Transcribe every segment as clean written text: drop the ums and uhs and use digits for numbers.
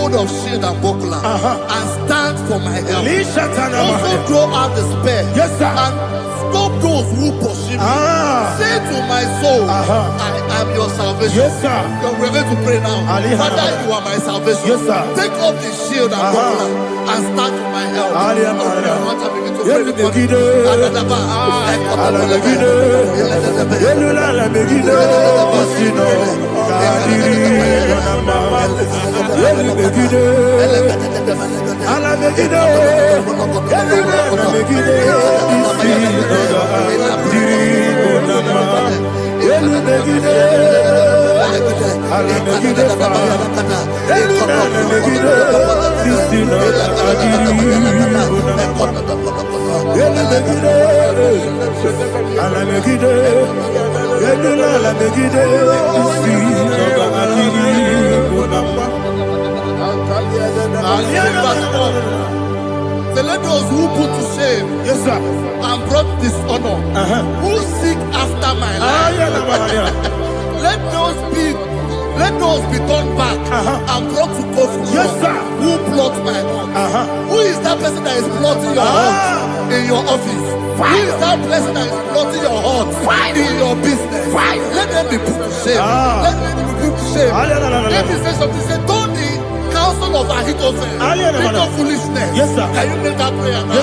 hold of shield and buckler and stand for my help. Also throw out the spear and stop those who pursue me. Say to my soul, I am your salvation. We're going to pray now. Father, you are my salvation. Take off the shield and buckler and stand for my help. Let those who put to shame and brought dishonor, who seek after my life, let those be turned back and brought to confusion. Who plot my heart? Who is that person that is plotting your heart in your office? Who is that person that is plotting your heart in your business? Let them be put to shame. Let them be put to shame. Let me say something. Say, don't the counsel of Ahithophel think of foolishness. Can you make that prayer now?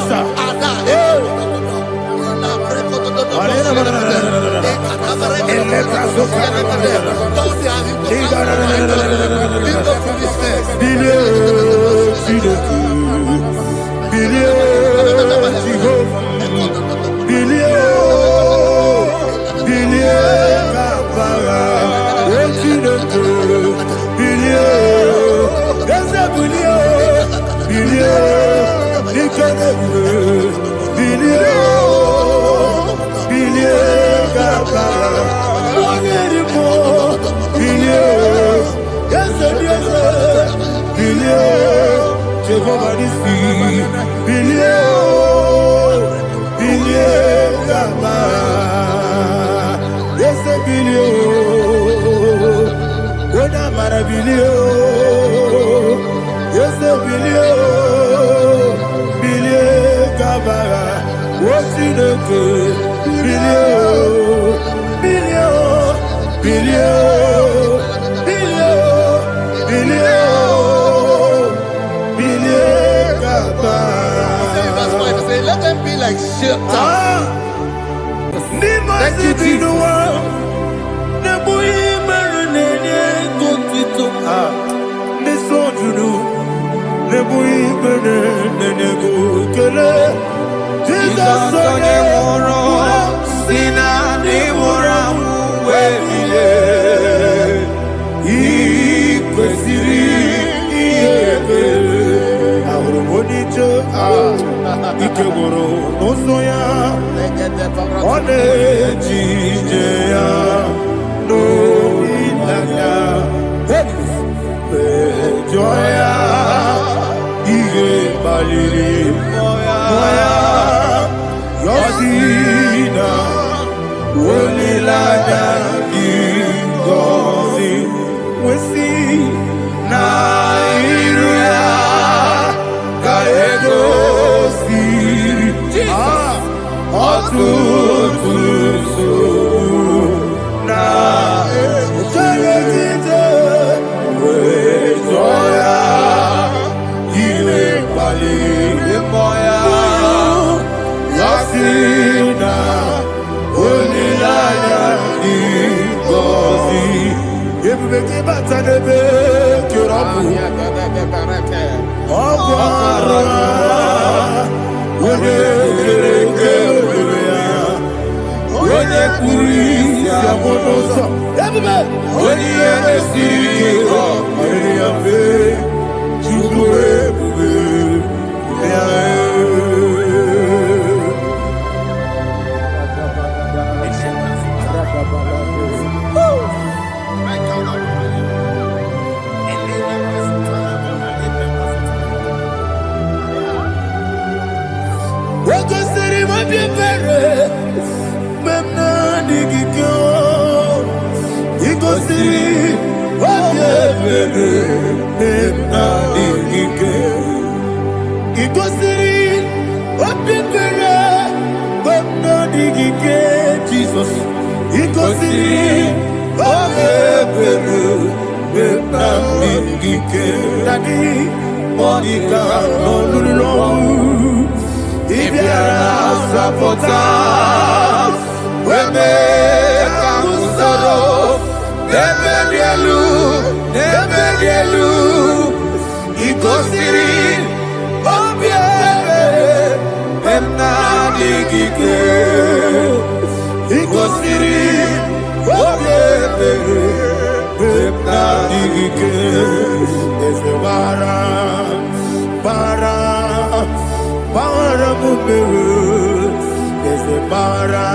Let them be like shelter. Thank you, Jesus. Iko siri, Jesus. Igosiri obeberu na mingike dadi monika nolulo ibiara sapota weme kamusoro nebedielu igosiri obeberu na mingike igosiri obeberu na mingike ese bara mumeru ese bara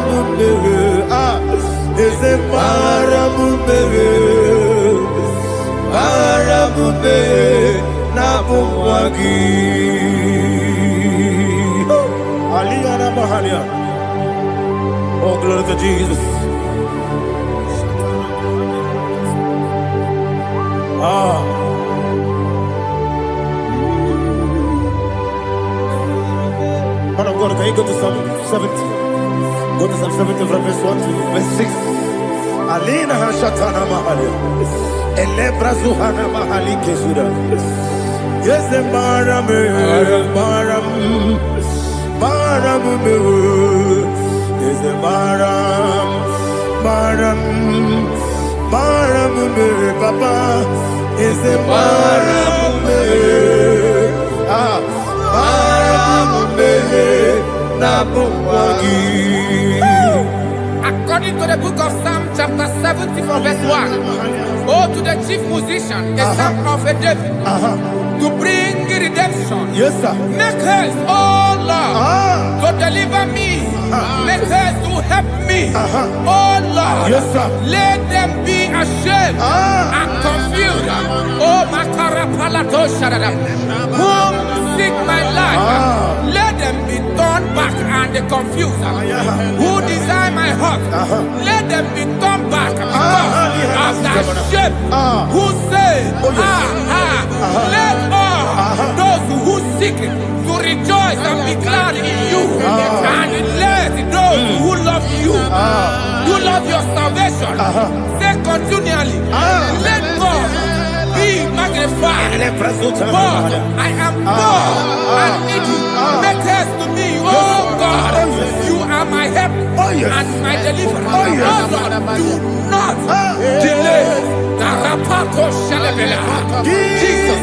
mumeru ese bara mumeru na bumwagi Aliyana Mahalia. Oh, glory to Jesus. Man of God, can you go to Psalm 70? Go to Psalm 70 from verse 1 to verse 6. Alina Hashatana Mahalia. Elebra Zuhana Mahali Kesuda. Yes, the Baram. Is the Baram, Papa. Is the Baram, Nabuwagi. According to the book of Psalm chapter 70 from verse 1, oh, to the chief musician, a son of a David, to bring redemption. Yes, sir. Make haste, oh Lord, to deliver me. Make haste to help me. Oh Lord, yes, sir. Let them be ashamed and confused. Oh, Makarapalato Shadada, whom seek my life, let them be turned back and confused. Who desire my heart, let them be turned back because of that shame. Who say, let all those who seek to rejoice and be glad in you, and let those who love you, who love your salvation, say continually, let God be magnified. God, I am poor and needy. Make haste to me, oh God. You are my help and my deliverer. Oh Lord, do not delay. Jesus.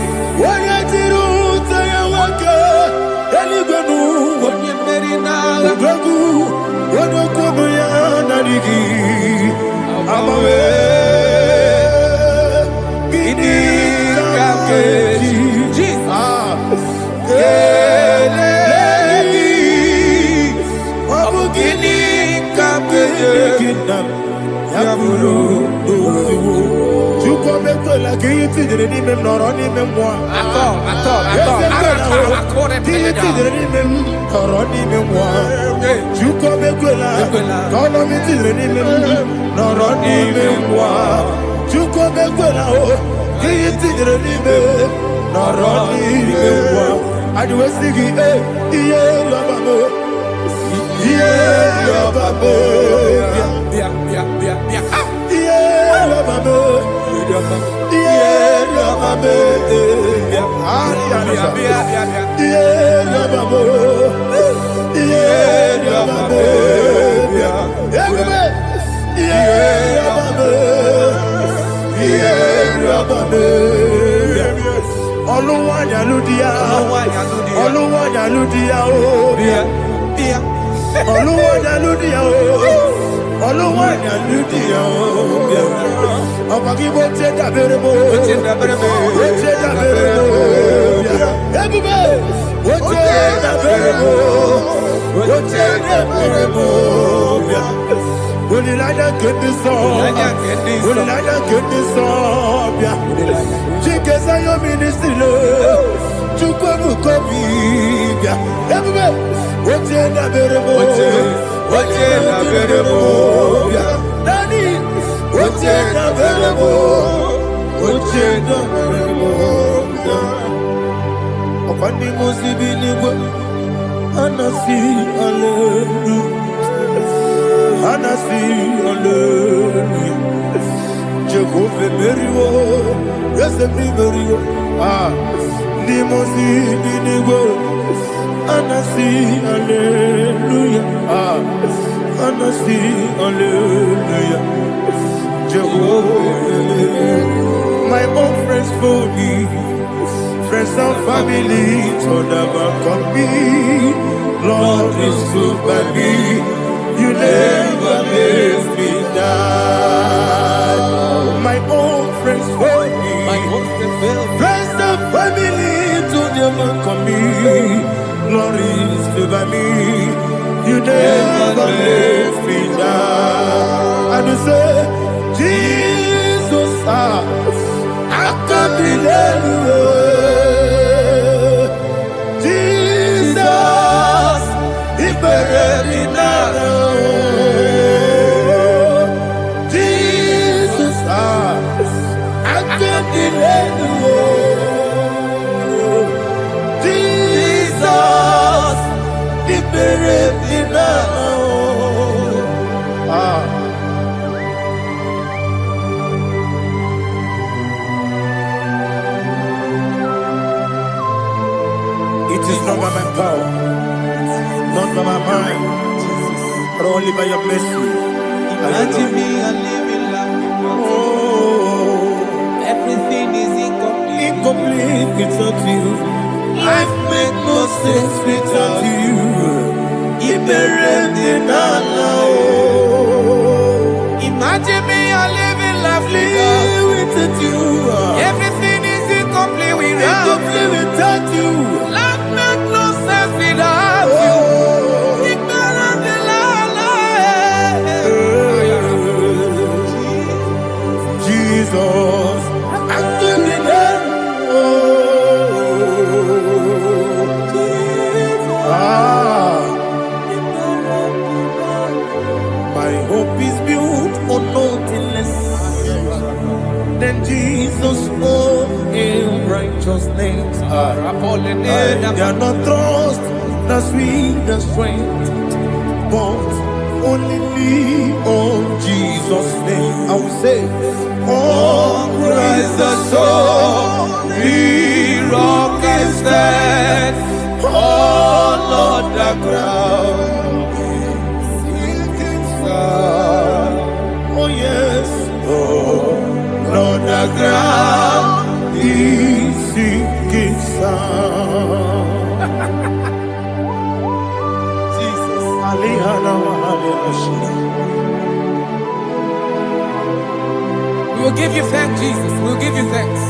Anasi, hallelujah. Anasi, hallelujah. Jehovah Merio, yes, the Merio. Nimosi, Ninigo. Anasi, hallelujah. Anasi, hallelujah. Jehovah, my own friends for me, friends and family, so never come me. Lord is good by me, you never leave me down. My own friends for me, friends and family, so never come me. Lord is good by me, you never leave me down. And you say, Jesus, I can't believe you. Jesus, He buried me now. Jesus, I can't believe you. Jesus, He buried me now. It is not by my power, not by my mind, but only by your mercy. Imagine me a living life without you. Oh, Everything is incomplete. incomplete without you. Life makes no sense without you. Imagine me a living life without you. Everything is incomplete without you. Life makes no sense without you. Jesus, my hope is built on nothing less than Jesus' own righteousness. I cannot trust the sweetest strength, but only lean on Jesus' name. I will say, oh, Christ the solid rock is dead. Oh, Lord, the ground is sinking sand. Oh, yes, oh, Lord, the ground is sinking sand. Jesus, We will give you thanks, Jesus. We will give you thanks.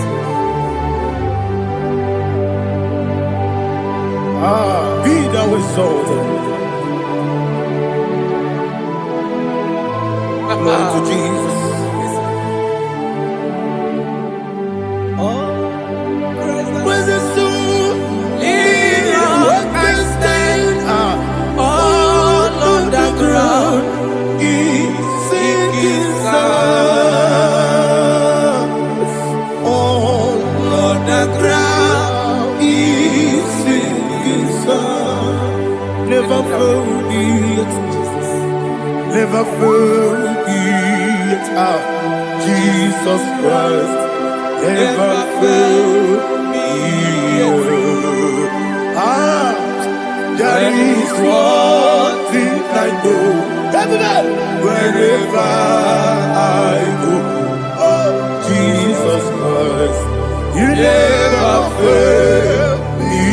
Be thou exalted. Glory to Jesus. Where's the soul? What can stand? All on the ground is sinking sand. All on the ground is sinking sand. Never forget, never forget, Jesus Christ. Never fail me. There is one thing I know. Wherever I go, oh, Jesus Christ, you never fail me.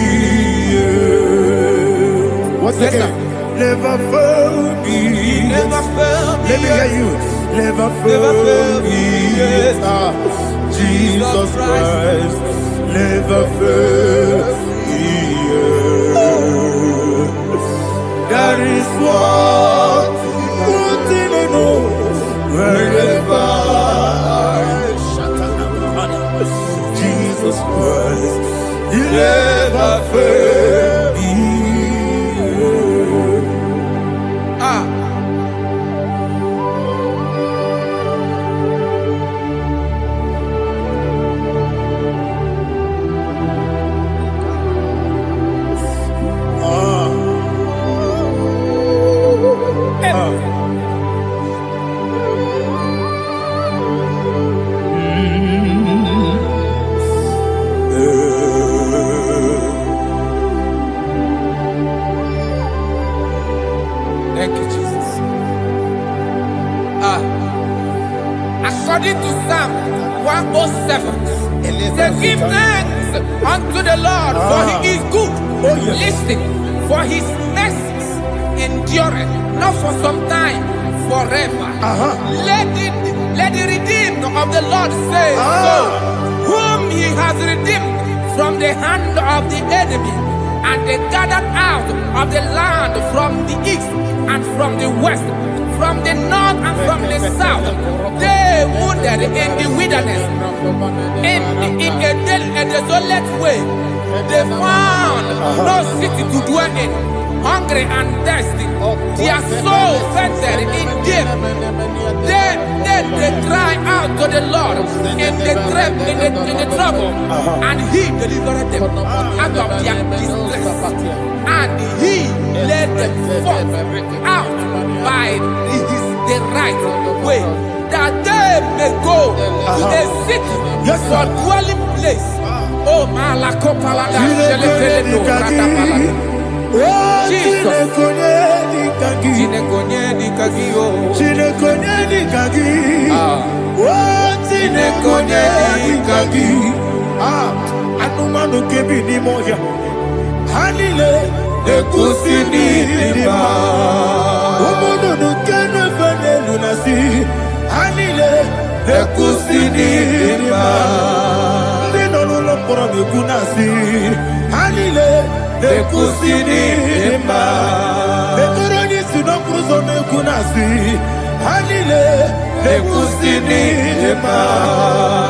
What's Yes, again? Never fail me. Never fail me. Let me hear you. Never fail me. Jesus Christ, never fail me. That is what I know. Wherever Jesus Christ, you never fail me. According to Psalm 107, say, give thanks unto the Lord, for he is good. Oh, yes. Listen, for his mercies endureth, not for some time, forever. Let the redeemed of the Lord say so, whom he has redeemed from the hand of the enemy, and they gathered out of the land from the east and from the west, from the north and from the south. They wandered in the wilderness, in a desolate way. They found no city to dwell in, hungry and thirsty. Their soul fainted in deep. They cry out to the Lord in the trouble, and he delivered them out of their distress, and he led them forth out by the right way, that they may go to a city for dwelling place. Oh, Malakopalada, Jesus. Anumanu kebi ni moja Halile Ekusini lima Umudu nukene fene lunasi Halile Ekusini lima Nino lulambura mikunasi Halile Ekusini lima Ekoroni sinokruzo mikunasi Halile Ekusini lima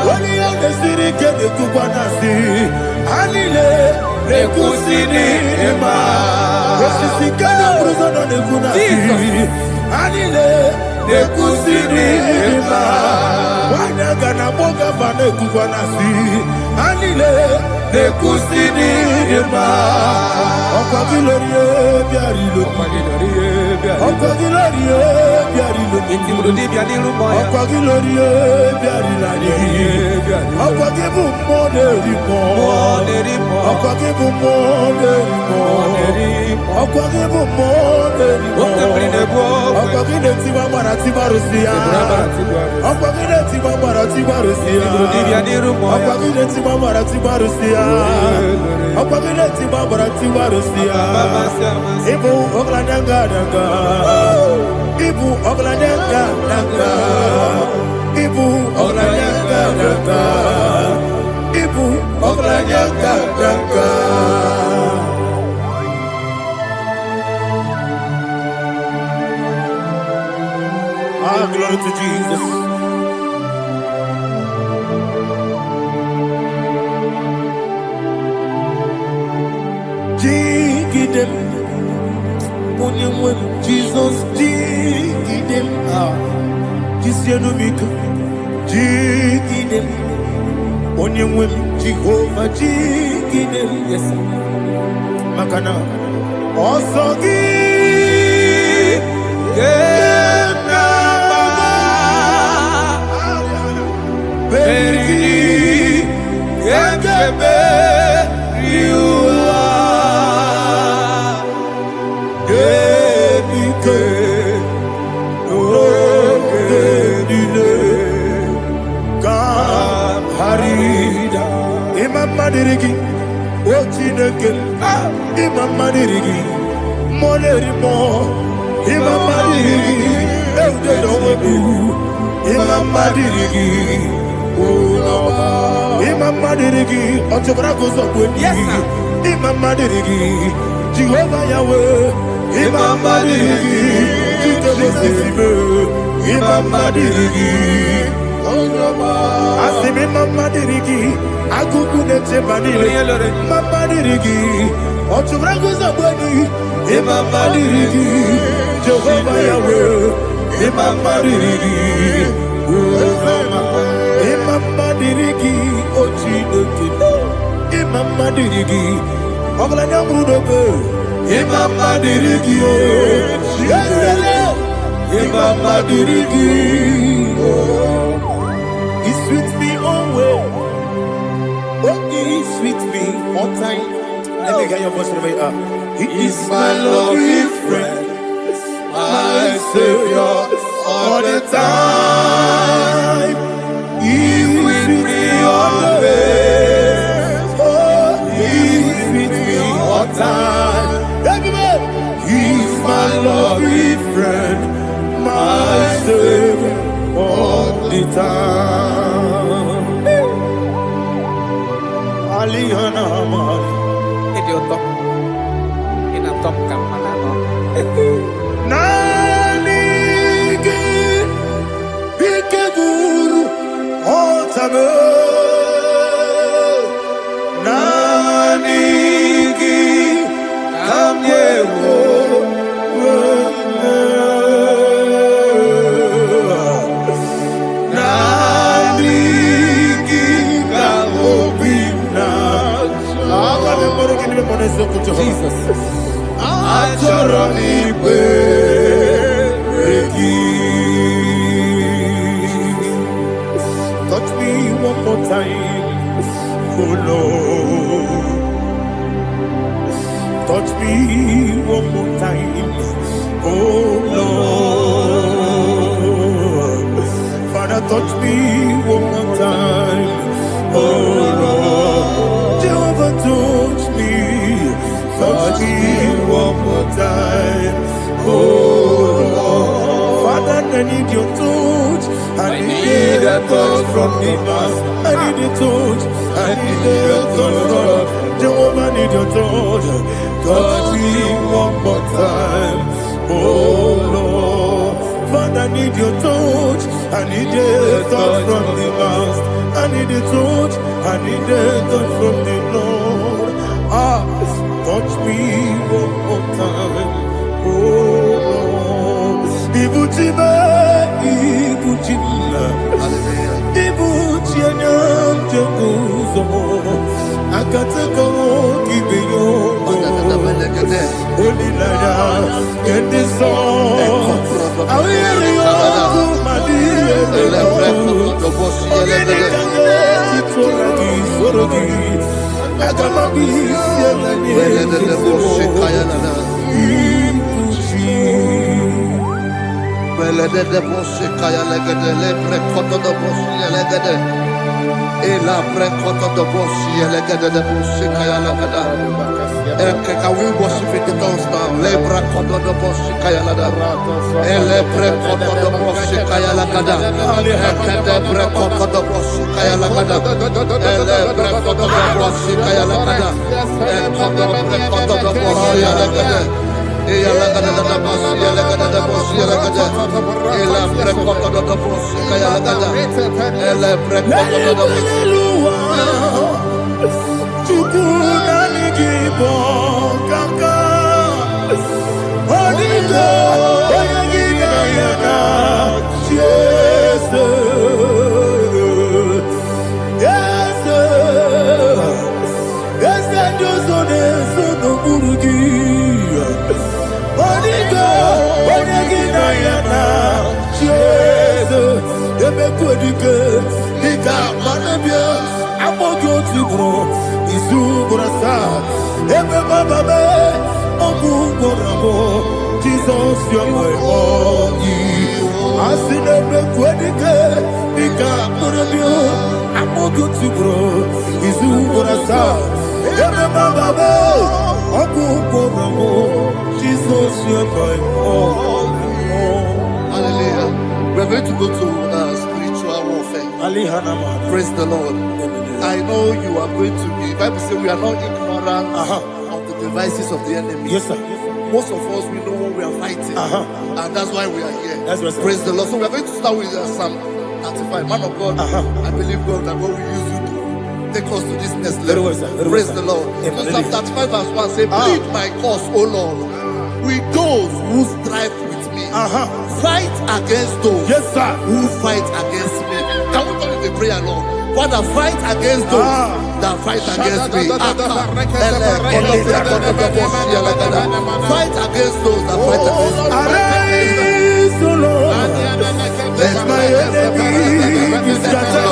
Wali ya nesiri kene kubanasi Halile Ekusini lima Osisi kene kruzo no nekunasi Halile Ekusini lima Wanyaga na boga vane kubanasi Halile Ekusini lima Okwa gilorie biarilo Okwa gilorie biarilo Okwa gilorie biarilani Okwa gibu moderimo Okwa gibu moderimo Okwa gibu moderimo Okwa gileti wamara tibarusia Okwa gileti wamara tibarusia Okwa gileti wamara tibarusia Okwa gileti wamara tibarusia Ibu ogladanga danga Ibu ogladanga danga Ibu ogladanga danga Ibu ogladanga danga Ah, glory to Jesus. Jigidem, Onyemwem, Jesus, Jigidem, Jisyanumika, Jigidem, Onyemwem, Jehovah, Jigidem, yes, Makana, Osogi, Beri, Yakebe, Riua, Gebike, Ogedile, Kamharida, Imam Madirigi, Ochineke, Imam Madirigi, Molerimo, Imam Madirigi, Eudedowebu, Imam Madirigi, Imam Madirigi, Otobrago Zobweni, Imam Madirigi, Jehovah Yahweh, Imam Madirigi, Jitobosime, Imam Madirigi, Asim Imam Madirigi, Akukunete Banile, Imam Madirigi, Otobrago Zobweni, Imam Madirigi, Jehovah Yahweh, Imam Madirigi, Imam Madirigi, Ochineke, Imam Madirigi, Oglanya Mudobe, Imam Madirigi, Imam Madirigi, He's with me always. Oh, He's with me all time. Let me get your voice wherever you are. He is my loving friend, my Savior all the time. Idioto. In a top camera. Nanigi Bikeburu Otame Nanigi Kamyewo Nanigi Kamobina Jesus. Touch me one more time, oh Lord. Touch me one more time, oh Lord. Father, touch me one more time, oh Lord. Jehovah, touch me one more time, oh Lord. Father, I need your touch. I need a touch from the Master. I need a touch. I need a touch from Jehovah. I need your touch. Touch me one more time, oh Lord. Father, I need your touch. I need a touch from the Master. I need a touch. I need a touch from the Lord. Touch me one more time, oh Lord. Ibuchima, Ibuchima, Ibuchina, Jeguzo. Akateko kibiyo, Olilaya, get this song. I hear you, Madia, Can we worship in the tongues now? Lebra kodo do boshi kaya lada. Elebre kodo do boshi kaya lada. Ekede bre kodo do boshi kaya lada. Elebre kodo do boshi kaya lada. Ekodo bre kodo do boshi lada. Eya lada da boshi lada da boshi lada. Elebre kodo do boshi kaya lada. Elebre kodo do boshi. Chukunanigibo kaka Onigo Oyagina Jesus Yes Yes Josone Sono Burugi Onigo Oyagina Jesus Ebekwedike Nika Manabia Amogo Tibro Izubrasa, Ebe Bababe, Ogu Gorabo, Jesus, you're my only. I see the Quedike, Nika Murabio, Amogu Tibro, Izubrasa, Ebe Bababe, Ogu Gorabo, Jesus, you're my only. Hallelujah. We're going to go to spiritual warfare. Praise the Lord. I know you are going to be. Bible says we are not ignorant of the devices of the enemy. Yes, sir. Most of us, we know what we are fighting, and that's why we are here. That's right, Praise the Lord. So we are going to start with Psalm 35. Man of God, I believe God that God will use you to take us to this next level. Praise the Lord. Psalm 35 verse 1 says, plead my cause, O Lord, with those who strive with me. Fight against those who fight against me. Can we turn in the prayer, Lord? Father, fight against those that fight against me. Fight against those that fight against me. Arise, O Lord. Let my enemy be scattered.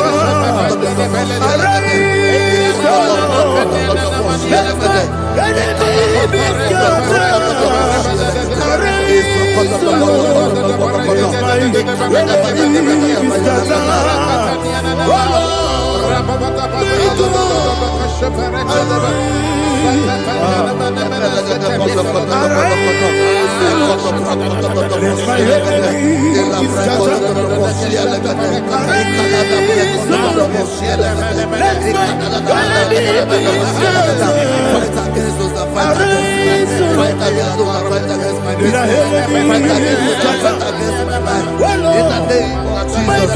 Arise, O Lord. Let my enemy be scattered. Arise, O Lord. Let my enemy be scattered. Oh Lord. against those that fight against me. Fight against those that fight against my business. Fight against those that fight against my life. In the name of Jesus.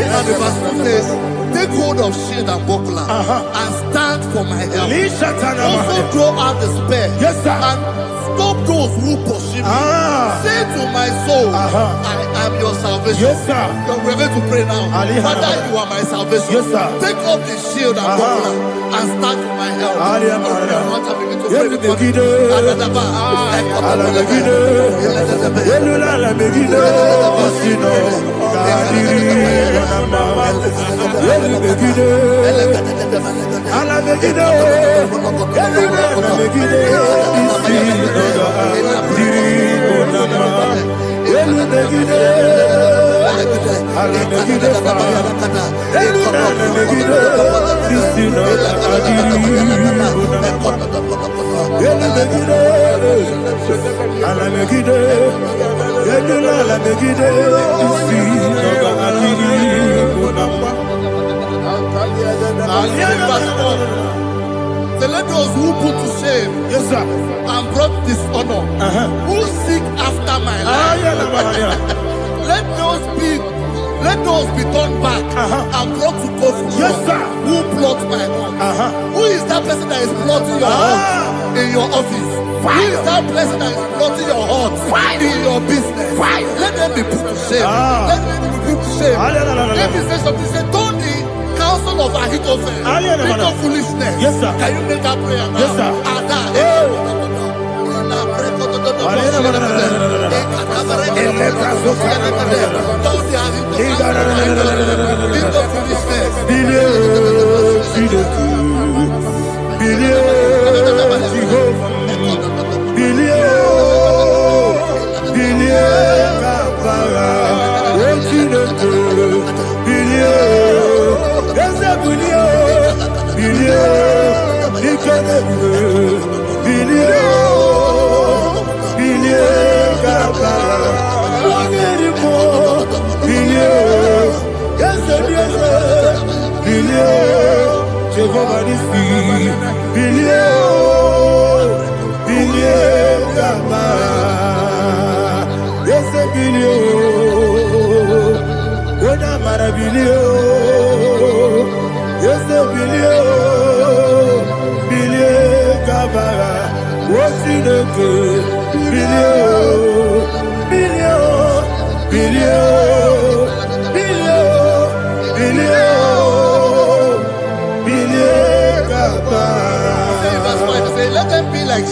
Now the verse 2 says, take hold of shield and buckler and stand for my help. Also throw out despair and stop those who pursue me. Say to my soul, I am your salvation. We're going to pray now. Father, you are my salvation. Take up the shield and buckler and stand for my help. So let those who put to shame and brought dishonor, who seek after my life, let those be turned back and brought to confusion. Who plot my hurt? Who is that person that is plotting your hurt in your office? Who is that person that is plotting your hurt in your business? Let them be put to shame. Let them be put to shame. Let me say something. Say, don't the counsel of Ahithophel think of foolishness. Can you make that prayer now? Yes, sir. Let them be like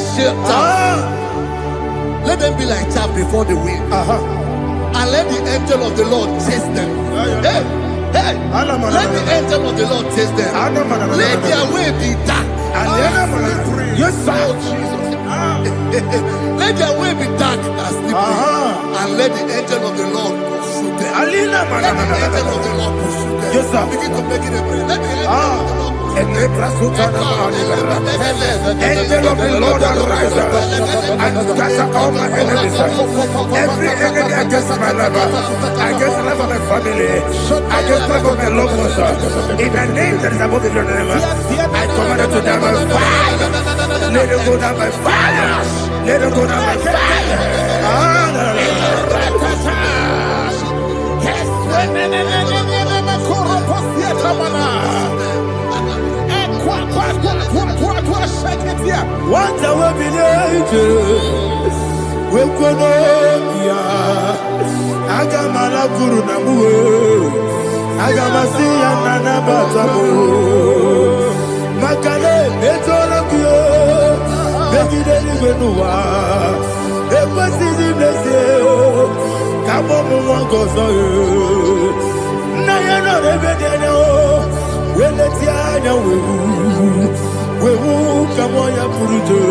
let them be like chaff before the wind, and let the angel of the Lord chase them. Hey, let the angel of the Lord chase them. Let their way be dark. Yes, sir. Let their way be dark as slippery, and let the angel of the Lord pursue them. Let the angel of the Lord pursue them. Yes, sir. Begin to make it a prayer. Let the angel of the Lord. Angel of the Lord arise and scatter all my enemies. Every enemy against my life, against the life of my family, against the life of my loved ones. In the name that is above your name, I command it to them by fire. Let it go down by fire. Let it go down by fire. What I will be we Konokia Agamala Guru Namu Agamasiya Nana Batamu Makale Betolakio Begideli Benua Ekwasidi Blessio Kabomu Wangozo Nayana Rebedeno Weletiana Wewu Kamoya Purujo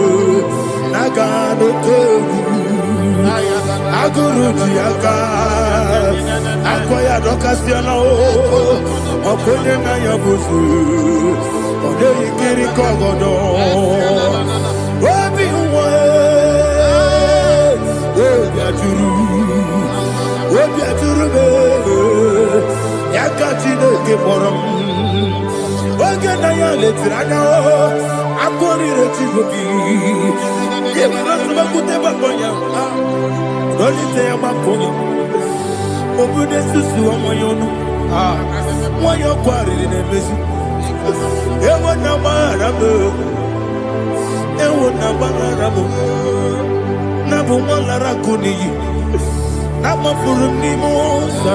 Nagano Togu Aguru Diaka Akoya Dokasiano Okonye Naya Busu Ode Ikiri Kogodo Obi Uwe Obi Aturu Yakatine Keporam Ogena ya letrana akori retigobi. Yebra subakute bakonya. Dolite ya bakonya. Obude susu amoyono. Moyo kwari nemezi. Ewo na marabu. Ewo na marabu. Nabu molara kuni. Nama furum ni mosa.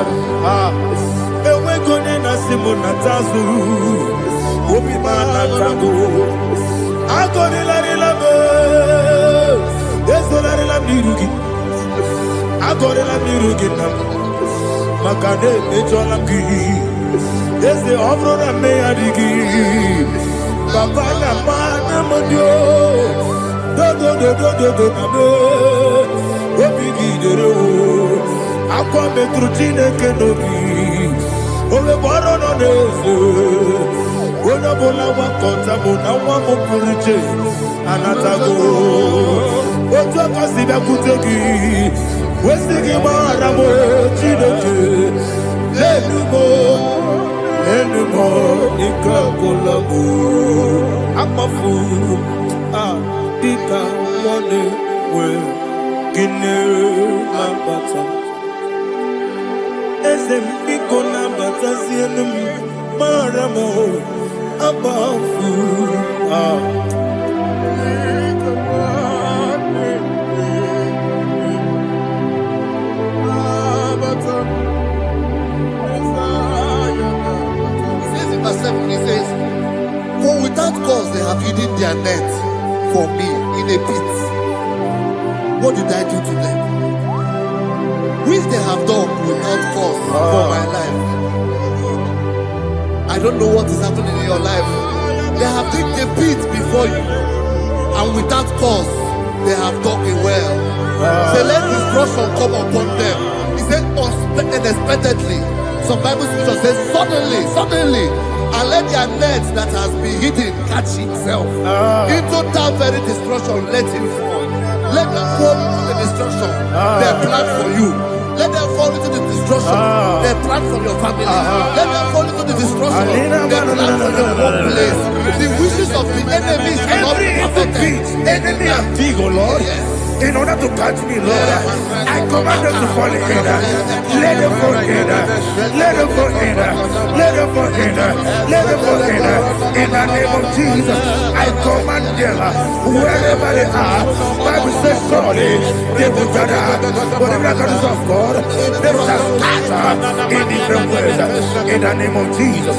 Ewe gone na simu na tazu. Obi mana tago. Agore la relame. Ezo la relame nirugi. Agore la nirugi nam. Makane ejola ki. Eze obro na me adigi. Papa na mana modio. Do na me. Obi gidero. Akwa metru Chineke n'obi. Owe bọrọ nọ n'eze. Onye ọbụla gbakọta bụ na nwa m pụrụ iche anatago. Otu aka si bịakwute gị, wesị gị gbaghara m Chineke. Elu m ike agwụla m. Akpafuru dịka nwa na-enwe gịnị na-abata. Eze m biko na-abatazienu m mara m akpafuru. He says, for without cause they have hidden their net for me in a pit. What did I do to them? Which they have done without cause for my life. I don't know what is happening in your life. They have digged a pit before you, and without cause they have dug a well. Say, let destruction come upon them. He said, unexpectedly. Some Bible scripture says, suddenly, and let their net that has been hidden catch itself. Into that very destruction, let it fall. Let them fall into the destruction they plan for you. Let them fall into the destruction they plan for your family. Let them fall into the destruction they plan for your workplace. The wishes of the enemy shall not be perfected. Enemy and dig, oh Lord. In order to catch me, Lord, I command them to fall in. Let them fall in. Let them fall in. Let them fall in. Let them fall in. In the name of Jesus, I command them wherever they are. Bible says, surely they will gather. But the miracles of God, they will scatter in different ways. In the name of Jesus.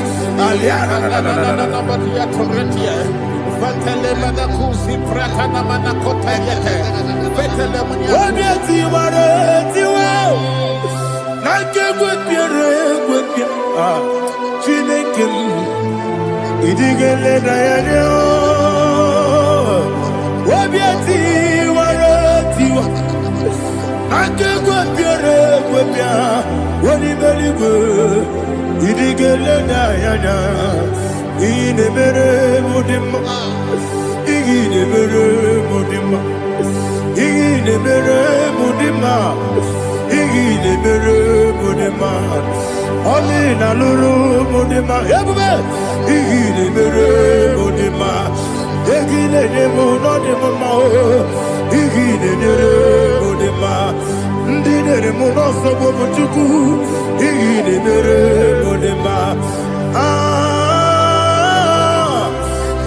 Amina lulu mudima ebube igile mere mudima egile nemo no demo igile nere mudima ndinere muno sobo buchuku igile mere mudima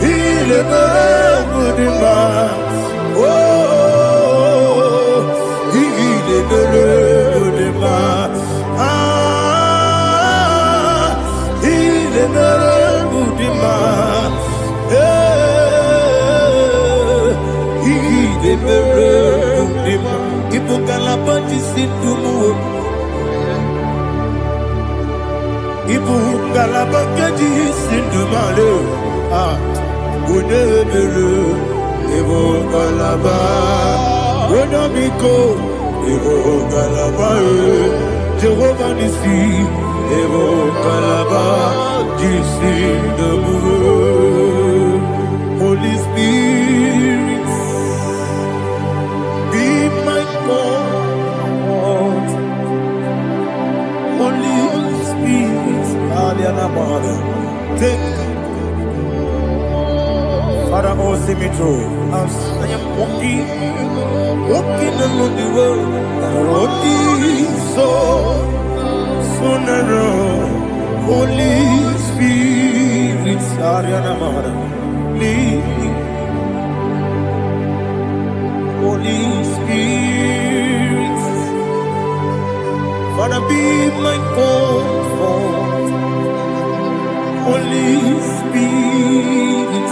igile mere mudima igile mere mudima Jehovah Nissi, Evo Kalaba, Jisi Damu. Holy Spirit, be my God. Holy Spirit, take Father, oh, see me through. As I am walking along the road. The road is so narrow. Holy Spirit, Ariana Mara, lead me. Holy Spirit, Father, be my comfort. Holy Spirit,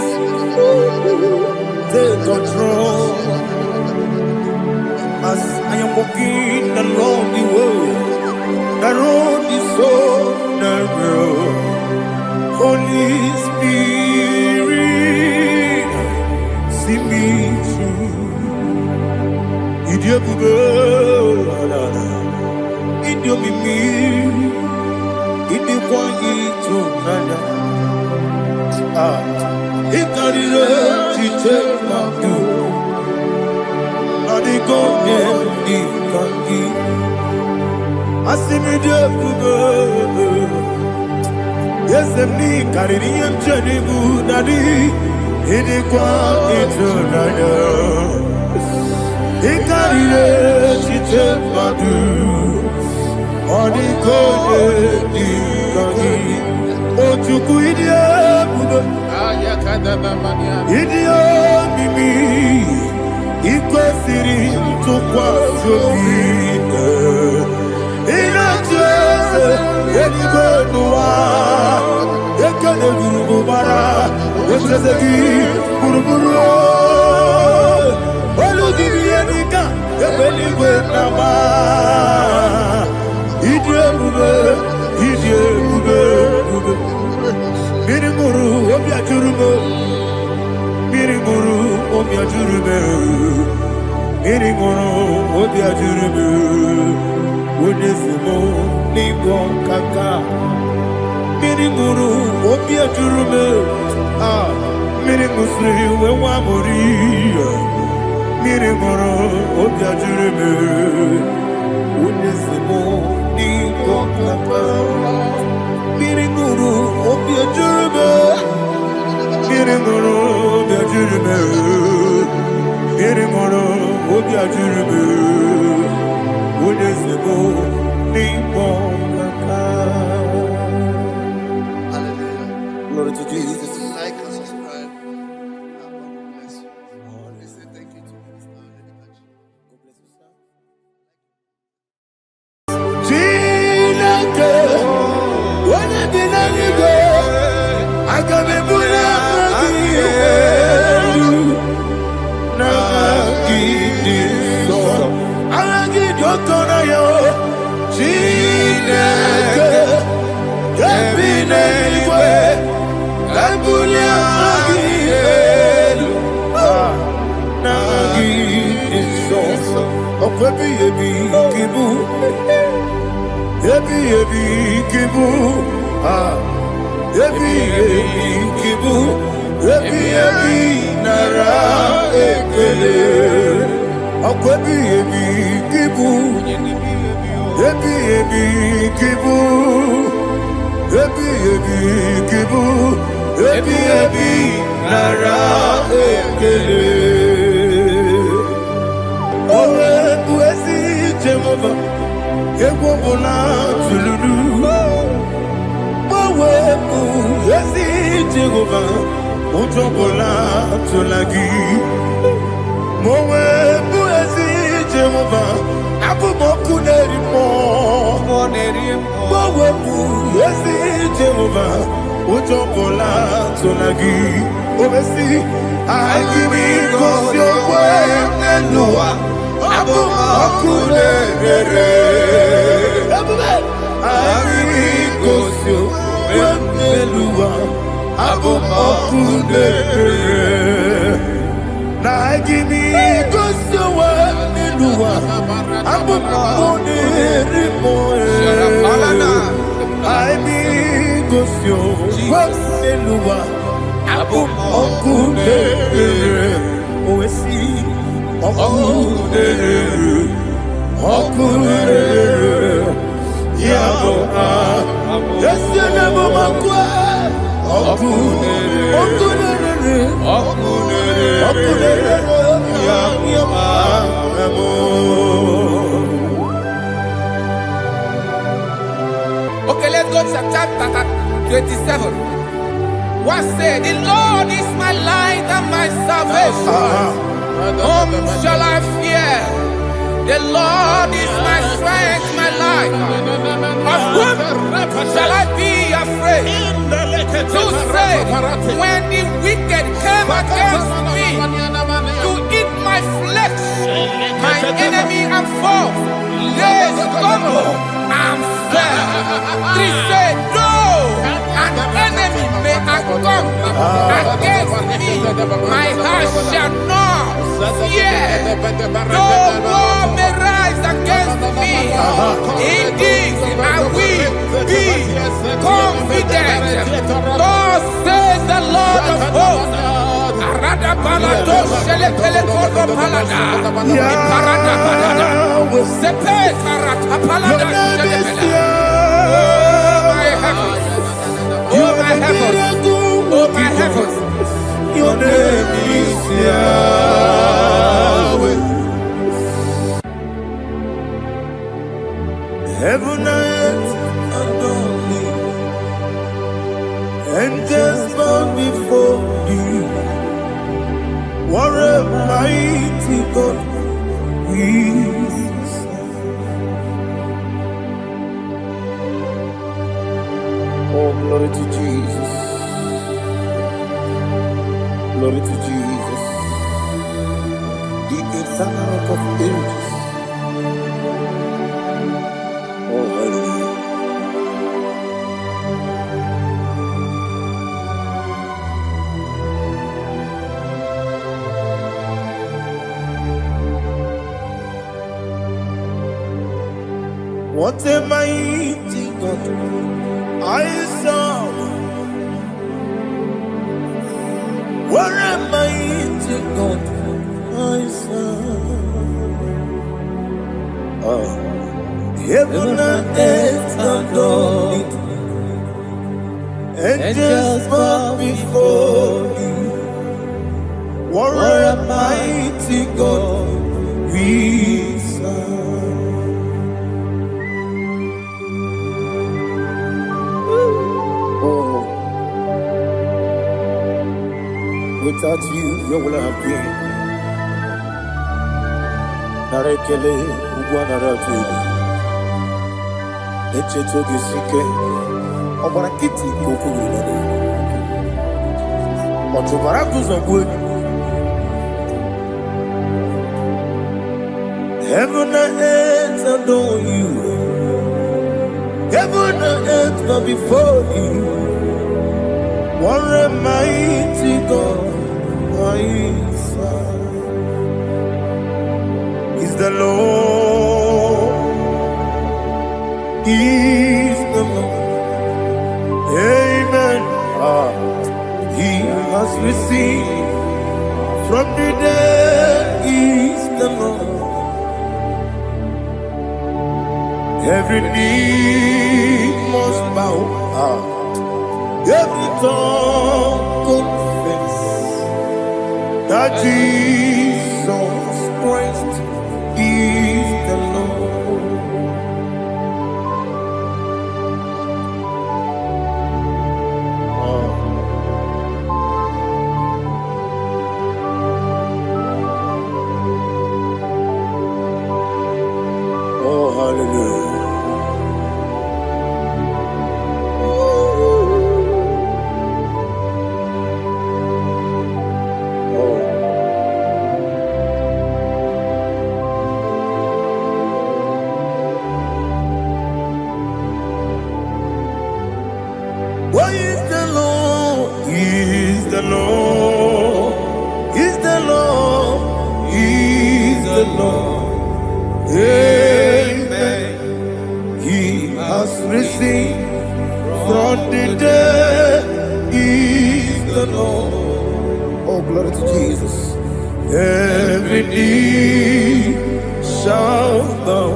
take control. As I am walking along the road is so narrow. Holy Spirit, see me through. Idiobube, Idiomimi, Idikwanyitu nana. Ikarire chichemadu. Adigonye ikangi. Asimidiyobube. Yes, me carrying Jenibu Nadi. Idikwanyitu nana. Ikarire chichemadu. Adigonye ikangi. Ojuku Idiobube. Idiomimi. Ikwesiri ntụkwa obi. Ịna-echeze eluigwe n'ụwa. Ekele gburugburu echeze gị gburugburu. Olu gị bụ ihe dịka ebe eluigwe na-agba. Ịdị ebube, ịdị ebube, ebube. Mmiri ṅụrụ obi ajụrụ m. Mmiri ṅụrụ obi ajụrụ m. Mmiri ṅụrụ obi ajụrụ m. Onye si m n'ịgwọ nkaka. Mmiri ṅụrụ obi ajụrụ m. Mmiri ṅụsịrị wee nwa amụrụ. Mmiri ṅụrụ obi ajụrụ m. Onye si m n'ịgwọ nkaka. Mmiri ṅụrụ obi ajụrụ m. Mmiri ṅụrụ obi ajụrụ m. Mmiri ṅụrụ obi ajụrụ m. Onye si m n'ịgwọ nkaka. Glory to Jesus. Like and subscribe. And God will bless you. We say thank you to Mr. Edekachi. God bless you, sir. Chineke, onye bi n'eluigwe, aga m ebuli aka gị elu. N'aha gị dị nsọ, aha gị dị ụtọ n'anya o. Chineke, nke bi n'eluigwe, ebuli aka gị elu. N'aha gị dị nsọ, ọkwa ebighị ebi gị bụ. Ebi kibu, ebi kibu, ebi nara ekele. Ọkọ ebi kibu, ebi kibu, ebi kibu, ebi nara ekele. Owe buesi Jehova. Egwobula tululu. Mawepu ezi Jehova. Ujobola tulagi. Mawepu ezi Jehova. Abumoku nerimo. Mawepu ezi Jehova. Ujobola tulagi. Obesi agimi kosyo kwe nenua. Abumoku nerere. Agimi kosyo kwe nenua. Abumoku nerere. Na agimi kosyo kwe nenua. Abumoku nerimo. Agimi kosyo kwe nenua. Abumoku nerere. Owesi Okunere, Yabo, yes, you never makwe. Okunere, Okay, let's go to chapter 27. What said? The Lord is my light and my salvation. Whom shall I fear? The Lord is my strength, my life. Of whom shall I be afraid? To say, when the wicked came against me to eat my flesh, my enemy and foe, they stumble and fell. Three said, no, an enemy may have come against me, my heart shall not fear. No war may rise against me. Indeed, I will be confident. Thus says the Lord of hosts. Arada palado shele pele kodo palada. Iparada palada. Sepe karata palada shele pele. Oh my heavens! Oh my heavens! Your name is Yahweh. Heaven and earth adore me, angels bow before you. What a mighty God we serve. Oh, glory to Jesus. Glory to Jesus. The eternal rock of ages. Oh, hallelujah. What a mighty God I serve. What a mighty God I serve. Heaven and earth adore it. Angels bow before you. What a mighty God we serve. Without you, where would I have been? Narekele, Uguanaratu, Echetogi Sike, Obarakiti, Kokuru, Otobarakus of wood. Heaven and earth adore you. Heaven and earth bow before you. What a mighty God I serve. Is the Lord. Is the Lord. Amen. He has received from the dead. Is the Lord. Every knee must bow. Every tongue confess that Jesus Christ is the Lord. Oh, hallelujah. Why is the Lord? He is the Lord. He's the Lord. He is the Lord. Amen. He has risen from the dead. He is the Lord. Oh, glory to Jesus. Every knee shall bow.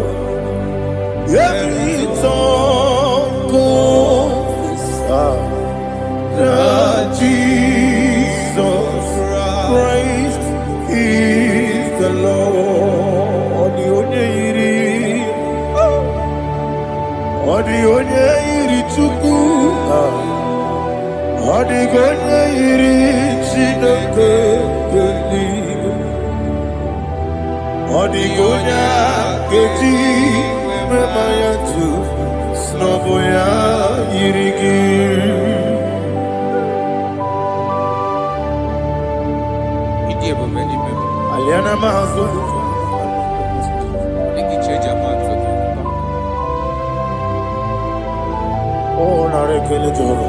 Every tongue confess that Jesus Odigonya iri Chineke geligo. Odigonya keji memaya tu snoboya irigi. Aliana mazo. Oh, narekele joro.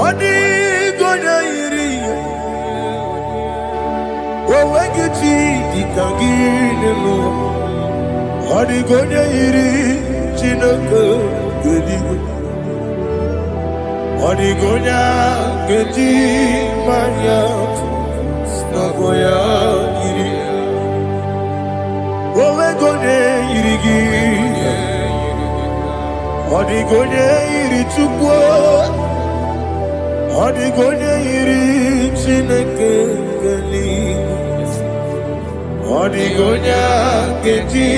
Odigonya iri. Owegiti ikagine mo. Odigonya iri Chineke geligo. Odigonya keji maya snagoya iri. Owegonya irigi. Odigonya iri chukwu. Odigonya iri Chineke geligo. Odigonya keji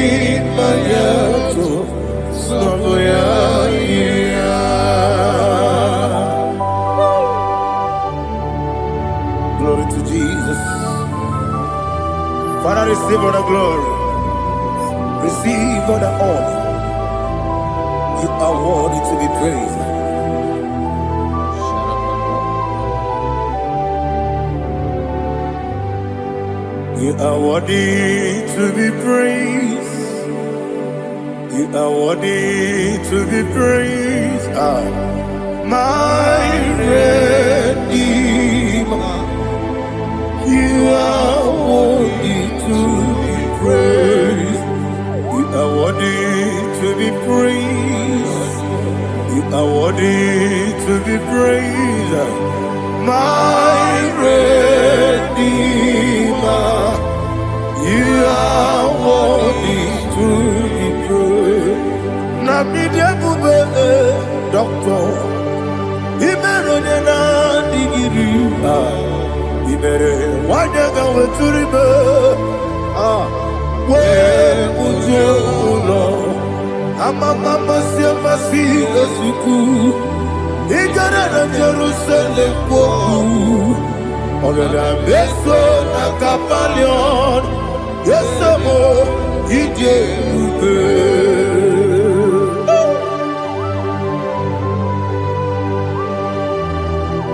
maya snagoya iri. Glory to Jesus. Father, receive all the glory. Receive all the honor. You are worthy to be praised. You are worthy to be praised. You are worthy to be praised. My Redeemer. You are worthy to be praised. You are worthy to be praised. You are worthy to be praised. My Redeemer. You are worthy to be praised. Nabidebube doctor. Imeronena digiri. Ibere wanyaga weturibe we ujo ulo amama siamasi esuku igara na Jerusalem kwoku ogada beso na kapalion yesemo ije ube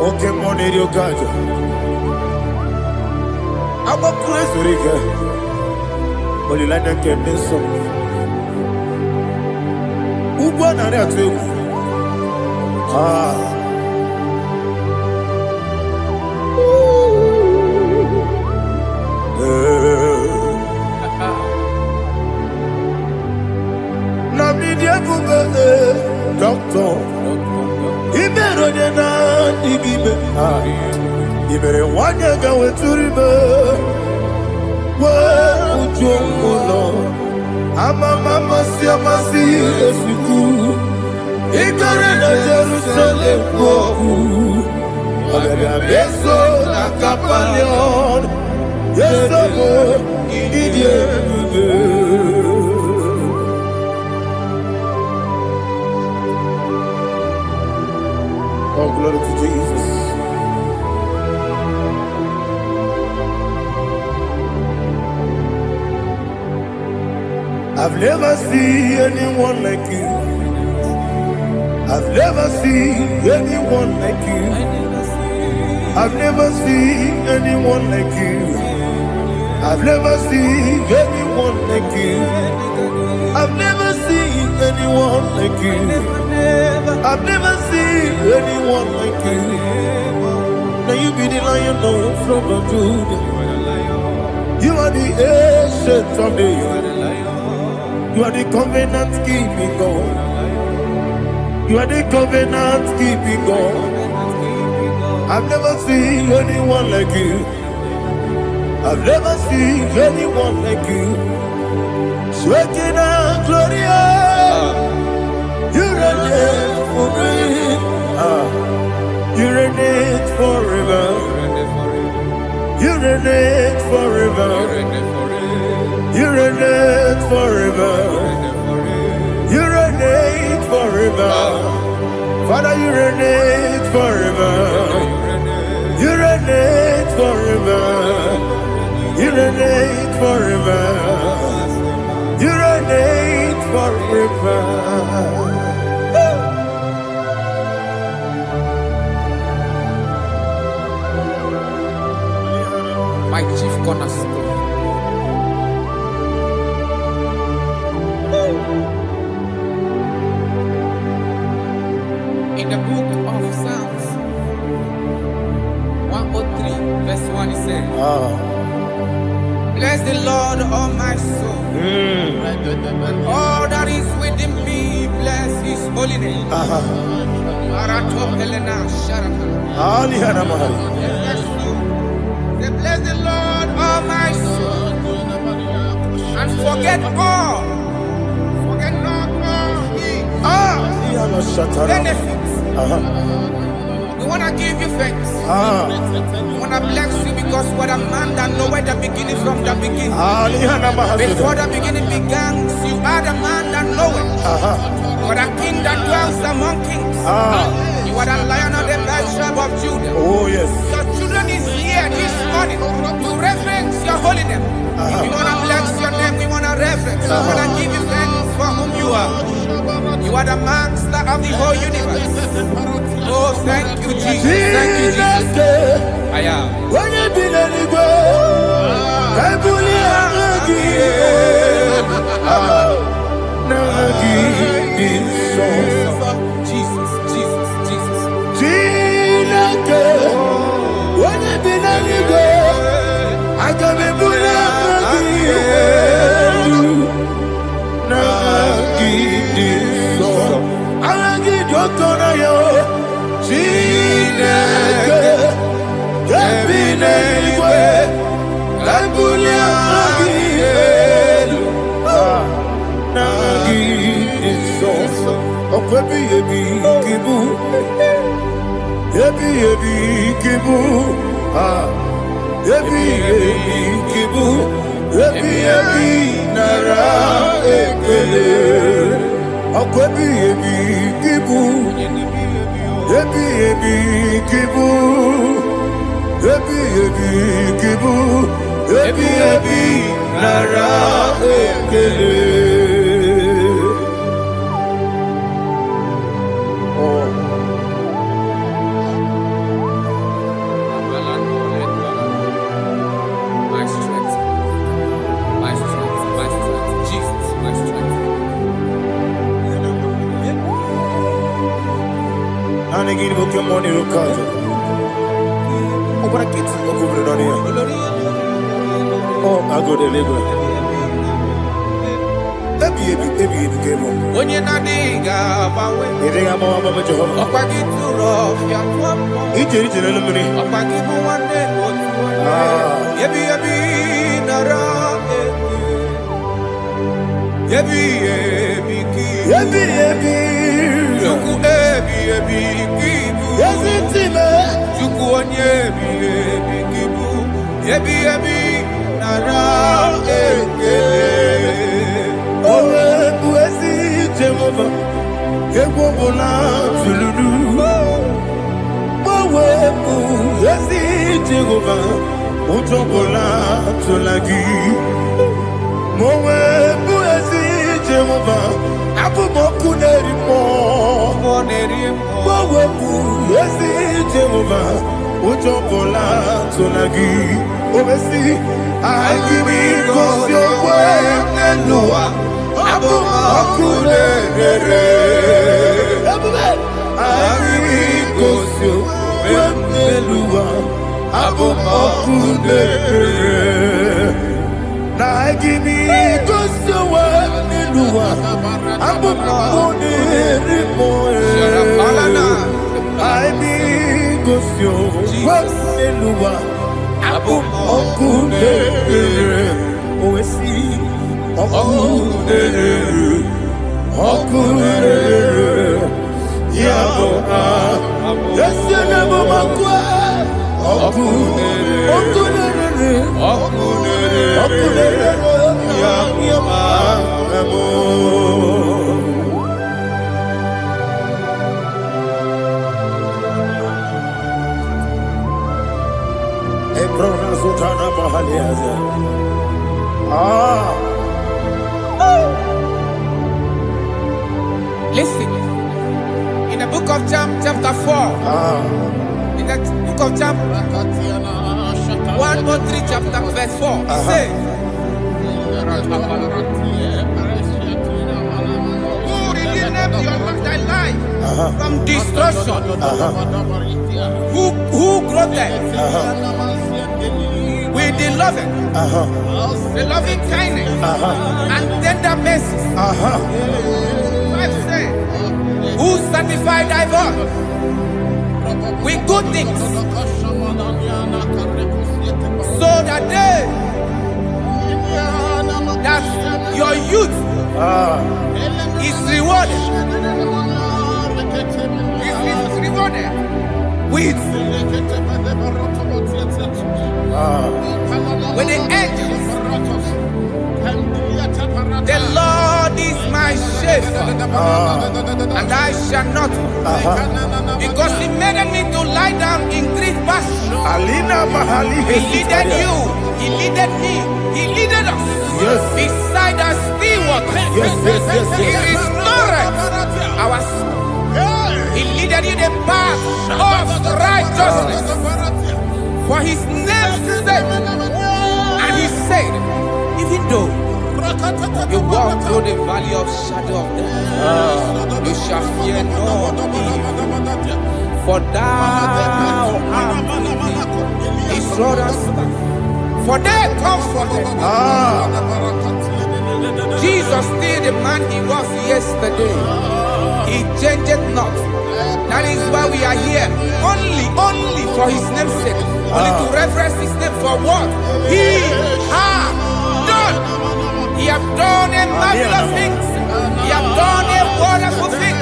oke moneri okaja. I'm a crazy rigger. Only like that can be so. Who born on that too? Nabidia Buga, doctor. He better than I give it. You better want to go to river. Where would you go? I'm a mama, see a massy, as you do. Ignorant of Jerusalem, go. I'm a beso, a capalion. Yes, I'm a idiot. Oh, glory to Jesus. I've never seen anyone like you. I've never seen anyone like you. I've never seen anyone like you. I've never seen anyone like you. I've never seen anyone like you. I've never seen anyone like you. Now you be the Lion from the Judah. You are the ancient of days. You are the covenant keeping God. You are the covenant keeping God. I've never seen anyone like you. I've never seen anyone like you. Shaking and glorious. You reign forever. You reign forever. You reign forever. You reign forever. forever. You reign forever. Father, you reign forever. You reign forever. You reign forever. You reign forever. My chief cornerstone. In the book of Psalms 103, verse 1, it says, bless the Lord, all my soul, and all that is within me, bless his holy name. Bless the Lord, all my soul, and forget not all his benefits. We want to give you thanks. We want to bless you because what a man that know where the beginning from the beginning. Before the beginning began, you are the man that know it. You are the king that dwells among kings. You are the lion of the tribe of Judah. Oh yes. Your children is here this morning to reverence your holy name. We want to bless your name. We want to reverence. We want to give you thanks for whom you are. You are the master of the whole universe. Oh, thank you, Jesus. Thank you, Jesus. I am. When you be letting go, Jesus, Jesus, Jesus. When you be letting go, I can be My strength, Jesus, my strength. Oh, I go deliver. When you're not diga, Listen, in the book of John, chapter 4, in the book of John 1:3, chapter verse 4, it says, who redeemed thy life from destruction? Who clothed with the loving kindness and tender mercies? Who sanctified thy voice with good things, so that your youth is rewarded. Is rewarded with the angels. The Lord is my shepherd, and I shall not want, because He made me to lie down in green pastures. He leaded you, He leaded me, He leaded us beside the still waters. He restored our soul. He leaded you the path of righteousness for His name's sake. And He said, even though you walk through the valley of shadow of death, you shall fear no evil, for thou art with me. His rod and staff, for they comforted. Jesus still the man He was yesterday. He changed not. That is why we are here. Only for His name's sake. Only to reference His name for what He has done. He has done a marvelous things. He has done a wonderful thing.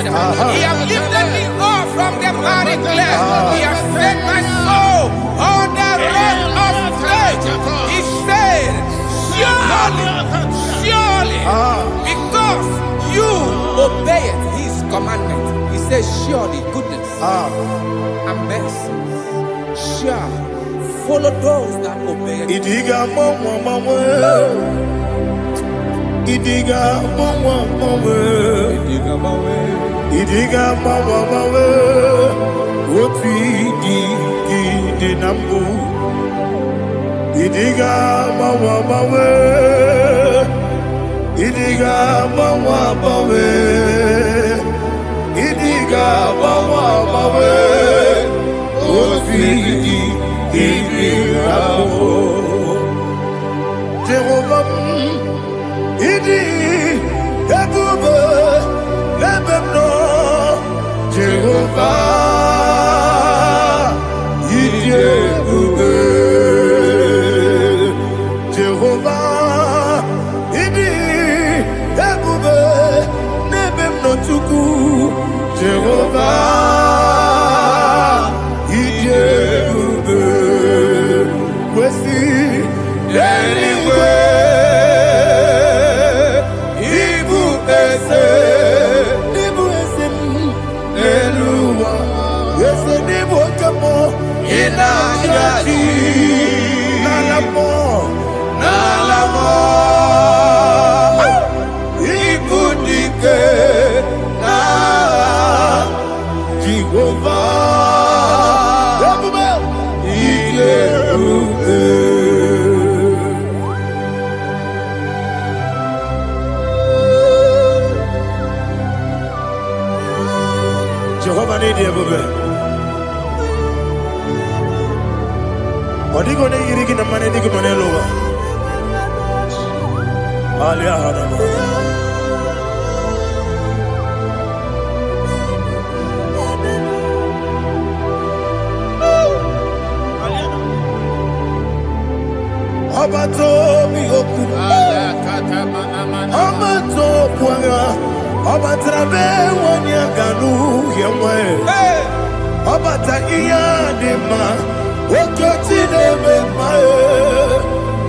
He has lifted me up from the miry clay. He has set my soul on the rock of faith. He said, surely, because you obeyed His commandment. He says, surely goodness and mercy shall follow those that obey. Idiga mama Oti di nambu. Idiga mama Idiga mama Idiga mama Oti di nambu. Jehovah Idi Ebube Lebebno Jehovah Idi Ebube Jehovah Idi Ebube Lebebno Tuku Jehovah Idi Ebube Wesi anyway Jehovah need you, baby. What are you going to eat in the money? Dig money lower. Alia Hadama. Abato Miyoku. Abato Puanga. Abatrabe wanya ganu yemwe. Abata iya dema. Okoti deme mae.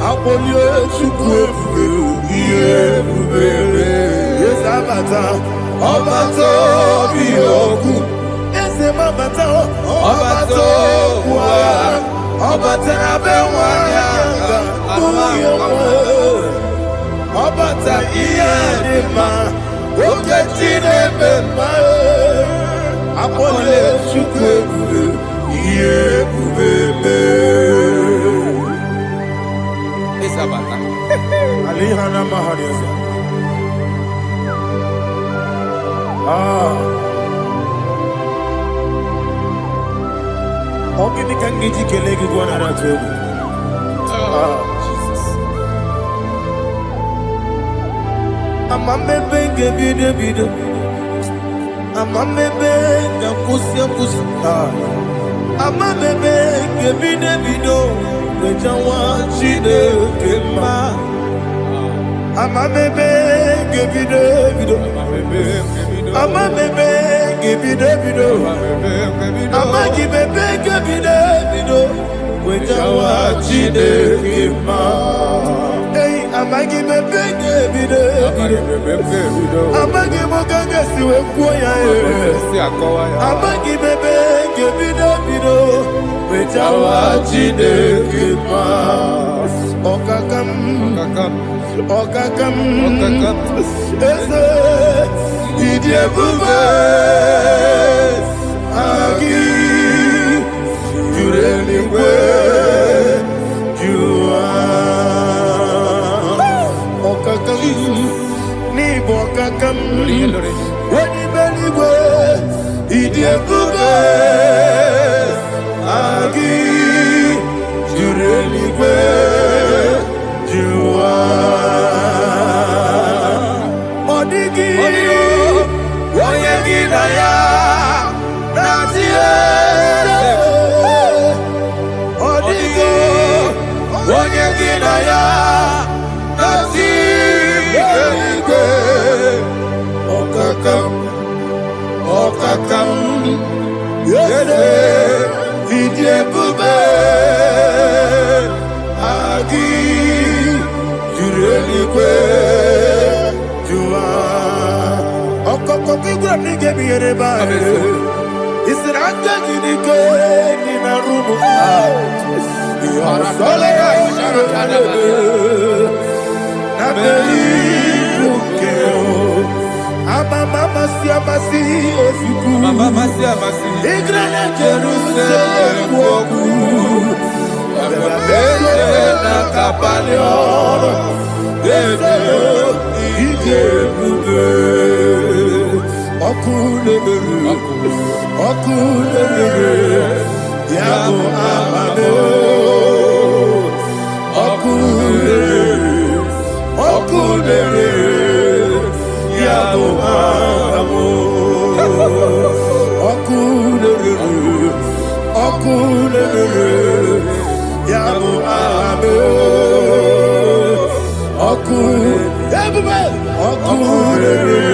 Abolio chukwe iye bubere. bata, obato bioku. Ese mabata, obato kwa, obata na bewanya, obata iya dema, oketine bema, apole chukwe iye kubebe. Esa bata. Alihana mahariza. Ogini kangiji kelegi gwana ratubu. Jesus. Amamebe ngebide bide. Amamebe ngakusi. Amamebe ngebide bido. Wejawa chide kema. Amamebe ngebide bido. Amamebe ngebide bido. Amagi bebe ngebide bido. Wejawa chide kema. Hey, amagi bebe ngebide bido. Amagi mogaga siwe kuya amagi bebe ngebide bido. Wejawa chide kema. Okakam. Eze idiebube agi jureligwe jua okakam ni bokakam wani beligwe idiebube agi jureligwe jua odigi oyegi na ya natie odigi oyegi na ya natie okakam yese idiebube agi jureligwe jua okoko kigura nige biyereba isiranga gidike nina rumu sole na beli ukeo mama siamasi ofiku igrana Jerusalem woku bele na kapaleon eze idiebube okulere yabo amado okulere yabo amado okulere yabo amado okulere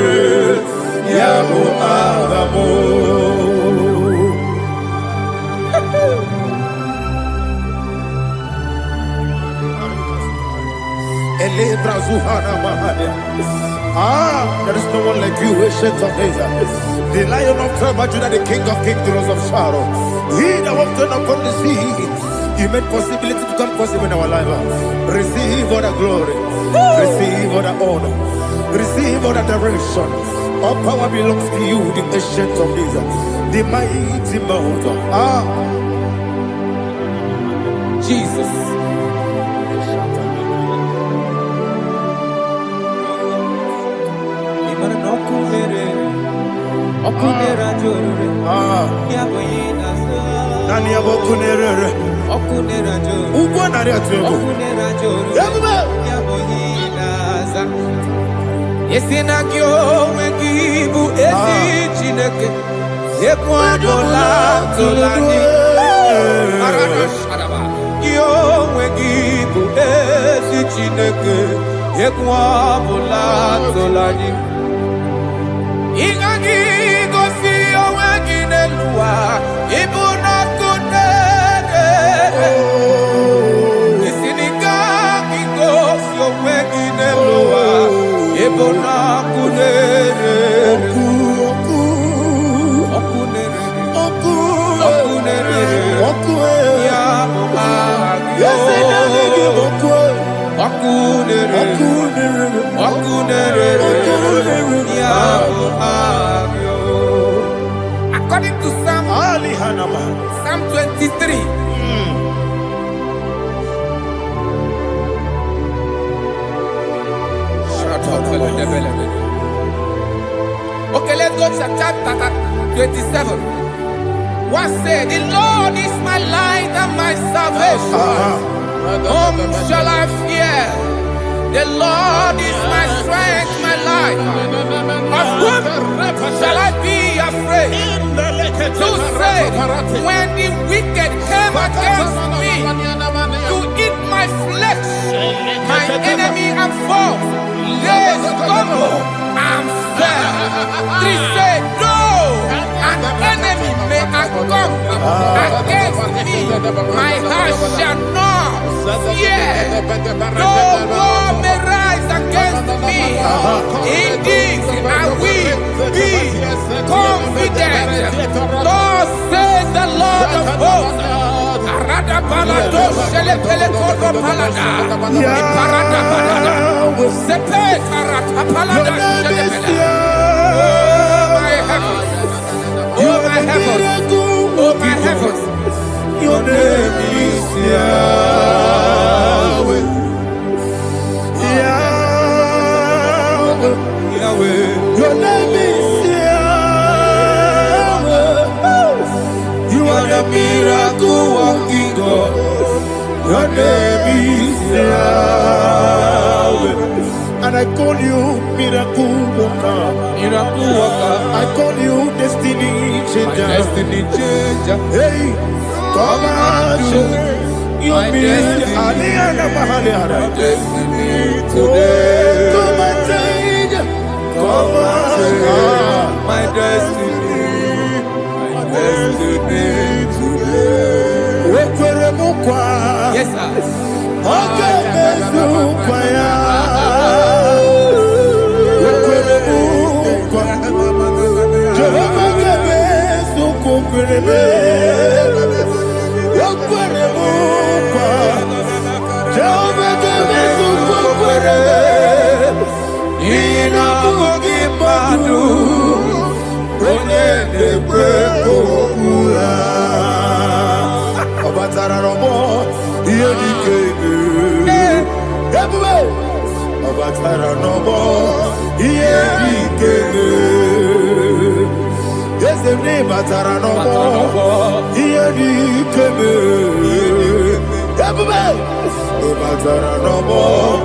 yabo amado. There is no one like you, ancient of days. The Lion of tribe of Judah, the King of kings, the Rose of Sharon. He that walked upon the sea, He made possibility to come possible in our life. Receive all the glory, receive all the honor, receive all the direction. All power belongs to you, the ancient of days, the mighty mountain. Jesus. Nani abokunere ugwo nari atwego Esina kyo wekibu esi chineke Ekwadola tolani Kyo wekibu esi chineke Ekwadola tolani Ingagi gosi owegine luwa Ibuna kunere Isinika gosi owegine luwa Ibuna kunere According to Psalm 23. Okay, let's go to chapter 27. What said? The Lord is my light and my salvation. Whom shall I fear? The Lord is my strength, my life. Of whom shall I be afraid? To say, when the wicked came against me to eat my flesh, my enemy and foe, they stumble and fell. Three said, no, an enemy may have come against me, my heart shall not fear. No war may rise against me. Indeed, I will be confident. Thus says the Lord of hosts. Arada balado shele pele kodo palada. Iparada balada. Sepe karata palada shele pele. Oh my heavens. Oh my heavens. Oh my heavens. Your name is Yahweh. Yahweh. Yahweh. Your name is Yahweh. You are the miracle working God. Your name is Yahweh. And I call you miracle worker. Miracle worker. I call you destiny changer. My destiny changer. Hey, come on, you mean my destiny today. Come and change. Come on, my destiny. My destiny today. Yes, sir. Okay, yes, the name Batara no more. Here he came. Batara no more.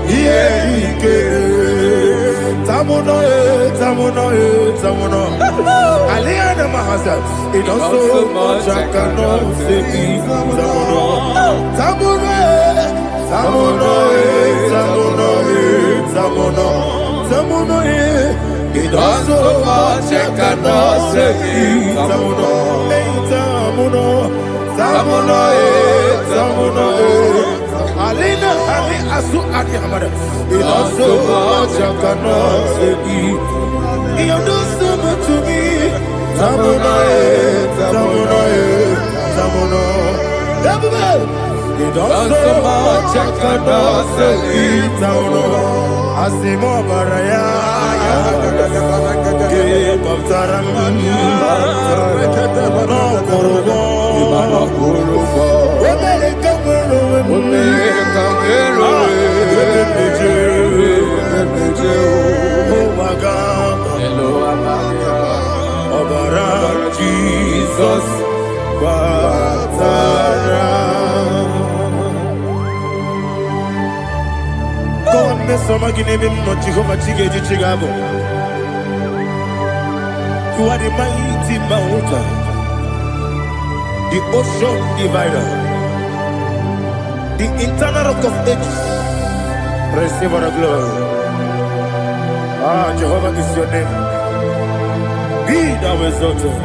Here he came. Tamuno, Tamuno, Tamuno. Aliana Mahasa. It also much I cannot say. Tamuno, Tamuno, Tamuno, Tamuno, Tamuno, Tamuno. It also much I cannot say. Tamuno, Tamuno, Tamuno, Tamuno. Alina, Ali Asu Akihamada. It also much I cannot say. You do so much to me. Tamuno, Tamuno, Tamuno. It also much I cannot say. Tamuno. Asimo Baraya. Jesus, God, Mr. Maginevin, not Jehovah Chige Chicago. You are the mighty mountain, the ocean divider, the internal rock of ages. Receive our glory. Ah, Jehovah is your name. Be thou exalted.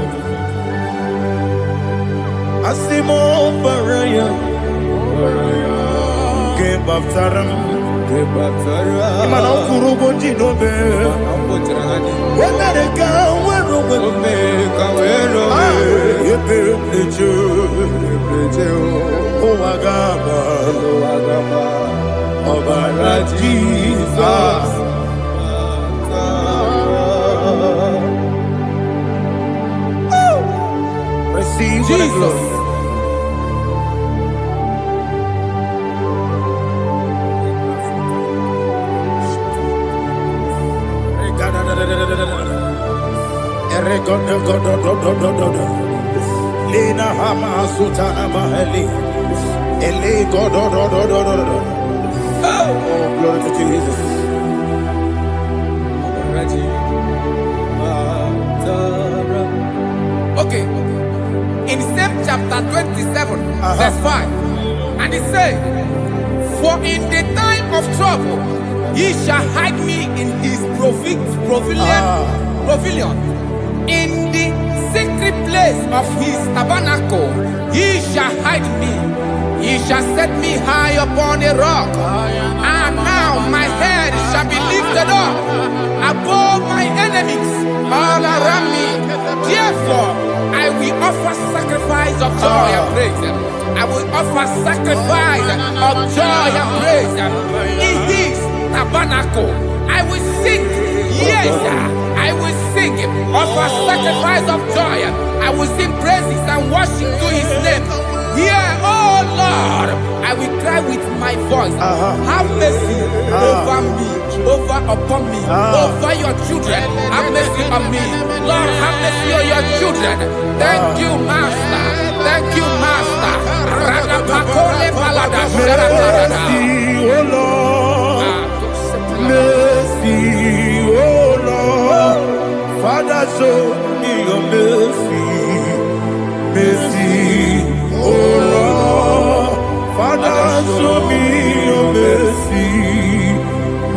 Asimo Baraya, Game of Taram, Imano Kuruboji Nobe. When I go, Ọbara Jesus. Receive the Jesus. glory. Lena hama sutana mahali. Ele go do. Oh, glory to Jesus. Okay. In same chapter 27, verse 5, and it says, "For in the time of trouble, he shall hide me in his pavilion. In the secret place of his tabernacle, he shall hide me. He shall set me high upon a rock. And now my head shall be lifted up above my enemies all around me. Therefore, I will offer sacrifice of joy and praise. I will offer sacrifice of joy and praise. In his tabernacle, I will sing. Yes, I will sing. Offer sacrifice of joy. I will sing praises and worship to his name. Here, oh Lord, I will cry with my voice. Have mercy over me, upon me, over your children. Have mercy on me. Lord, have mercy on your children. Thank you, Master. Thank you, Master. Mercy, oh Lord. Mercy, oh Lord. Father, show me your mercy. Mercy, oh Lord. Father, show me your mercy.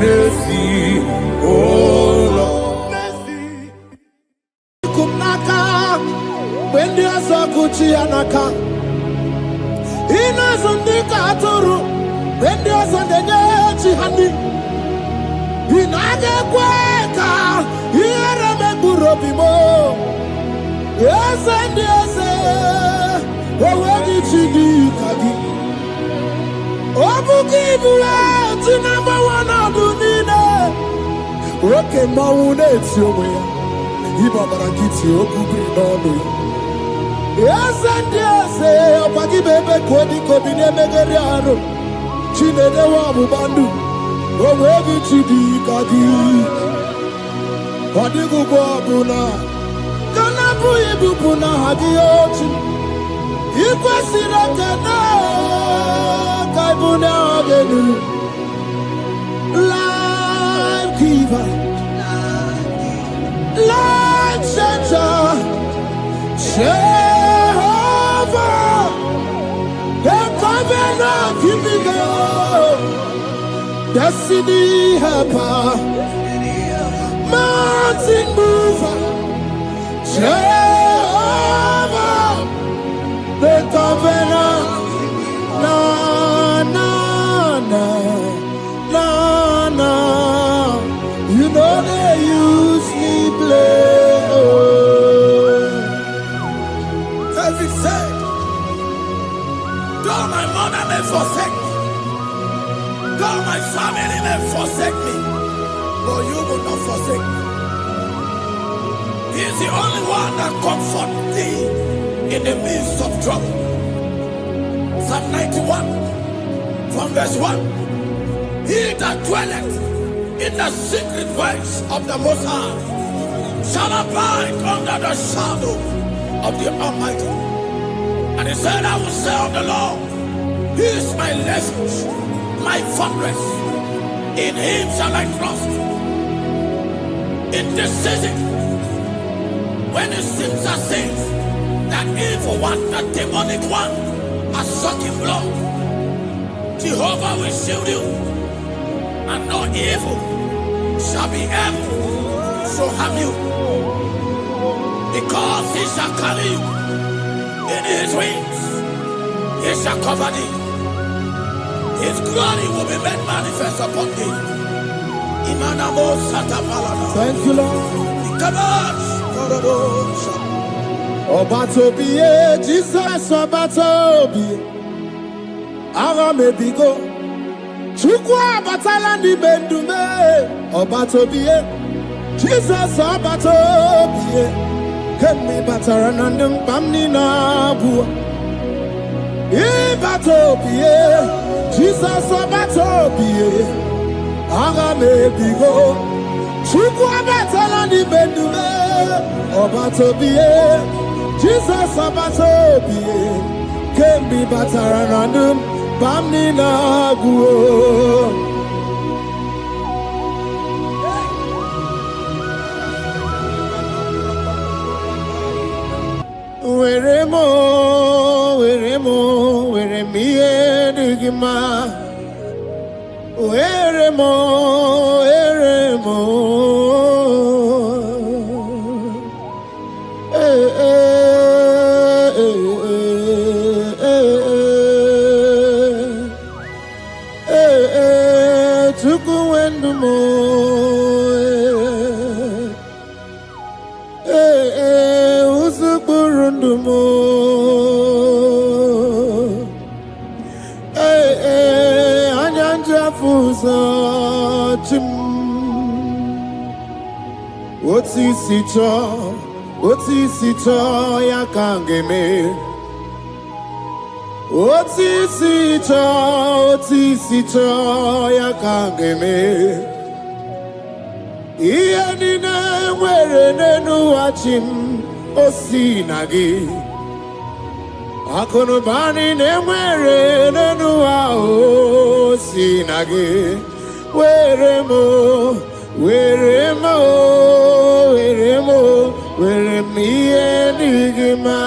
Mercy, oh Lord. Mercy. Kumnaka, when you are so Gucci anaka. Ina zundika aturu, when you are so the honey. Inage kweka, ira megurobimo. Yes, and yes, already chidi kagi. Obukibula, tinamba wana dunine. Oke maune tiyowe. Iba barakiti okubri nono. Yes, and yes, opagi bebe kodi kobine megeriano. Chinede wa mubandu. Already chidi kagi. Odigu bobuna. Kana buye bupuna hadiyochi. Ikwesira kena kaibuna agenu. Life giver, life changer, Jehovah, the covenant keeping God, destiny helper, mountain mover, Jehovah, the covenant, na na na na na. You know they use me play. Oh. David said, though my mother may forsake me, though my family may forsake me, but you will not forsake me. He is the only one that comforts thee in the midst of trouble. Psalm 91, from verse 1. He that dwelleth in the secret place of the Most High shall abide under the shadow of the Almighty. And he said, I will say of the Lord, He is my refuge, my fortress. In Him shall I trust. In this season, when it seems as if that evil one, the demonic one, has sucking blood, Jehovah will shield you, and no evil shall be able to harm you, because He shall carry you in His wings. He shall cover thee. His glory will be made manifest upon thee. Thank you, Lord. Obatobiye, Jesus Obatobiye. Ara mebigo, Chukwa batala ni bendume obatobie Jesus obatobie kemi batara nandum pamni na bua batobie Jesus obatobie aga me bigo Chukwa batala ni bendume obatobie Jesus obatobie kemi batara nandum pamni na guo. Weremo, weremiye digima. Weremo. Tukuendumo. Usukurundumo. Anyanja fuza chim. Otisicho ya kangeme. Otisicho ya kangeme. Iya nina nwere nenu achim osinagi. Akonubani nemwere nenu osinagi. Weremo, weremiye digima.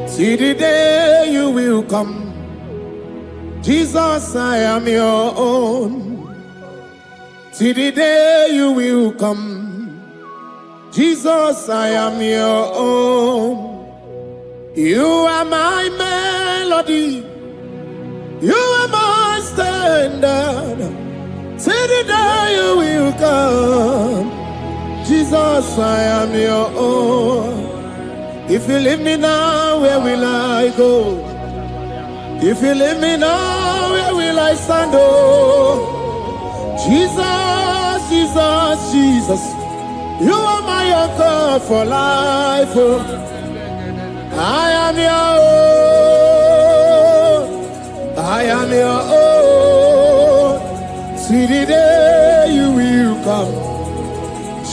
See the day you will come, Jesus, I am your own. See the day you will come, Jesus, I am your own. You are my melody, you are my standard. See the day you will come, Jesus, I am your own. If you leave me now, where will I go? If you leave me now, where will I stand? Oh, Jesus, you are my anchor for life. Oh, I am your own. I am your own. See the day you will come,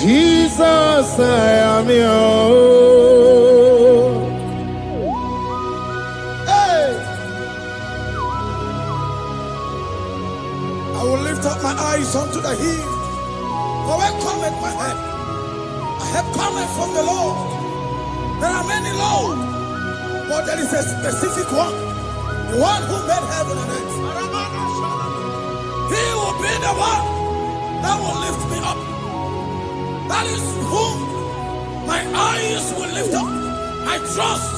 Jesus, I am your own. I will lift up my eyes unto the hill, for where cometh my help? My help cometh from the Lord. There are many Lord, but there is a specific one, the one who made heaven and earth. He will be the one that will lift me up. That is whom my eyes will lift up. I trust,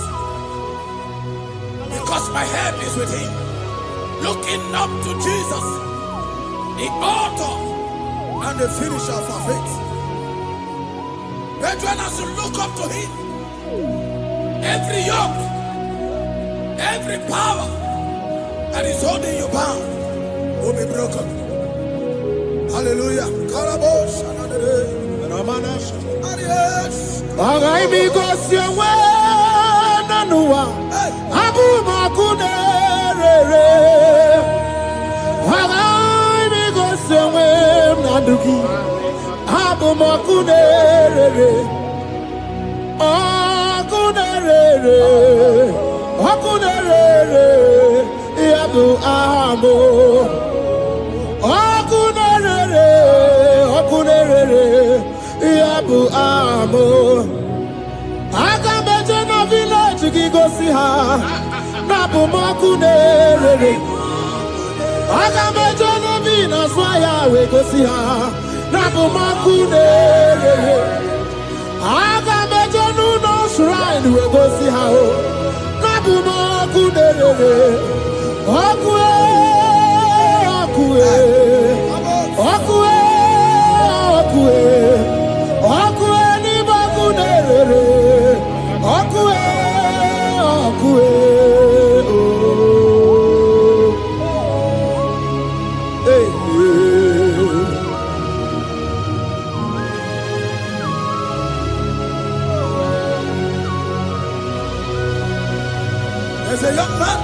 because my help is with him. Looking up to Jesus, the author and the finisher of our faith. Brethren, as you look up to him, every yoke, every power that is holding you bound will be broken. Hallelujah. a young man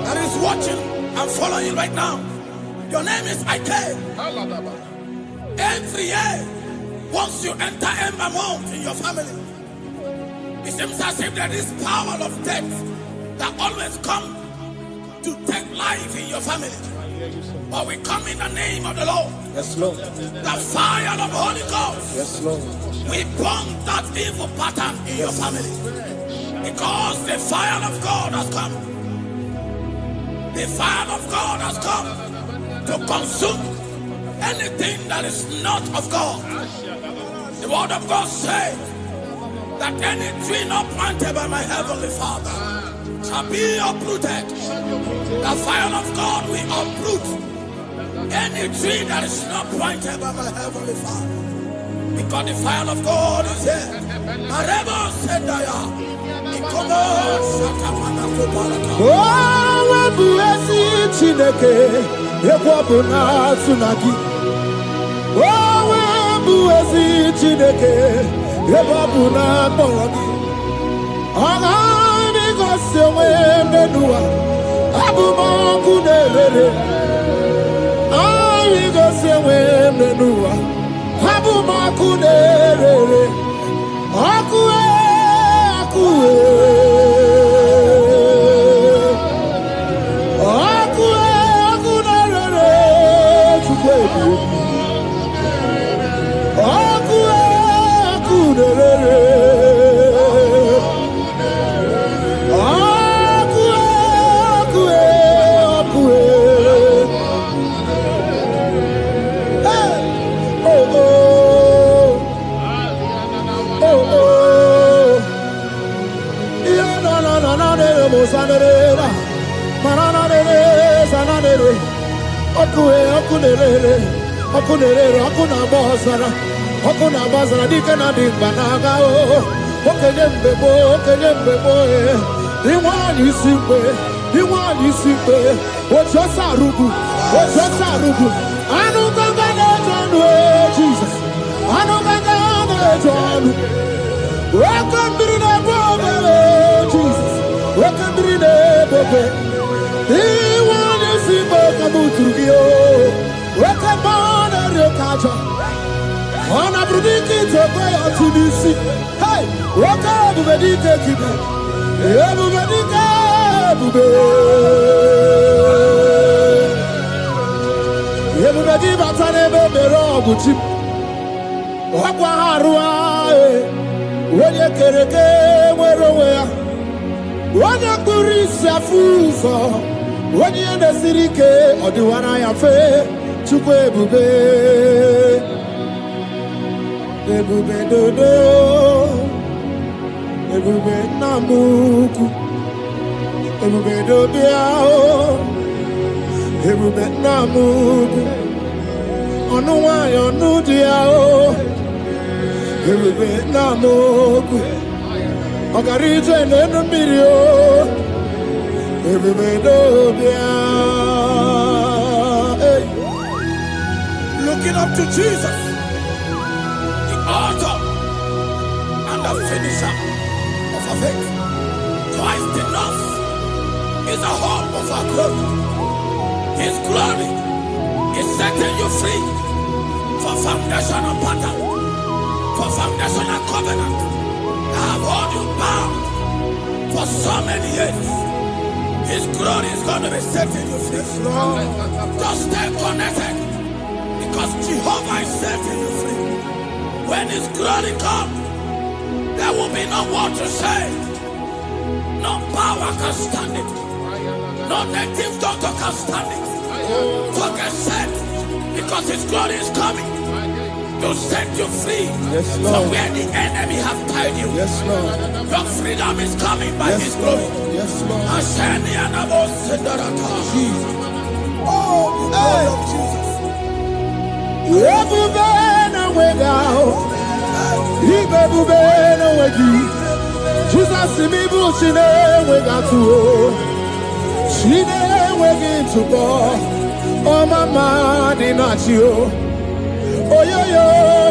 that is watching and following right now. Your name is Ike. Every year, once you enter Ember Mount in your family, it seems as if there is power of death that always come to take life in your family. But we come in the name of the Lord. Yes, Lord. The fire of the Holy Ghost. Yes, Lord. We burn that evil pattern in your family. Because the fire of God has come. The fire of God has come to consume anything that is not of God. The word of God says that any tree not planted by my heavenly Father shall be uprooted. The fire of God will uproot any tree that is not planted by my heavenly Father. Because the fire of God is here. Marebo Sendaya. Ikomo Sakamana Kopalaka. Oh, Wabuesi Chineke, Ekwabuna Tsunagi. Oh, Wabuesi Chineke, Ekwabuna Boragi. Agami Gosewe Menua, Abuma Kunere. Agami Gosewe Menua, Abuma Kunere. Akue, Akue. Okuna bazara dikena dimbanaga o okenyembebo iwani simbe ojosarugu anu ganga na jonu Jesus anu ganga na jonu welcome na bobe Jesus welcome na bobe iwani simbe kabutugio welcome na rekaja Ona brudiki tokoya tunisi. Hey, waka bubedike kibe. Bubedike bube. Bubedi batane bebero buti. Wakwa harua. Wenye kereke weroya. Wenye kurisa fuso. Wenye nesirike odiwana ya fe. Chukwe bube. Ebube dodo, ebube namuku, ebube dobiao, ebube namuku, onuwa yonudiao, ebube namuku, ogarije nenu mirio, ebube dobiao. Looking up to Jesus, author and the finisher of our faith. Christ in us is the hope of our glory. His glory is setting you free for foundational pattern, for foundational covenant that have held you bound for so many years. His glory is going to be setting you free. Just stay connected because Jehovah is setting you free. When His glory comes, there will be no word to say. No power can stand it. No native doctor can stand it. So get set, because His glory is coming to set you free from where the enemy have tied you. Yes, Lord. Your freedom is coming by His glory. Yes, Lord. Jesus. Oh, the glory of Jesus. Jesus imibu chine wegatu chine wegintu bo o mama dinachi o oyoyo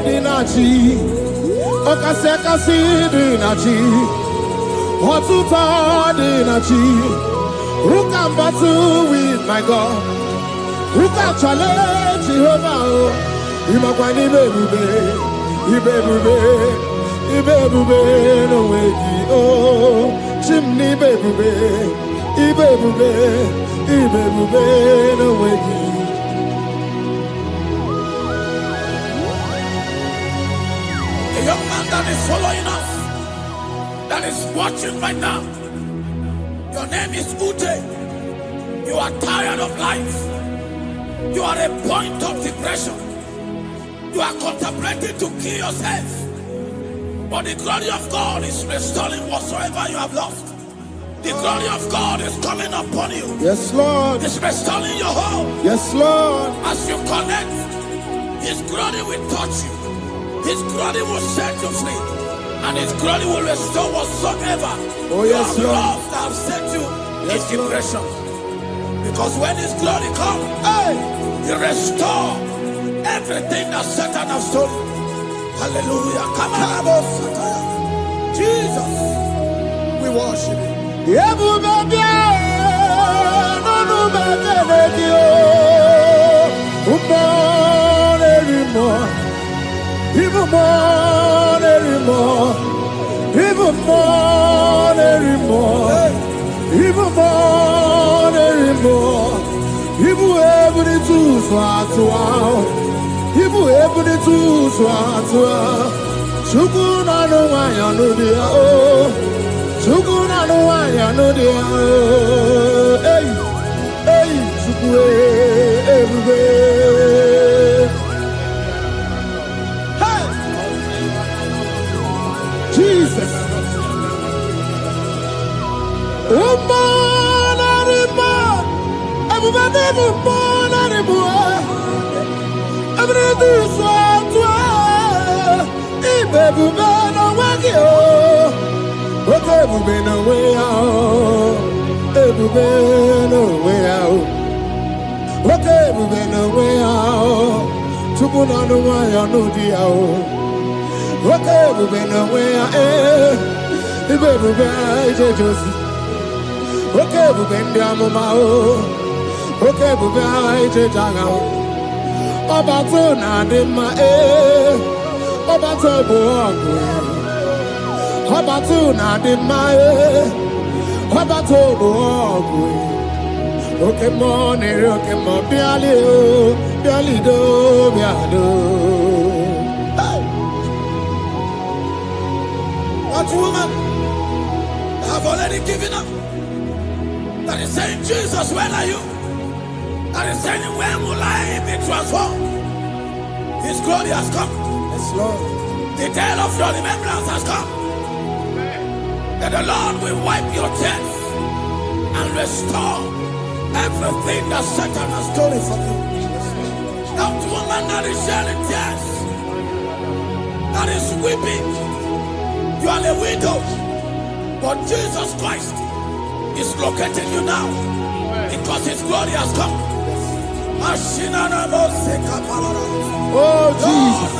dinachi o kase dinachi What's to who can battle with my God? Who can challenge Jehovah? Imakwani bebube, ibebube no way. Oh, chimney bebube, ibebube no way. A young man that is following us, that is watching right now. Your name is Ute. You are tired of life. You are a point of depression. You are contemplating to kill yourself. But the glory of God is restoring whatsoever you have lost. The glory of God is coming upon you. Yes, Lord. It's restoring your home. Yes, Lord. As you connect, His glory will touch you. His glory will set you free. And His glory will restore whatsoever you have lost that have set you in depression. Because when His glory comes, He restore everything that Satan has stolen. Hallelujah. Come on, Jesus, we worship you. Even more anymore. Even more anymore. Even more anymore. Even every two swat out. Even every two swat out. Chukuna no one no dia oh. Chukuna no one no dia oh. Hey, hey, chukwe everywhere. Jesus. Okay, we've been away, okay, we've been down okay, we've been down. About to not in my about to walk, about to not in my about to walk. Okay, morning, okay, more barely do. What woman have already given up? That is saying, Jesus, where are you? That is saying, when will I be transformed? His glory has come. Yes, Lord. The day of your remembrance has come. That the Lord will wipe your tears and restore everything that Satan has stolen from you. That woman that is shedding tears, that is weeping. You are a widow, but Jesus Christ is locating you now because His glory has come. Oh, Jesus.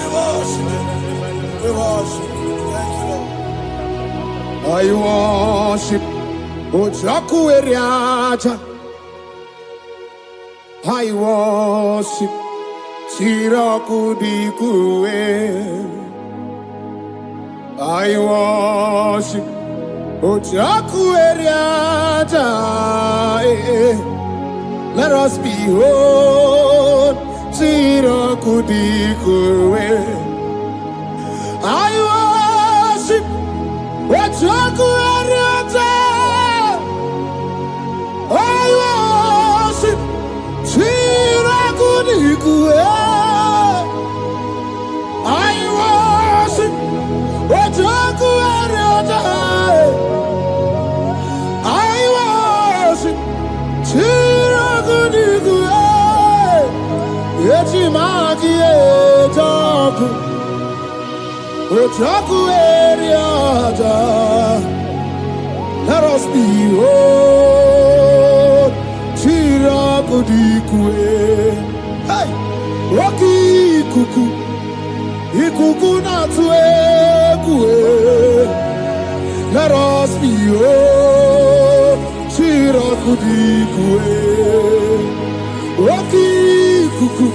We worship. Thank you, Lord. I worship. Ojaku eriaja. I worship. Siraku dikue. I worship Ojaku eriaja. Let us behold Siraku dikue. I worship Ojaku eriaja. I worship Siraku dikue. I worship Ojaku eriaja. I worship Siraku dikue. Eti magi ejaku Ojaku eriaja. Let us behold Siraku dikue. Hey, Rocky kuku. Ikuku na tuekue. let us be oh, Shirakudikue, Oki Kuku,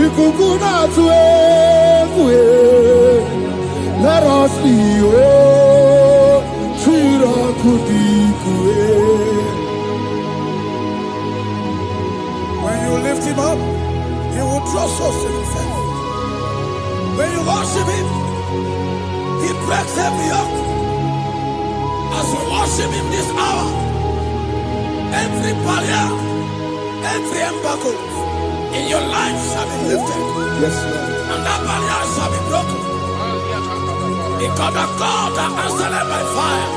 Ikuku Natue, let us be oh, Shirakudikue. When you lift him up, he will draw souls to himself. When you worship him, he breaks every yoke. As we worship him this hour, every barrier, every embargo in your life shall be lifted. Yes, Lord. And that barrier shall be broken. Because the God that answered by fire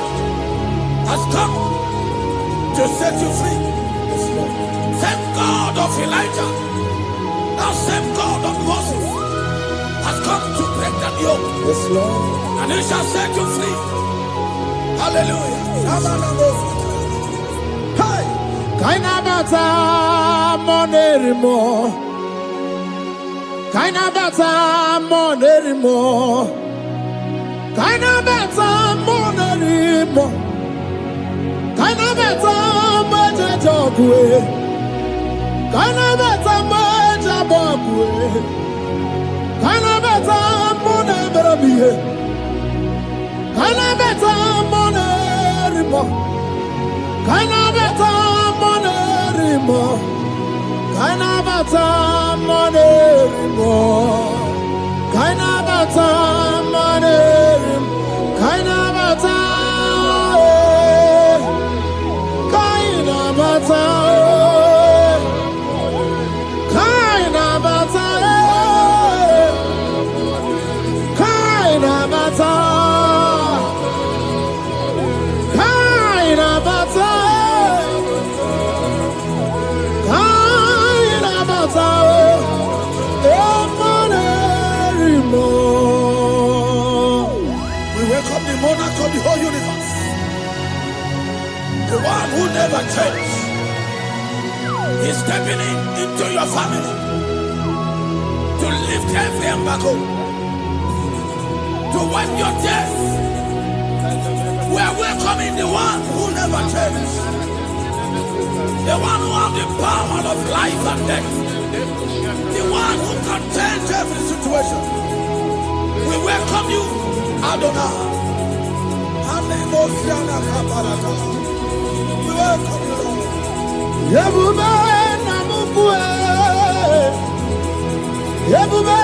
has come to set you free. Yes, Lord. Same God of Elijah, that same God of Moses has come to break that yoke. Yes, Lord. And he shall set you free. Hallelujah. Hey! Kainabata monerimo. Kainabata monerimo. Kainabata monerimo. Kainabata majajogwe. Kainabata majabogwe. Kainabata monemerabie. Kainabata monerimo. Kainabata monerimo. Kainabata monerimo. Kainabata monerimo. Kainabata. Kainabata. Kainabata. Kainabata. We welcome the monarch of the whole universe, the one who never changes. He's stepping into your family to lift every embargo, to wipe your tears. We are welcoming the one who never changes, the one who has the power of life and death, the one who can change every situation. We welcome you, Adonai. We welcome you, Lord. Yebube namukwe, Yebube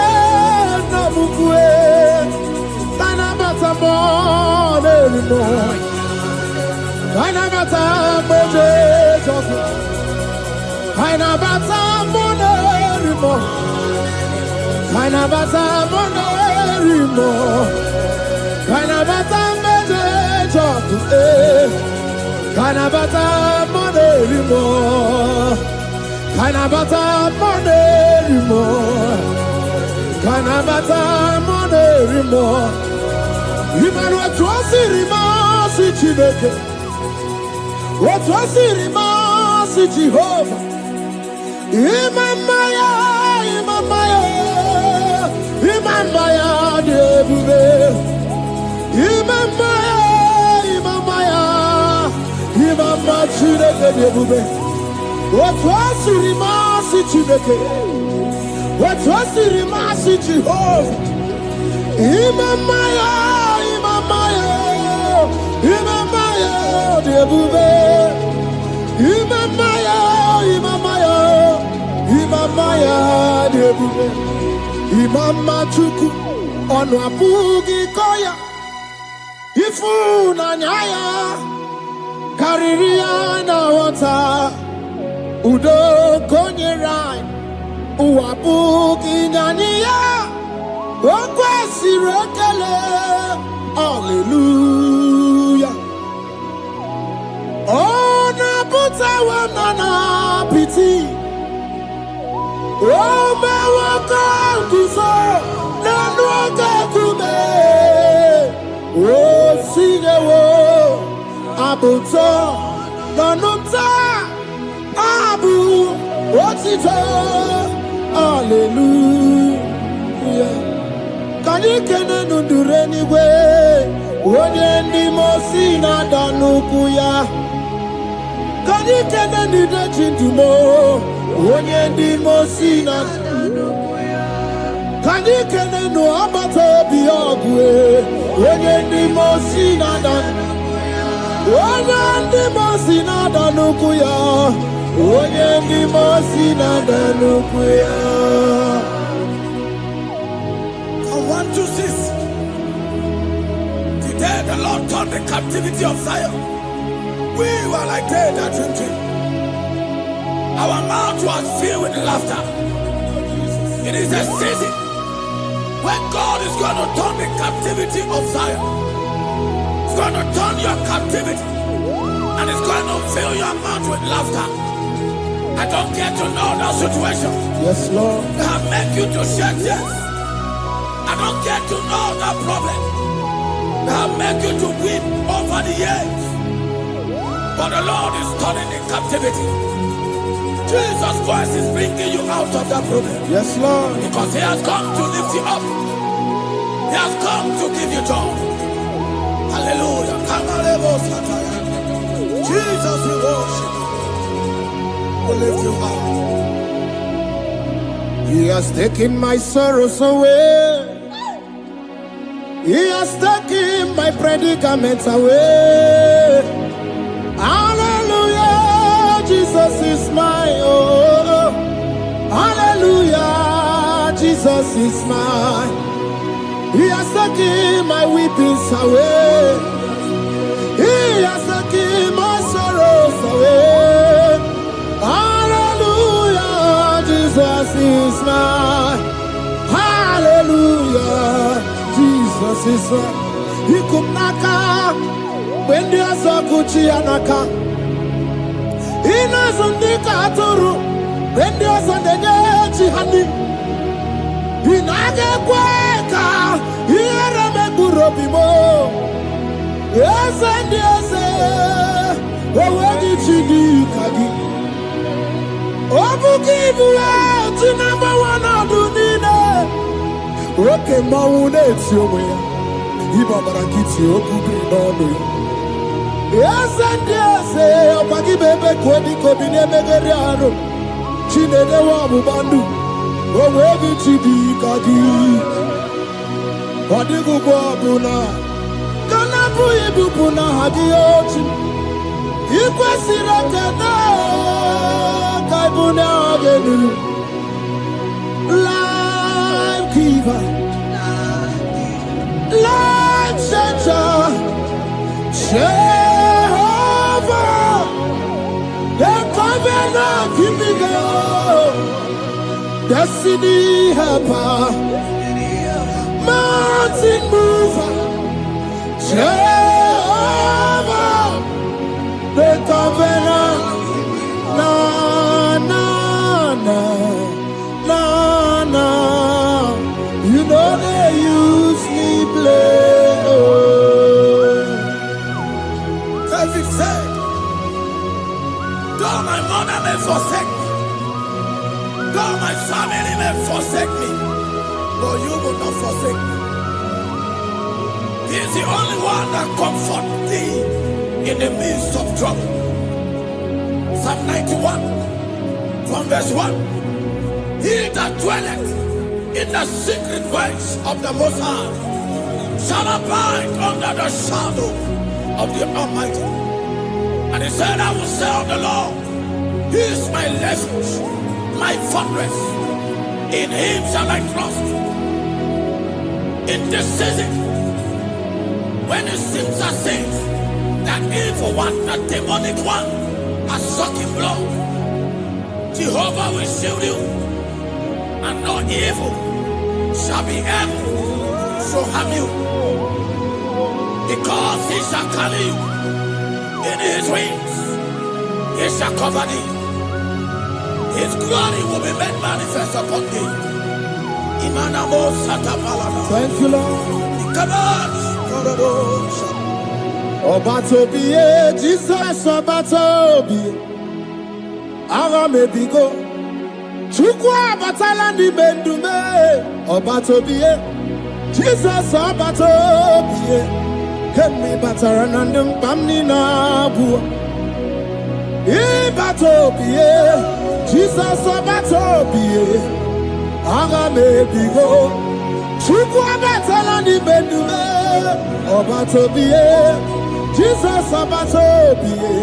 namukwe, Kainabata monerimo, Kainabata monerimo, Kainabata monerimo, Kainabata monerimo, Kainabata monerimo, Kainabata monerimo, Kainabata monerimo, Kainabata monerimo. Imanu atwasirima si Chineke, atwasirima si Jehovah. Imamaya, Imamaya, Imamaya debube. Imamaya, Imamaya, Imamaya Chineke debube. Atwasirima si Chineke, atwasirima si Jehovah. Imamaya, Imamaya, Imamaya debube. Imamaya, Imamaya, Imamaya debube. Imama chuku onu abugi koya. Ifu na nyaya kariria na wata. Udo konye rai uabugi nyaniya. Okwesi rekele. Hallelujah. Ona puta wanana piti. Oh, me waka kuso, nanu waka kume. Oh, sige wo, abuto, nanumta, abu, otito. Hallelujah. Can you do anyway? Onye ndị mosi na-ada n'ukwu ya. Can you do the chintumo? Onye ndị mosi na-ada n'ukwu ya. Can you do agbata obi ọgụ? Onye ndị mosi na-ada n'ukwu ya. Onye ndị mosi na-ada n'ukwu ya. Onye ndị mosi na-ada n'ukwu ya. From 1 to 6. Today the Lord turned the captivity of Zion. We were like they that dream. Our mouth was filled with laughter. It is a season when God is going to turn the captivity of Zion. It's going to turn your captivity. And it's going to fill your mouth with laughter. I don't get to know that situation. Yes, Lord. That make you to shed tears. I don't get to know that problem. That make you to weep over the years. But the Lord is turning the captivity. Jesus Christ is bringing you out of that problem. Yes, Lord. Because He has come to lift you up. He has come to give you joy. Hallelujah. Jesus, we worship you. We lift you up. He has taken my sorrows away. He has taken my predicaments away. Hallelujah, Jesus is mine. Oh, hallelujah, Jesus is mine. He has taken my weepings away. He has taken my sorrows away. Hallelujah, Jesus is mine. Hallelujah, Jesus is mine. He could knock out when there's a Gucci anaka. He knows on the Katuru when there's a Neji honey. He naga kweka. He era me burobimo. Yes, and yes, where did you do, Kagi? Obukibu, to number one of the Nina. Okay, Maune, it's your way. Ibabarakiti, Okubi, no. Yes, and yes, Opaki Bebe, Kodi, Kobine, Megariano. Chine, the Wabu Bandu. Where did you do, Kagi? What did you go, Buna? Kanabu ibupuna hadiyochi Ikwesirakana Kaibuna agenu Life giver Life changer Jehovah The covenant keeping God Destiny helper Mountain mover Jehovah, the covenant, na na na na na. You know they use me play. Oh. David said, though my mother may forsake me, though my family may forsake me, but you will not forsake me. He is the only one that comforts thee in the midst of trouble. Psalm 91, from verse 1. He that dwelleth in the secret place of the Most High shall abide under the shadow of the Almighty. And he said, I will say of the Lord, He is my refuge, my fortress. In Him shall I trust. In this season, when it seems as if that evil one, the demonic one, has sucking blood, Jehovah will shield you, and no evil shall be able to harm you, because He shall carry you in His wings. He shall cover thee. His glory will be made manifest upon thee. Thank you, Lord. Come on. Obatobiye, Jesus Obatobiye. Ara mebigo. Chukwu abatala ni mendume. Obatobiye. Jesus abatobie kemi bataranandum pamni na bu ibatobie Jesus abatobie aga me bigo chuku abatalani bedume abatobie Jesus abatobie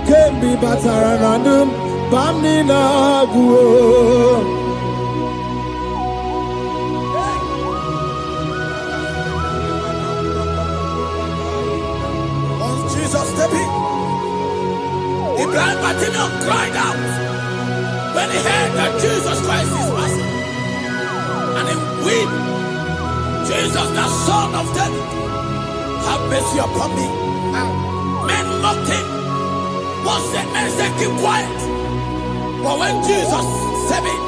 kemi bataranandum pamni na bu. The blind Bartimaeus cried out when he heard that Jesus Christ is passing. And he wept, Jesus, the Son of David, have mercy upon me. Men mocked him. Once the men said, keep quiet. But when Jesus said it,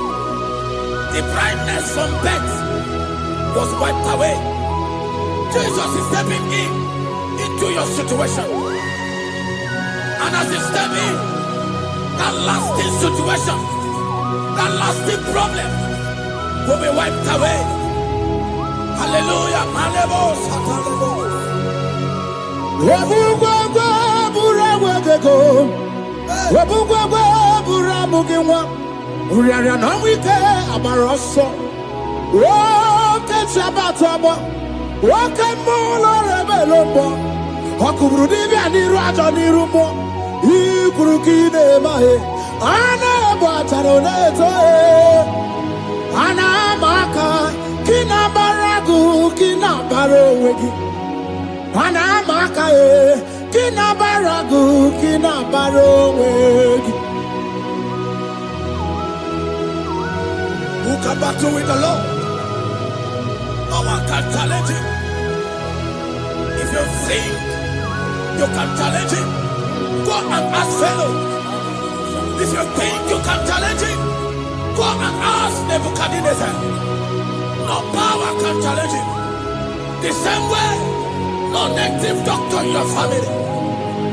the blindness from birth was wiped away. Jesus is stepping into your situation. And as you step in, that lasting situation, that lasting problem will be wiped away. Hallelujah. Ana bataroneto ana maka kina baragu kina barowegi ana maka kina baragu kina barowegi. Who can battle with the Lord? No one can challenge him. If you think you can challenge him, go and ask fellow. If you think you can challenge him, go and ask Nebuchadnezzar. No power can challenge him. The same way, no native doctor in your family,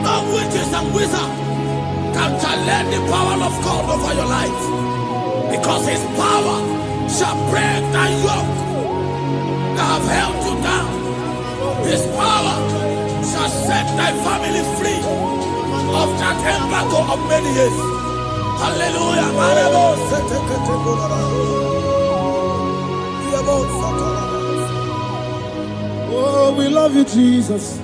no witches and wizards can challenge the power of God over your life. Because his power shall break that yoke that have held you down. His power shall set thy family free of that embargo of many years. Hallelujah. Oh, we love you, Jesus.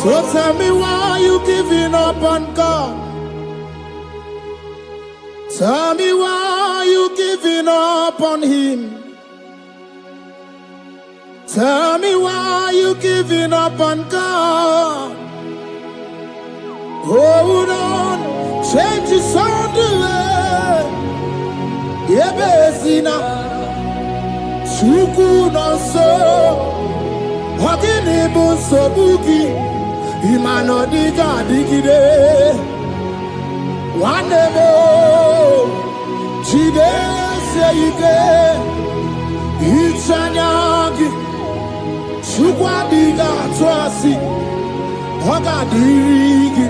So tell me why you giving up on God? Tell me why you giving up on Him? Tell me why you giving up on God? Hold on, change is on the way. Yebesina, Chuku no so, Hakini bunso buki. Imano diga digide Wanebo Chide seyike Ichanyagi Chukwa diga twasi Hoga digi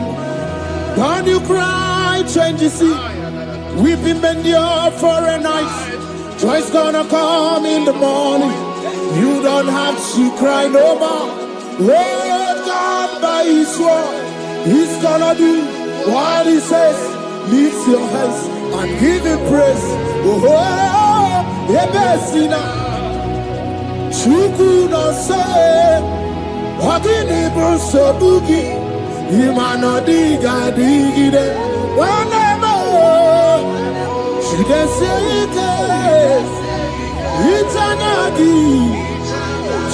Don't you cry, change you see Weeping endure for a night Joy's gonna come in the morning You don't have to cry no more Lord God by His word, He's gonna do what He says. Lift your hands and give Him praise. Oh, Ebesina, Chuku no say, Wakini Bruso Bugi, Imano Diga Digide, whenever she can say it, it's anagi.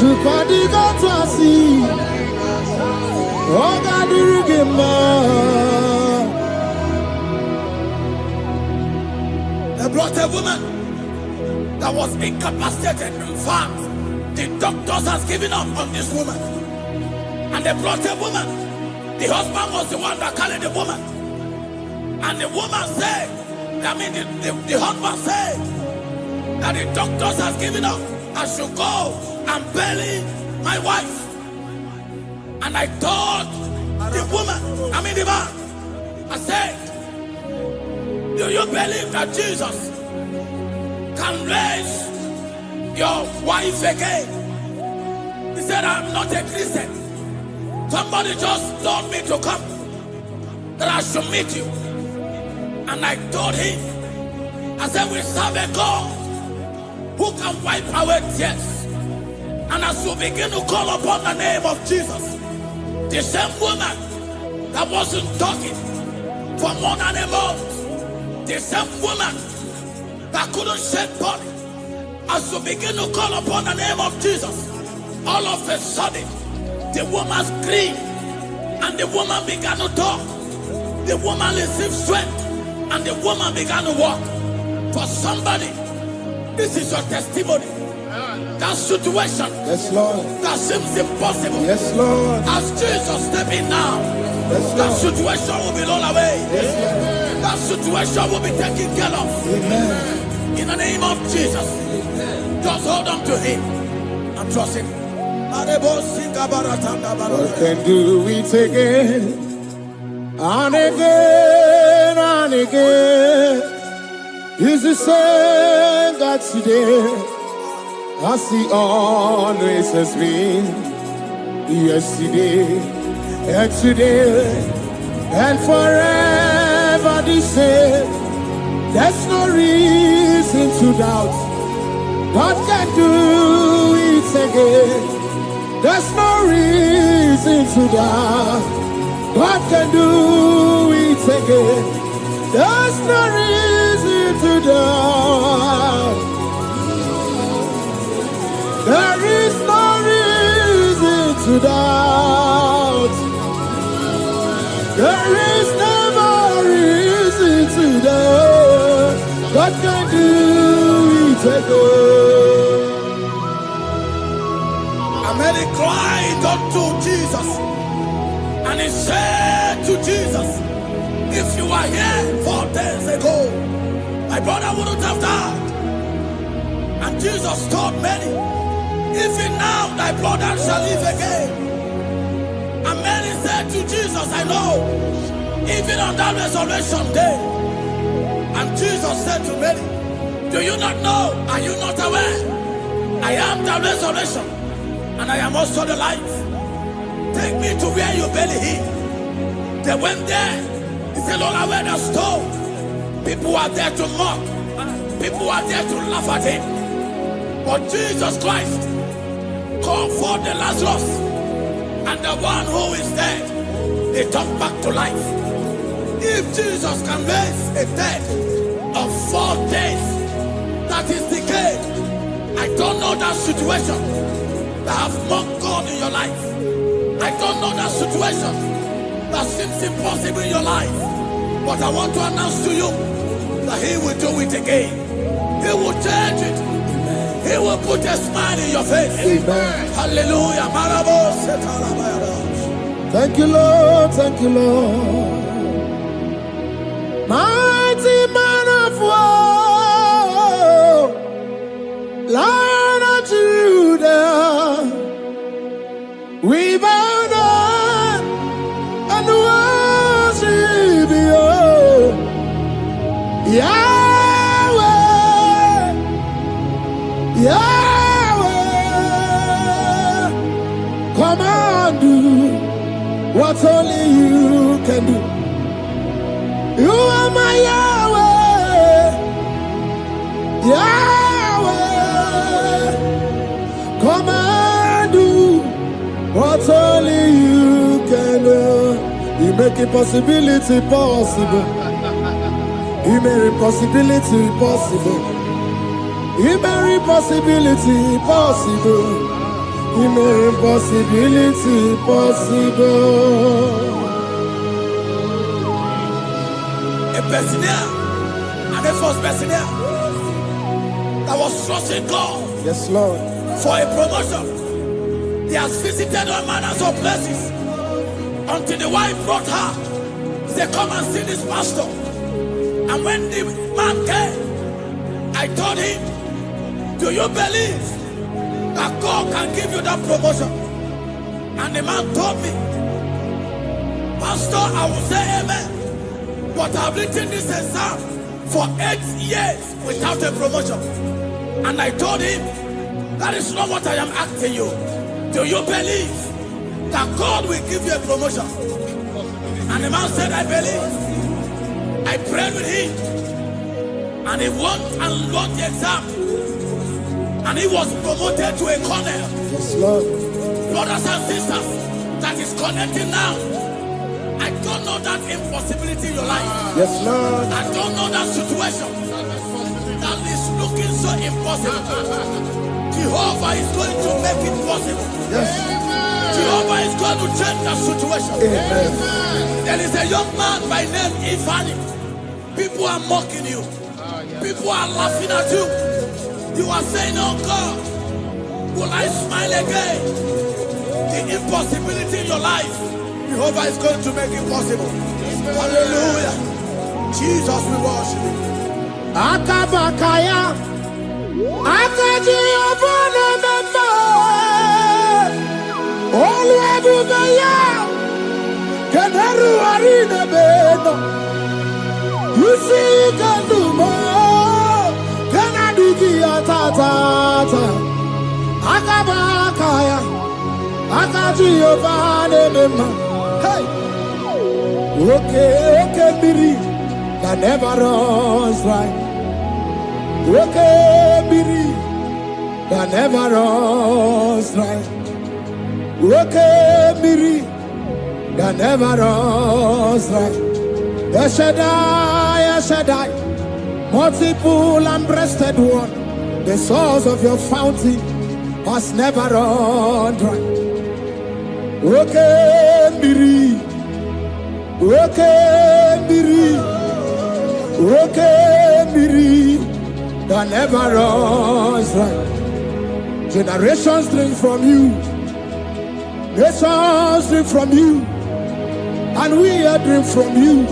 Chupadiga Twasi, Oga Dirigima. They brought a woman that was incapacitated. In fact, the doctors has given up on this woman. And they brought a woman. The husband was the one that carried the woman. And the woman said, the husband said, that the doctors has given up. I should go and bury my wife. And I told the man, I said, do you believe that Jesus can raise your wife again? He said, I'm not a Christian. Somebody just told me to come, that I should meet you. And I told him, I said, we serve a God who can wipe away tears. And as we begin to call upon the name of Jesus, the same woman that wasn't talking for more than a month, the same woman that couldn't shed blood, as we begin to call upon the name of Jesus, all of a sudden, the woman screamed and the woman began to talk. The woman received strength and the woman began to walk. For somebody, this is your testimony. That situation, Yes, Lord. that seems impossible, Yes, Lord. as Jesus step in now, Yes, that Lord. situation will be rolled away. Yes, That situation will be taken care of. Lord. Amen. In the name of Jesus, just hold on to him and trust him. God can do it again and again and again. He's the same God today as he always has been. Yesterday and today and forever the same. There's no reason to doubt. God can do it again. There's no reason to doubt. God can do it again. There's no reason to doubt. There is no reason to doubt. There is never reason to doubt. God can do it again. And Mary cried unto Jesus, and he said to Jesus, if you were here 4 days ago, my brother wouldn't have died. And Jesus told Mary, even now thy brother shall live again. And Mary said to Jesus, I know, even on that resurrection day. And Jesus said to Mary, do you not know? Are you not aware? I am the resurrection, and I am also the life. Take me to where you bury him. They went there. He said, Lord, I wear the stone. People are there to mock. People are there to laugh at him. But Jesus Christ called forth the Lazarus, and the one who is dead, they come back to life. If Jesus can raise a dead of 4 days that is decayed, I don't know that situation that have mocked God in your life. I don't know that situation that seems impossible in your life. But I want to announce to you that he will do it again. He will change it. He will put a smile in your face. Amen. Hallelujah. Thank you, Lord. Thank you, Lord. Mighty man of war, Lion of Judah, we bow down and worship you, Yahweh, Yahweh. Come and do what only you can do. You are my Yahweh, Yahweh. Come and do what only you can do. You make impossibility possible. You make impossibility possible. You make impossibility possible. You make impossibility possible. A personal and a first personal that was trusting God Yes, Lord. for a promotion. He has visited all manners of places until the wife brought her. He said, come and see this pastor. And when the man came, I told him Do you believe that God can give you that promotion? And the man told me, Pastor, I will say amen, but I've written this exam for 8 years without a promotion. And I told him, that is not what I am asking you. Do you believe that God will give you a promotion? And the man said, I believe. I prayed with him, and he won and won the exam, and he was promoted to a colonel. Yes, Lord. Brothers and sisters, that is connecting now. I don't know that impossibility in your life. Yes, Lord. I don't know that situation that is looking so impossible. Jehovah is going to make it possible. Yes. Jehovah is going to change that situation. Amen. There is a young man by name Ifani. People are mocking you. People are laughing at you. You are saying, oh God, will I smile again? The impossibility in your life, Jehovah is going to make it possible. Hallelujah. Jesus, we worship you. Akabakaya, Akaji Obana Memba, Oluwabubaya, Kenaru Arina Beno, you see Kandumo, Kenaduki Atata, Akabakaya, Akaji Obana Memba, hey, okay, Biri, that never runs right. Okay, Biri, that never runs right. Okay, Biri, that never runs right. Yes, Shaddai, multiple and breasted one, the source of your fountain has never run dry. Okay, Biri, okay, Biri, okay, Biri, that never runs right. Generations drink from you, nations drink from you, and we are drink from you,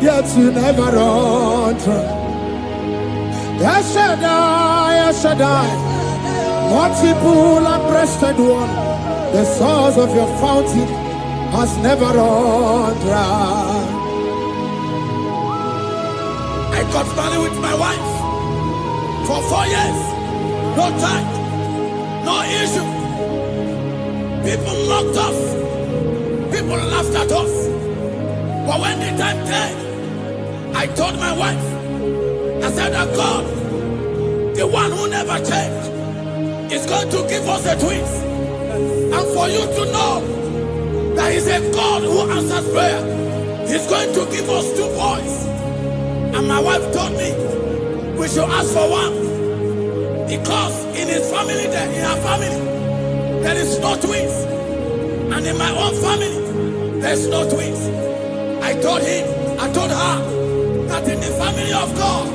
yet you never run dry. Yes, Shaddai, multiple and breasted one, the source of your fountain has never run dry. I got married with my wife for 4 years. No time, no issue. People mocked us. People laughed at us. But when the time came, I told my wife, I said that God, the one who never changed, is going to give us a twins. And for you to know that He's a God who answers prayer, He's going to give us 2 boys. And my wife told me we should ask for one, because in his family, in her family, there is no twins, and in my own family, there's no twins. I told her that in the family of God,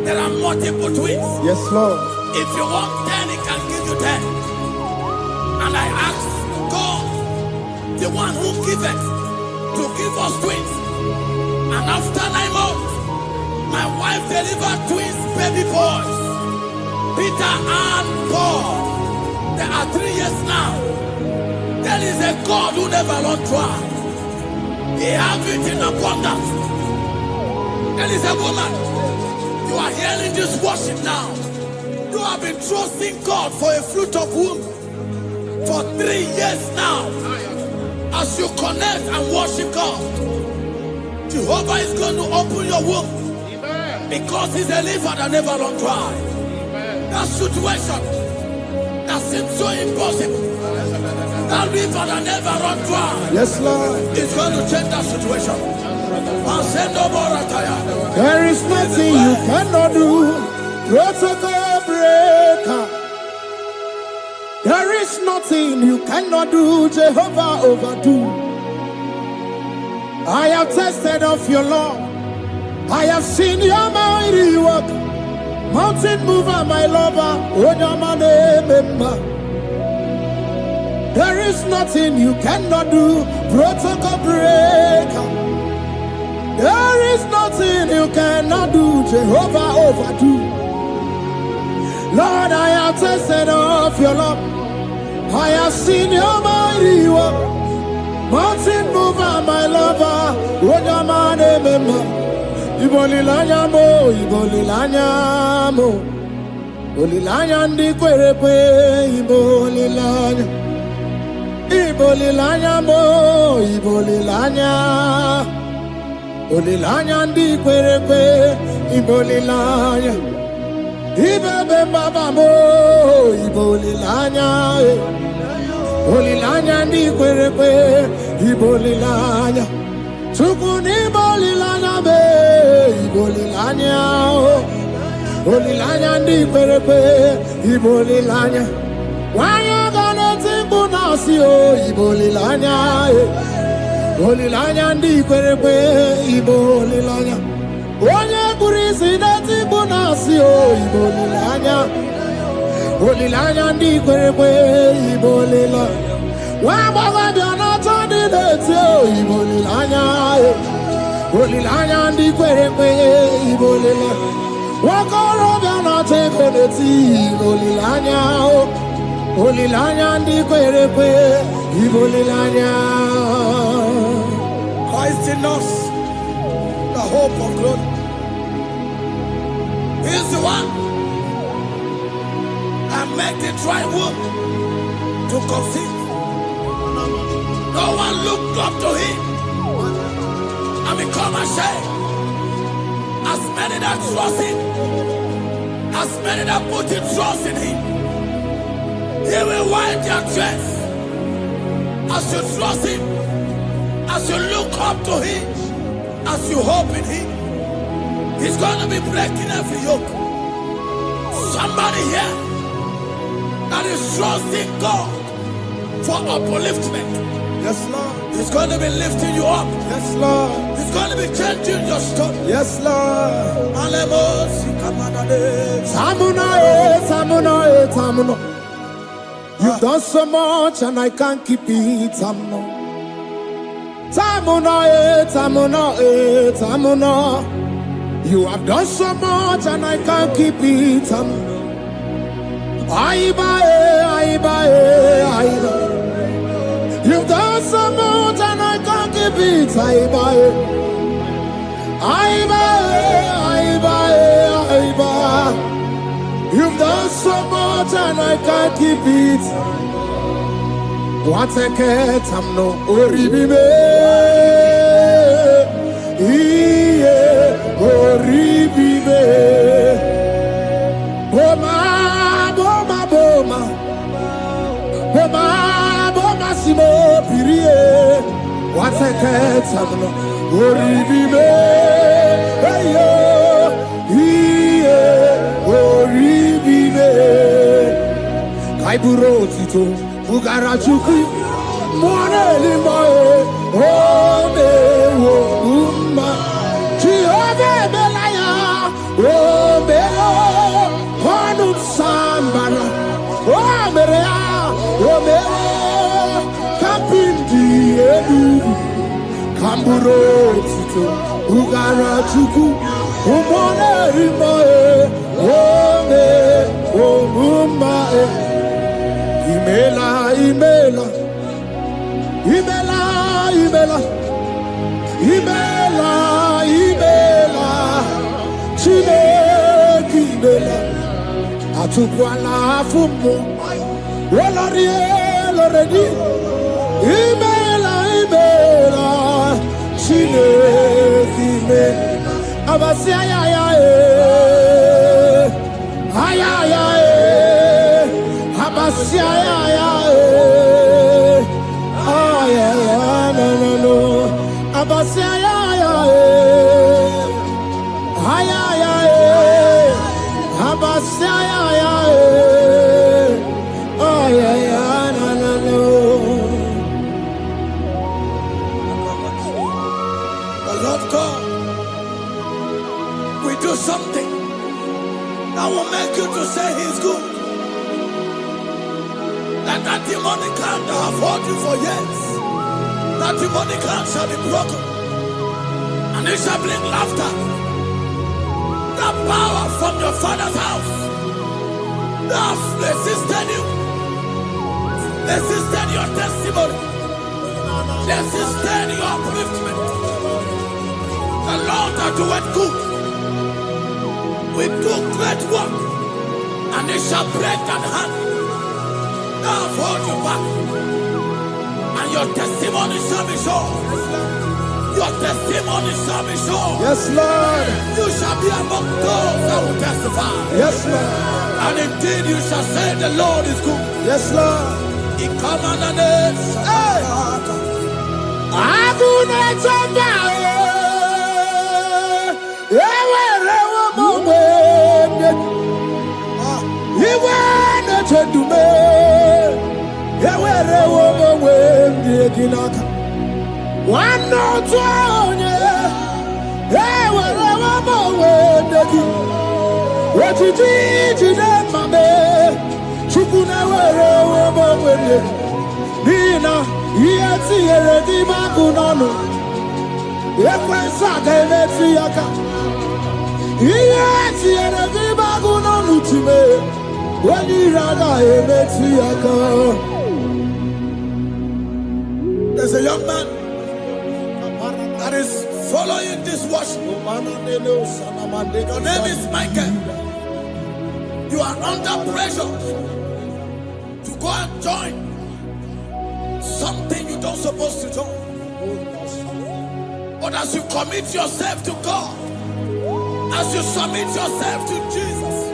there are multiple twins. Yes, Lord. If you want 10, He can give you 10. And I asked God, the one who giveth, to give us twins. And after 9 months, my wife delivered twins, baby boys, Peter and Paul. There are 3 years now. There is a God who never runs dry. He has it in abundance. There is a woman. You are hearing this worship now. You have been trusting God for a fruit of womb for 3 years now. As you connect and worship God, Jehovah is going to open your womb, because He's a river that never runs dry. That situation that seems so impossible, that river that never runs dry, Yes, Lord. is going to change that situation. And send over a tire. There is nothing you cannot do. Protocol breaker. There is nothing you cannot do. Jehovah overdo. I have tested of your love. I have seen your mighty work. Mountain mover, my lover. Remember. There is nothing you cannot do. Protocol breaker. There is nothing you cannot do. Jehovah overdo. Lord, I have tasted of your love. I have seen your mighty work. Mountain mover, my lover. Wojamane mema. Ibolilanya mo, ibolilanya mo. Ibolilanya ndi kwerepe, ibolilanya. Ibolilanya mo, ibolilanya. Ibolilanya ndi kwerepe, ibolilanya. Ibebe baba mo, ibolilanya. Ibolilanya ndi kwerepe, ibolilanya. Tukuni ibolilanya be, ibolilanya. Ibolilanya ndi kwerepe, ibolilanya. Wanya gane timbu nasi o, ibolilanya. Ibolilanya ndi kwerepe, ibolilanya. Onye kurisi na timbu nasi o, ibolilanya. Ibolilanya ndi kwerepe, ibolilanya. Wamba biana tandi neti o, ibolilanya. Ibolilanya ndi kwerepe, ibolilanya. Wakoro biana teko neti, ibolilanya. Ibolilanya ndi kwerepe, ibolilanya. Christ in us, the hope of glory. He is the one that made the dry womb to conceive. No one looked up to him and become ashamed. As many that trust him, as many that put in trust in him, he will wipe their tears. As you trust him, as you look up to him, as you hope in him, he's going to be breaking every yoke. Somebody here that is trusting God for upliftment. Yes, Lord. He's going to be lifting you up. Yes, Lord. He's going to be changing your story. Yes, Lord. Tamuna. You've done so much and I can't keep it. Tamuna. You have done so much and I can't keep it. Aiba. You've done so much and I can't keep it. Aiba. You've done so much and I can't keep it. What a cat, I'm no oribibe. Oribibe. Boma, simo pirie. What a cat, I'm no oribibe. Oribibe. Kaiburo tito, ugara chuku. Mwane limae, ome wo umma. Chiove belaya, ome o, konu sambana. Ome rea, ome o, kapindi edu. Kamburo tito, ugara chuku. Mwane limae, ome wo umma. Imela. Chineke imela. Atukwala fumo. Oloredi. Imela. Chineke imela. Abasia ya. Abasia ya. No. Abasia ya. Abasia ya. No. The Lord God will do something that will make you to say He's good. That demonic hand that have held you for years, that demonic hand shall be broken, and it shall bring laughter. That power from your father's house Now resisted you. Resisted your testimony. Resisted your upliftment. The Lord that doeth good. We do great work, and it shall break that hand. Now hold you back, and your testimony shall be sure. Your testimony shall be sure. Yes, Lord. You shall be among those that will testify. Yes, Lord. And indeed you shall say the Lord is good. Yes, Lord. He come on the name. Hey. Nina, yeti eredi magunano. Ekwensa kemeti yaka. Yeti eredi magunano time. Wani rada emeti yaka. There's a young man that is following this worship. Your name is Michael. You are under pressure to go and join something you don't supposed to join. But as you commit yourself to God, as you submit yourself to Jesus,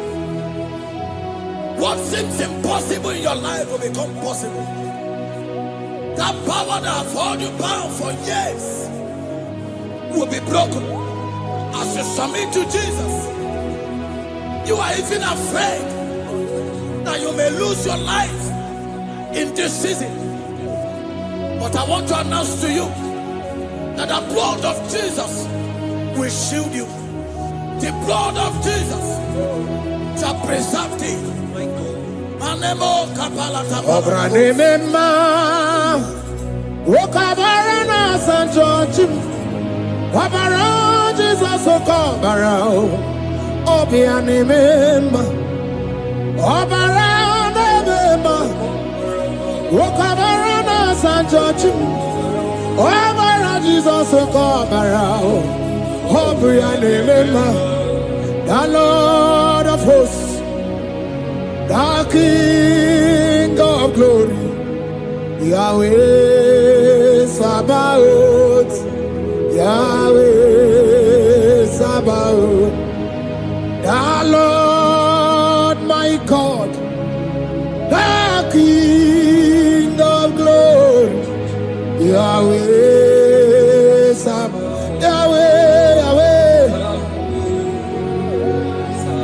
what seems impossible in your life will become possible. That power that has held you bound for years will be broken as you submit to Jesus. You are even afraid that you may lose your life in this season. But I want to announce to you that the blood of Jesus will shield you. The blood of Jesus shall preserve thee. Manemo kapalata. Obranimema, Wokabarana Sanjojim, Wabara Jesus Okobara, Obianimema, Obara Nemema, Wokabarana Sanjojim, Obara Jesus Okobara, Obianimema, the Lord of hosts, the King of glory, Yahweh Sabaoth, Yahweh Sabaoth, the Lord my God, the King of glory, Yahweh Sabaoth, Yahweh, Yahweh,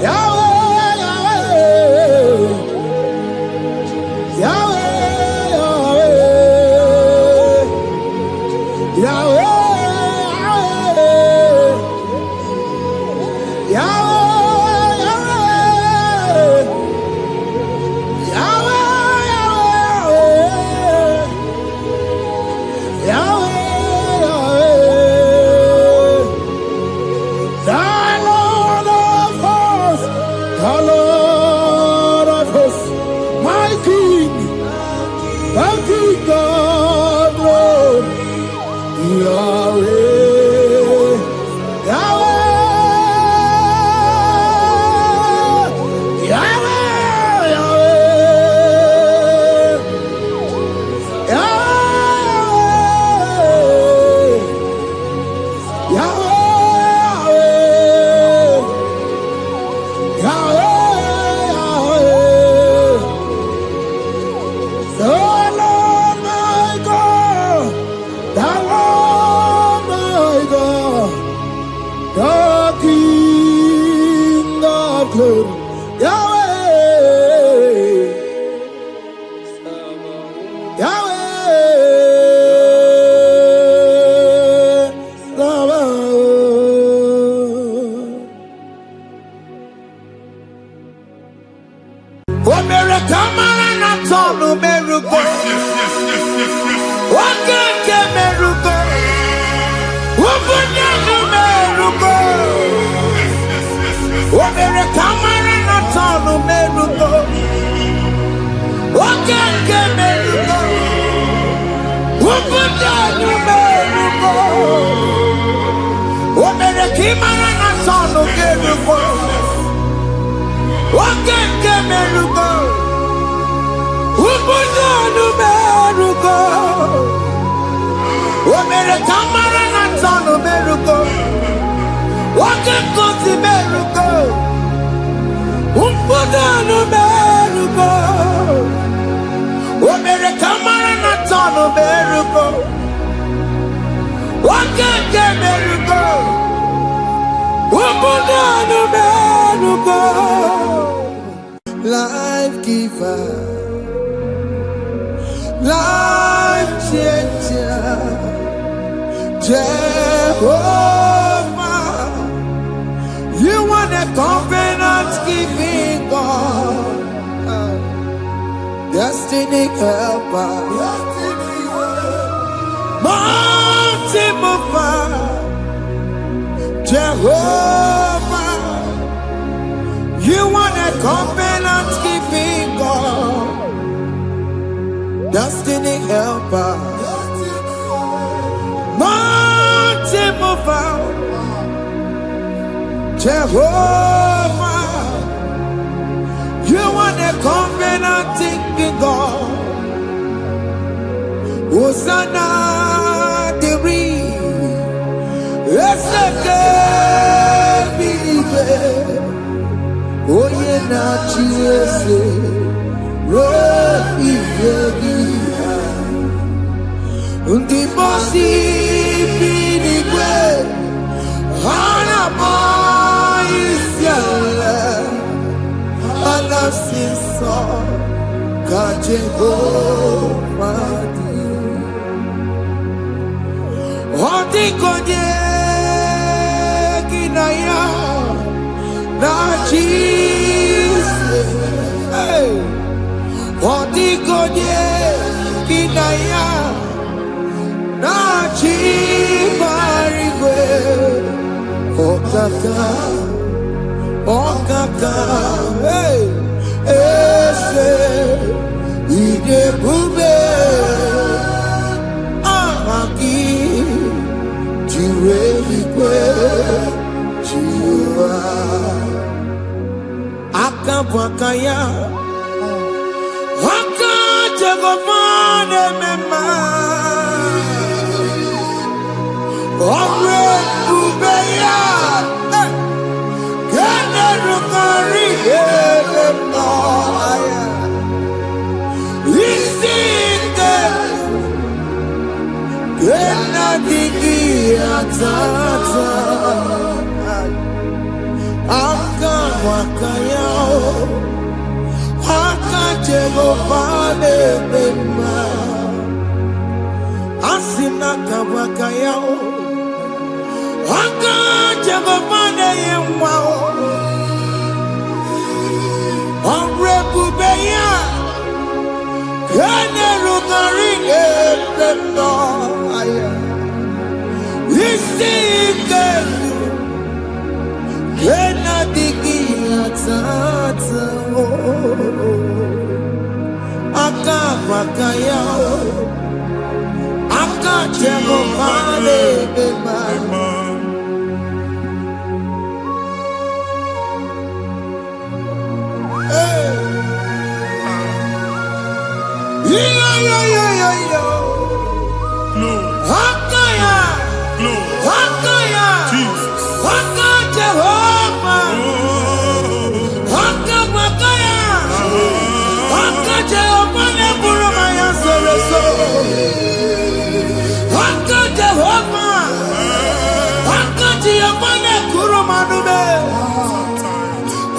Yahweh. Camera not on the Imana na sono kerugo. Oke kemerugo. Ubudo numerugo. Omere kamara na sono merugo. Oke kosi merugo. Ubudo numerugo. Omere kamara na sono merugo. Oke kemerugo. Life giver, life changer, Jehovah, you want a covenant keeping God, destiny helper, mountain mover, Jehovah, you want a covenant keeping God, destiny helper, mountain mover, Jehovah, you want a covenant keeping God, Hosanna the Oye na chiese, rohi yegia. Undi mosi binigwe, hana moisiala, alasinso kajego madi. Ondi konye kinaya. Na Jesus, hey, Odigonye kinaya, na Chibarigwe, Okaka, hey, Ese, Idebube, Ahaki, Jireligwe, Jiwa. Akabwakaya Akajagomane mema Omre Ubeya Gene Rukari Elema Isike Gena Digi Atata Akabwakaya Akajagomane mema Asina kabwakaya Akajagomane yemwa Omrebubeya Kene rugari eleno Isike Kena digi atata Akabwakaya Akajagomane mema Hakaya, Hakaya, Jesus, Haka Jehovah, Haka Makaya, Haka Jehovah, Neburumaya Sereso, Haka Jehovah, Haka Jehovah, Nekurumanume,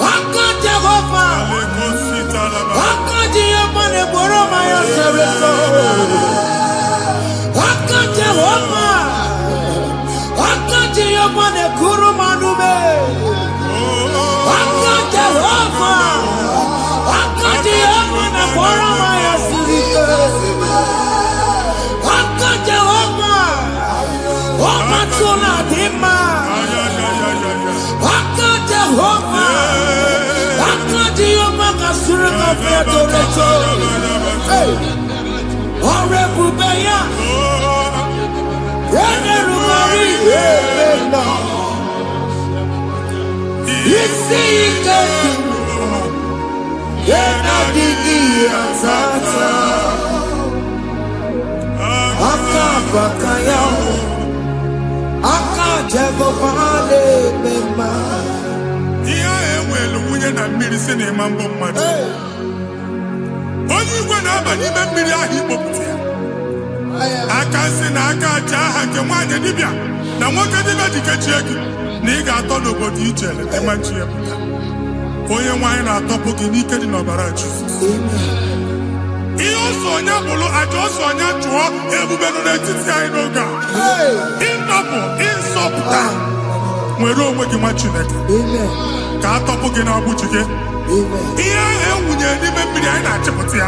Haka Jehovah, Haka Jehovah, Neburumaya Sereso. Jehovah, Jehovah, ne kurumanume. Jehovah, Jehovah, ne koramaya sirike. Jehovah, Omatuna dima. Jehovah, Jehovah, kasurika fiatoreto. Orebubeya. Na mmiri si na ịma mbọ mmadụ onye igwe na-aba n'ime mmiri ahụ ikpopụta ya aka si na aka aja aha nke nwaanyị dibịa na nwoke dibịa ji kechie gị na ị ga-atọ n'obodo ijele ịma nchi ya pụta onye nwaanyị na-atọpụ gị n'ike dị n'ọbara Jizọs ihe ọsọ onye bụrụ aja ọsọ onye chụọ ebube nọ n'etiti anyị n'oge a ịtọpụ ịsọpụta nwere onwe gị nwa Chineke ka atọpụ gị n'ọgbụchi gị ihe ahụ ewunye n'ime mmiri anyị na-achịpụta ya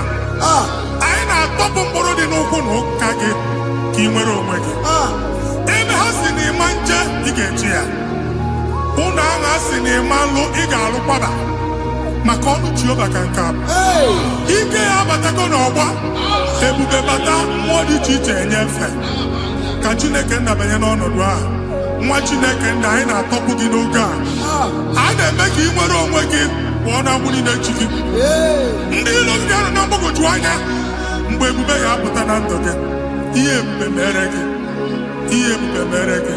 anyị na-atọpụ mkpụrụ dị n'ụkwụ na ụka gị ka ị nwere onwe gị ebe ha si na ịma nje ị ga-eji ya ụlọ ahụ ha si na ịma nlụ ị ga-alụkwaba maka ọnụ Jehova ka nke abụ ike ya abatago n'ọgba ebube bata mmụọ dị iche iche enyefe ka Chineke ndabanye n'ọnọdụ ahụ nwa Chineke nna anyị na-atọpụ gị n'oge a na-eme ka ị nwere onwe gị pụọ na mgbuli na-echi gị ndị ilo gị ga-anọ na mgbagwoju anya mgbe ebube ya apụta na ndụ gị ihe ebube mere gị ihe ebube mere gị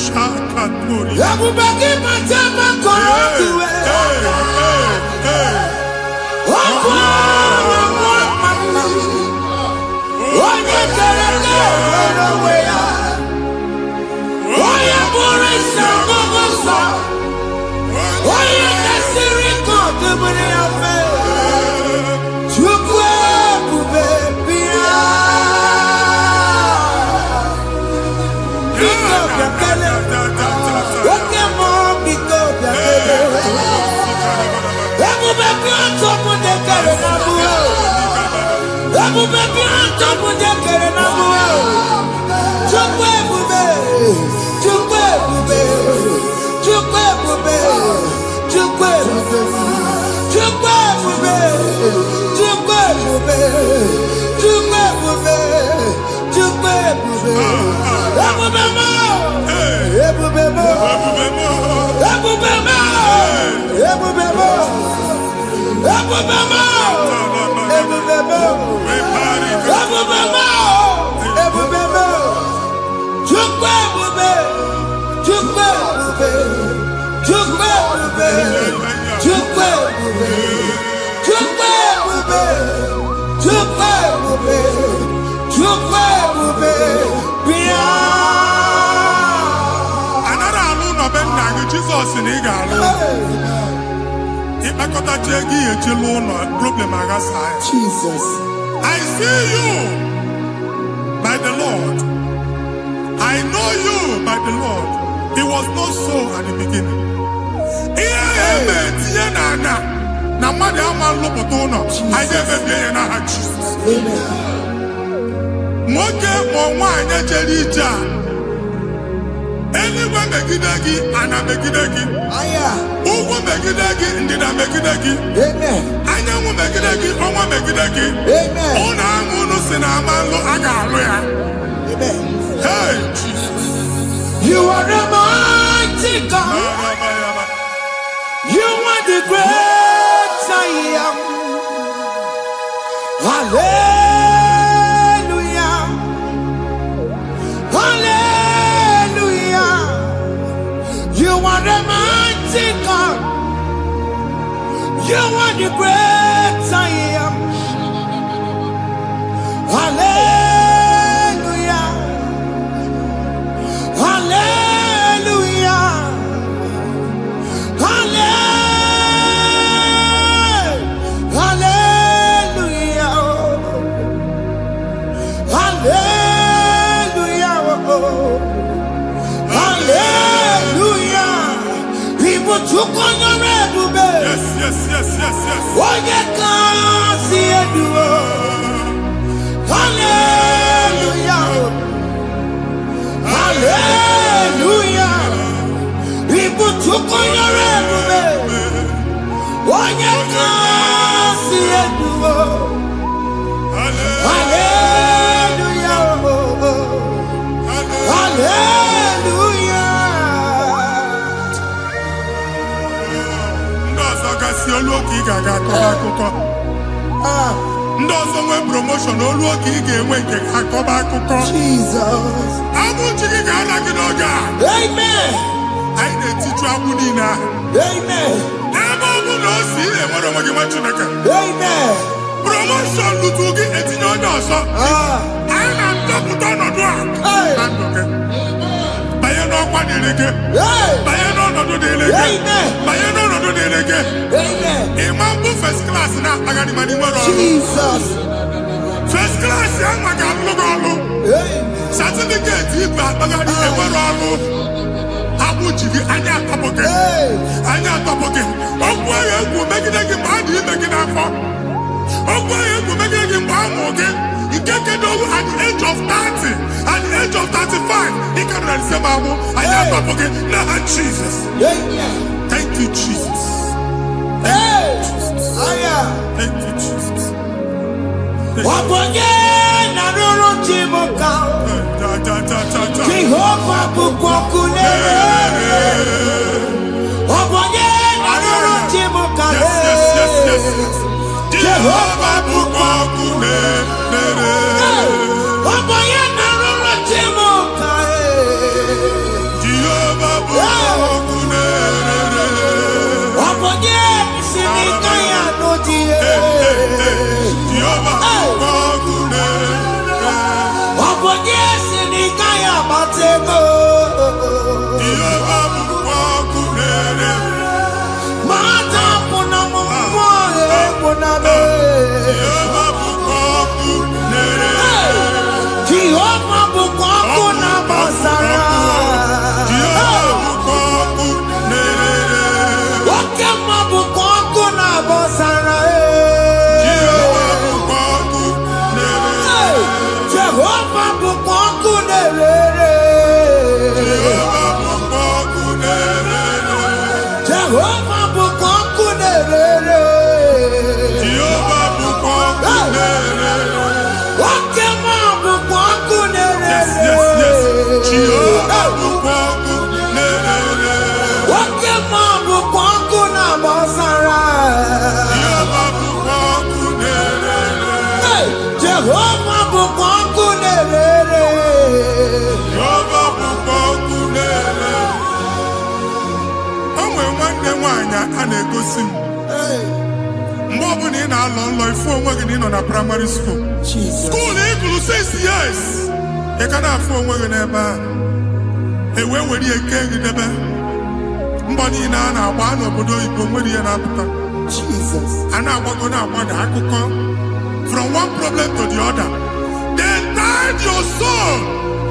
shakatori ebube gị mata maka otuwe onye kere nwere onwe ya onye bụrụ isi ọgụgụ nsọ onye kesịrị ka ọdụbụrụ ya fe Chukwu ebube bịa biko bịakele oke mmụọ biko bịakele ebube bịa ntọpụ dekere na mụọ ebube bịa ntọpụ dekere na mụọ Chukwu ebube Chukwu ebube Chukwu ebube Chukwu ebube Chukwu ebube Chukwu ebube Chukwu ebube Chukwu ebube ebube mo ebube mo ebube mo ebube mo ebube mo ebube mo ebube mo ebube mo Chukwu ebube Chukwu ebube Chukwu ebube Chukwu ebube Chukwu ebube Chukwu ebube Chukwu ebube bịa anara alụ n'ọbe nna gị Jizọs na ị ga-alụ ịkpakọtacha ego ihe echelu ụlọ problem aghasa ya Jesus I see you by the Lord I know you by the Lord. It was not so at the beginning. Ihe eme tinye n'anya na mmadụ ama nlụpụta ụlọ anyị emebie ya n'aha Jizọs. Nwoke ma nwaanyị jere ije a eluigwe megide gị ana megide gị ugwu megide gị ndịda megide gị anyanwụ megide gị ọnwa megide gị ụlọ ahụ unu si na ama nlụ a ga-alụ ya. Hey, Jesus. You are the mighty God. You are the great I am. Hallelujah. Hallelujah. You are the mighty God. You are the great I am. Hallelujah. Yes. Hallelujah. Hallelujah. People took on your ebube. Onye kasi eduwo. Hallelujah. Hallelujah. olu oke ị ga-aga akọba akụkọ. Ndị ọzọ nwee promotion olu oke ị ga-enwe nke akọba akụkọ. Jesus. Abụ chi gị ga-ala gị n'oge a. Amen. Anyị na-etiju agbụ niile ahụ. Amen. Ebe ọ bụ na o si enwere onwe gị nwa Chineke. Amen. Promotion lutu gị etinye onye ọzọ. Anyị na-adọpụta ọnọdụ a na ndụ gị. Banye n'ọkwa dịrị gị. Banye n'ọnọdụ dịrị gị. Banye n'ọnọdụ dịrị gị. Ịma mbụ first class na-akpagharị ma n'ime ọrụ. Jesus. First class ya nwa ga-alụ gị ọrụ. Certificate ibe akpagharị enwere ọrụ. Abụ ji gị anya atọpụ gị. Anya atọpụ gị. Ọgwụ agha egwu megide gị mgbe a dị ime gị n'afọ. Ọgwụ agha egwu megide gị mgbe a mụ gị. Nke kedu at the age of 30, at the age of 35, he can receive abu. I am forget. Now Jesus. Thank you, Jesus. Thank you, Jesus. Thank you, Jesus. Jehovah bukokune. Yes. Jehovah bukokune. A na-egosi mgbe ọ bụla ị na-alọ nlọ ifu onwe gị na ị nọ na primary school school ị gụrụ 6 years ị ka na-afụ onwe gị n'ebe ahụ ewee were ihe kee gị debe mbọ niile a na-agba n'obodo oyibo nwere ihe na-apụta a na-agbago na-agbada akụkọ from one problem to the other. They tied your soul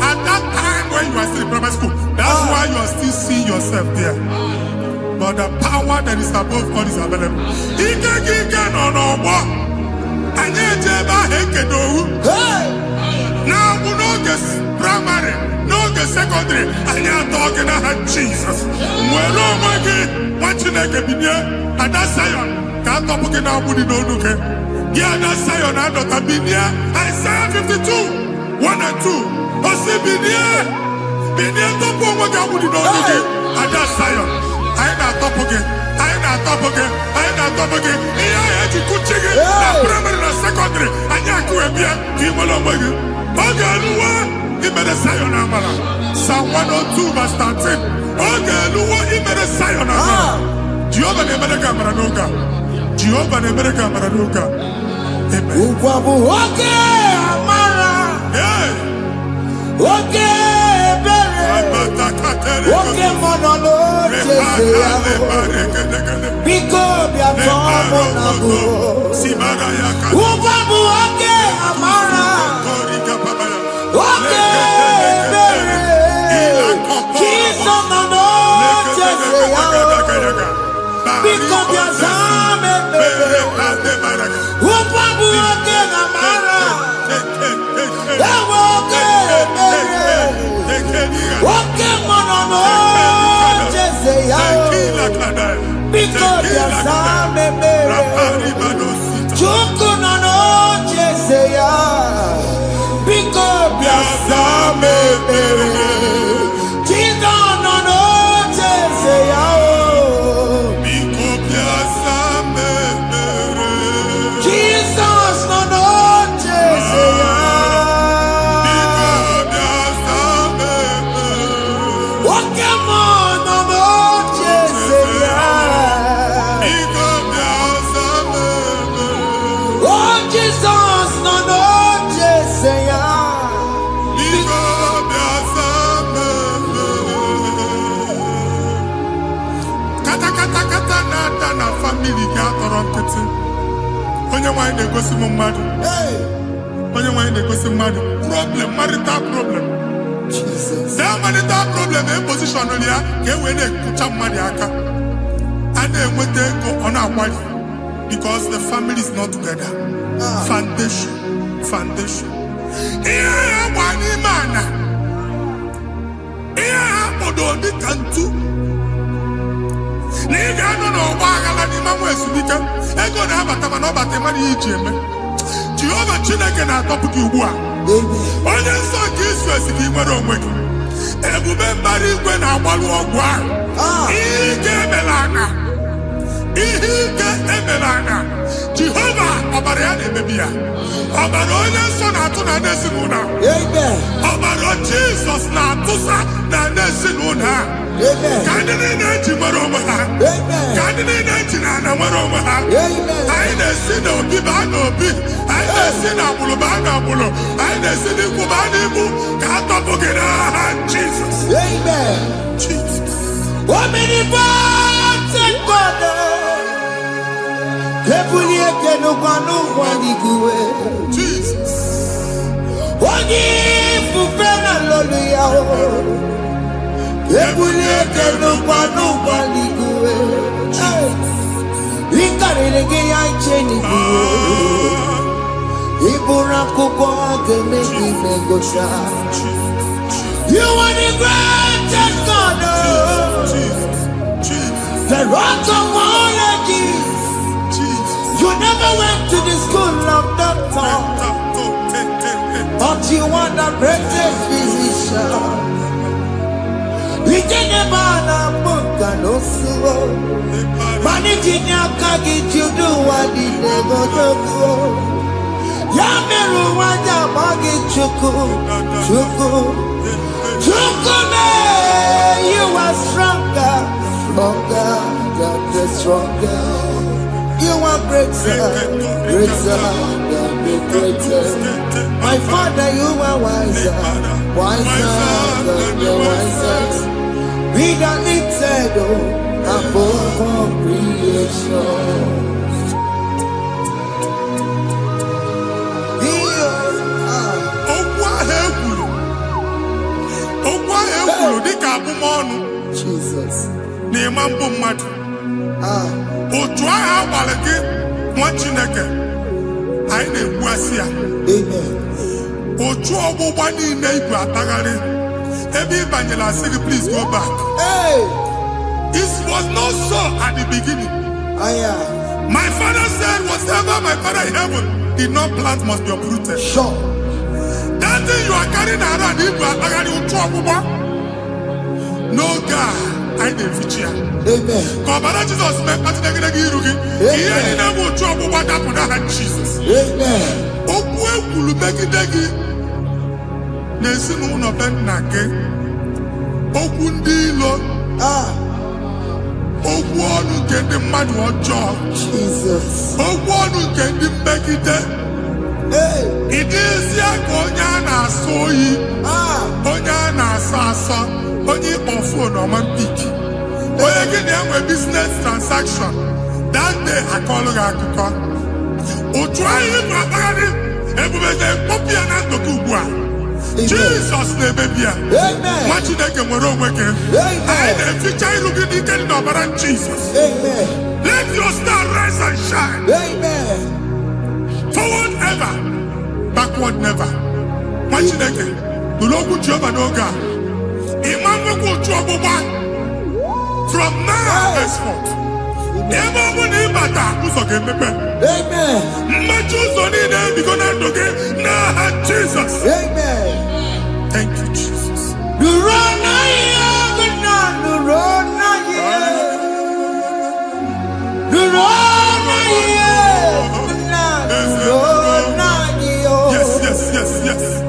at that time when you are still in primary school. That's why you are still seeing yourself there. But the power that is above God is available. Ike no more. Anye jeba hekedo. Now we no get primary, no get secondary. Anye talking about Jesus. Mwelo mwagi wachine kebinie. Ada Zion kanto puke na mudi no nuke. Ada Zion ando tabinie. Isaiah 52, 1 and 2. Osi binie to po mwagi mudi no nuke. Ada Zion. I na-atọpụ gị. Ihe ahụ eji kuchi gị na primary na secondary anyị akụwe bịa ka ị nwere onwe gị. Ọ ga-eluwa imere Zion amara. Psalm 102 verse 13. Ọ ga-eluwa imere Zion amara. Jehova na-emere gị amara n'oge a. Jehova na-emere gị amara n'oge a. Amen. Ụgwọ bụ oge amara. Oge oke mmanụ n'oche ya biko bịa tọọ mụ na bụ ụgwọ bụ oke amara oke ebere Jizọs nọ n'oche ya biko bịa zaa m ekpere ụgwọ bụ oke amara ewe oke ebere oke mmanụ n'oche ya biko bịa zaa m ekpere Chukwu nọ n'oche ya biko bịa zaa m ekpere Jizọs nọ n'oche ya biko bịa zaa m nkịtị. Onye nwanyị na-egosi m mmadụ. Onye nwanyị na-egosi mmadụ. Problem, marital problem. That marital problem in position on ya ka e wee na-ekucha mmadụ aka. A na-enweta ego ọ na-akwali because the family is not together. Foundation. Ihe ya gba n'ime ana. Ihe ha kpọdo dị ka ntu. Na ị ga-anọ n'ọgba aghara n'ime nwa ezumike. Ego na-abata mana ọ bata mmadụ ihe iji eme. Jehova Chineke na-atọpụ gị ugbu a. Onye nsọ nke isu esi gị nwere onwe gị. Ebube mbara igwe na-agbalụ ọgwụ ahụ. Ihe ike emela aka. Jehova ọbara ya na-emebi ya. Ọbara onye nsọ na-atụ na ndị ezinụlọ. Ọbara Jizọs na-atụsa na ndị ezinụlọ ha. Ka ndị niile eji nwere onwe ha. Ka ndị niile eji na ana nwere onwe ha. Anyị na-esi n'obi baa n'obi. Anyị na-esi n'agbụrụ baa n'agbụrụ. Anyị na-esi n'ikwu baa n'ikwu. Ka a tọpụ gị n'aha Jizọs. Jesus. Onye ifufe na lolu ya o. Ebulie kenukwa n'ụgbọ n'igwe. Ịkarịrị gị ya iche n'igwe. Ịbụrụ akwụkwọ ga-eme gị megota. You are the greatest God. The rock of all ages. You never went to the school of doctor, but you are the greatest physician. We didn't ban a book and also managing your kagi to do what he never do. Yamiru wanja magi chuku. Me, you are stronger than the stronger. You are greater than the greatest. My Father, you are wiser than the wisest. Be the lifted above all creation. Jesus. Otu ahụ agbalị gị nwa Chineke anyị na-egbu asị ya. Otu ọgbụgba niile ibu atagharị ebe ị banyere asị gị please go back. It was not so at the beginning. My father said whatever my father in heaven did not plant must be uprooted. Sure. That thing you are carrying around ibu atagharị otu ọgbụgba. No God. Amen. Ọbara Jizọs mekpatụ gị iru gị. Ihe niile bụ otu ọgbụgba dapụ n'aha Jizọs. Okwu ekwuru megide gị n'ezinụlọ be nna gị. Okwu ndị ilo. Okwu ọnụ nke ndị mmadụ ọjọọ. Okwu ọnụ nke ndị mmegide. Ịdịzie ka onye a na-asọ oyi. Onye a na-asọ asọ. Onye ịkpọ fon ọma mpiki. Onye gị na-enwe business transaction. That day akọlụ gị akụkọ. Otu anyị bụ akpagharị ebube na-ekpọpụ ya na ndụkọ ugbu a. Jizọs na-emebi ya. Nwa Chineke nwere onwe gị. Anyị na-eficha ilu gị n'ike dị n'ọbara Jizọs. Let your star rise and shine. Forward ever, backward never. Nwa Chineke nụrụ okwu Jehova n'oge a. Ịma nwekwa otu ọgbụgba. From now henceforth, ebe ọ bụ na ịbata ụzọ ga-emepe. Mmachi ụzọ niile ebigo na ndụ gị n'aha Jizọs. Thank you, Jesus. Yes.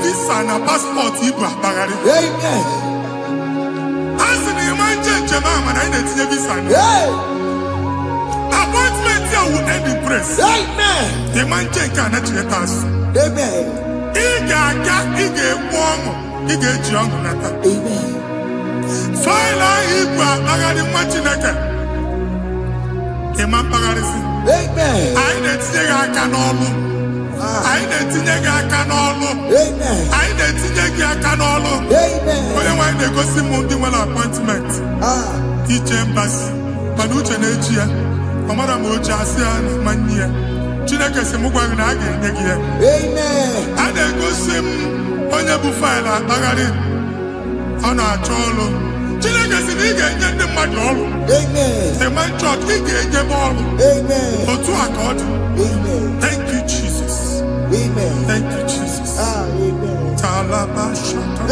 visa na passport Igbo akpagharị. Amen. Asị na ịma njem ama na ị na-etinye visa na. Appointment ya will end in praise. Amen. Ịma nke a na-echeta asụ. Amen. Ị ga-aga, ị ga-ekwu ọṅụ, ị ga-eji ọṅụ nata. Amen. Faịlụ Igbo akpagharị nwa Chineke. Ịma mkpagharịsị. Amen. Anyị na-etinye gị aka n'ọlụ. Anyị na-etinye gị aka n'ọlụ. Anyị na-etinye gị aka n'ọlụ. Onye nwaanyị na-egosi m ndị nwere appointment ije mbasi mana uche na-eji ya ọ mara ma oche asị ya na manye ya. Chineke sị m gwa gị na a ga-enye gị ya. A na-egosi m onye bụ faịlụ akpagharị ọ na-achọ ọrụ. Chineke sị na ị ga-enye ndị mmadụ ọrụ. Ịma chọọchị ị ga-enye m ọrụ. Otu a ka ọ dị. Thank you Jesus. Amen. Thank you, Jesus. Amen. Talabashata.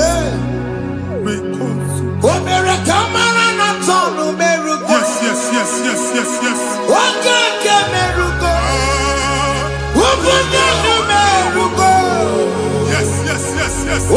Yes, yes, yes, yes, yes, yes. Yes, yes, yes, yes.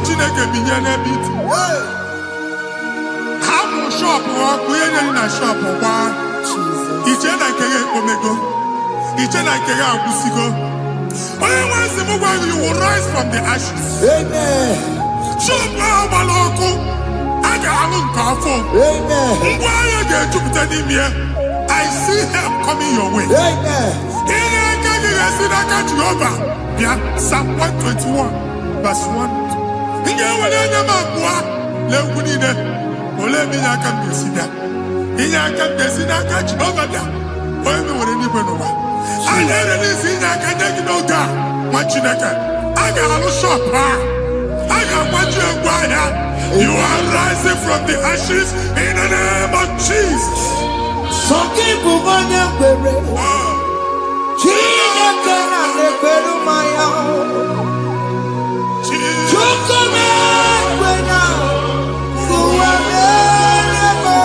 Chineke binye n'ebe iti. Ha mụ shọpụ ọkụ ihe nyere na shọpụ gbaa. Iche na nke ya ekpomego. Iche na nke ya agwụsigo. Onye nwe nsị m gwa you will rise from the ashes. Shọpụ ahụ gbara ọkụ. A ga-alụ nke afọ. Ngwa ahịa ga-ejupụta n'ime ya. I see help coming your way. Ihe aka gị ga-esi n'aka Jehova bịa Psalm 121 verse 1. Ị ga-ewere anya m abụọ n'egwu niile olee ebe inye aka m ga-esi bịa. Inye aka m ga-esi n'aka Jehova bịa onye mewere n'igwe n'ụwa. A na-ere n'isi inye aka nye gị n'oge a nwa Chineke. A ga-alụ shọpụ a. A ga-agbaji egwu ahịa. You are rising from the ashes in the name of Jesus. Sọkị bụ onye kwere Chineke na na-ekwere mmanya. Chukwu na-ekwe na ụwa na-eme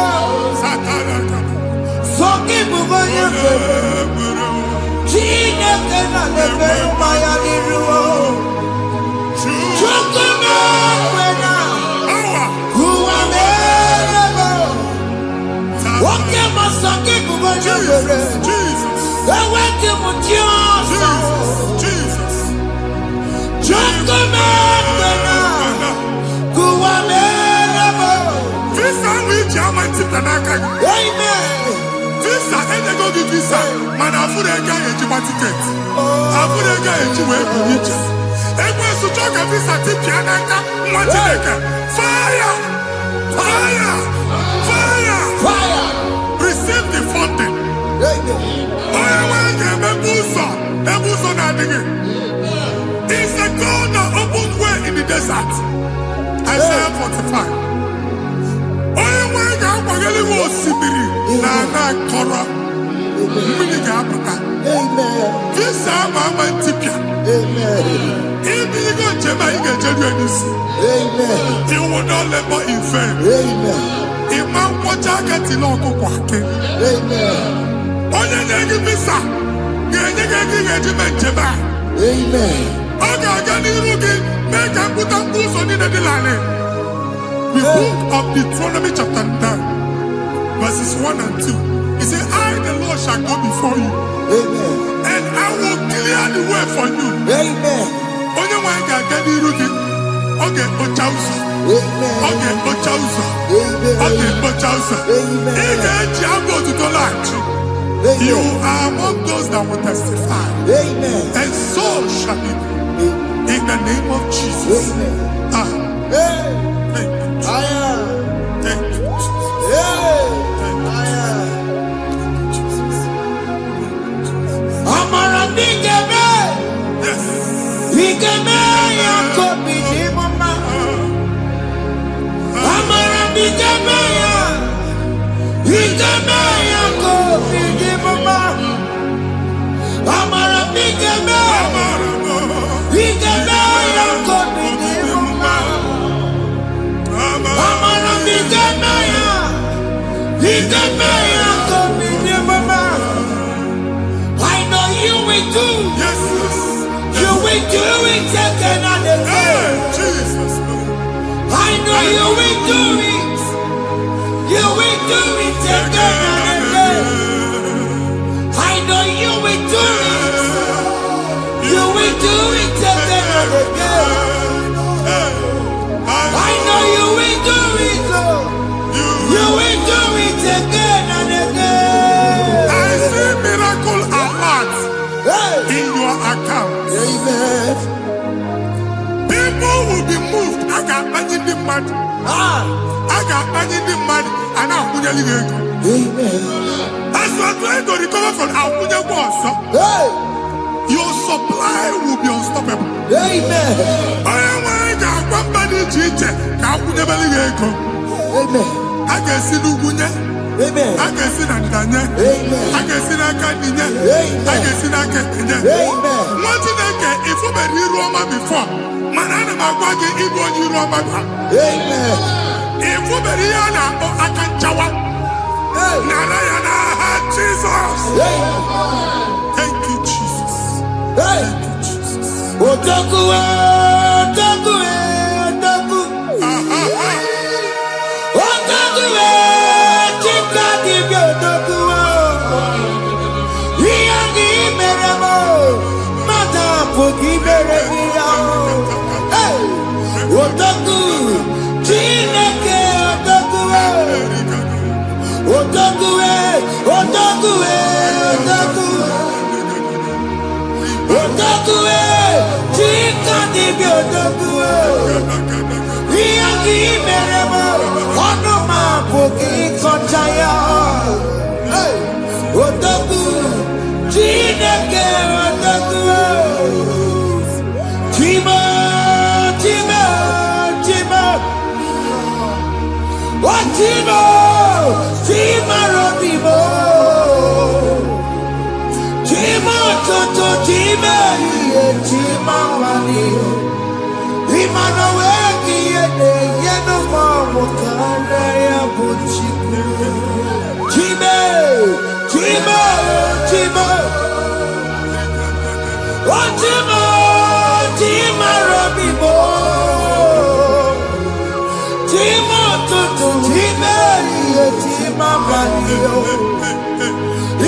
Jesus. Jesus. Visa which German Titanaka. Visa and they go to visa. Man, I put a guy in my ticket. I put a guy in my ticket. And when you talk of visa Titanaka, fire! Fire! Fire! Fire! Receive the funding. It's the God that opens way in the desert. Isaiah 45. You will not labor in vain. Imam Wajagati Loko Kwake. Onye na-egi visa ga-enye gị ego ga-eji mee njem a. Ọ ga-aga n'iru gị mee ka mpụta mkpụ ụzọ niile dị larịị. The book of Deuteronomy chapter 9 verses 1 and 2. He said, I the Lord shall go before you. And I will clear the way for you. Onye nwe anyị ga-aga n'iru gị. Ọ ga-ekpocha ụzọ. Ọ ga-ekpocha ụzọ. Ọ ga-ekpocha ụzọ. Ị ga-eji abụ otuto laghachi. You are among those that will testify. And so shall it be. In the name of Jesus. Thank you. Thank you, Jesus. Amara bigeme. Yes. Bigeme ya kobi ni mama. Amara bigeme ya. Bigeme ya kobi ni mama. Amara bigeme. Bigeme ya kobi ni mama. Amara bigeme ya. Bigeme ya kobi ni mama. I know you will do. Yes. You will do it again and again. Jesus. I know you will do it. You will do it again and again. I know you will do it. You will do it again and again. I know you will do it, Lord. You will do it again and again. I see miracle alert in your account. Amen. People will be moved. I got money the mad. I got money the mad. And I'm going to leave. Amen. As you are trying to recover from Abuja boss, your supply will be unstoppable. Amen. I am somebody teacher. Abuja believe. Amen. I can see Lugunya. Amen. I can see Nandanya. Amen. I can see Nakaninya. Amen. I can see Nakaninya. Amen. One thing I can, if you were in Roma before, Manana Magwagi, Igbo, you Roma. Amen. If you were here, I can chawa. Narayana, Jesus. Thank you, Jesus. Thank you, Jesus. Otaku.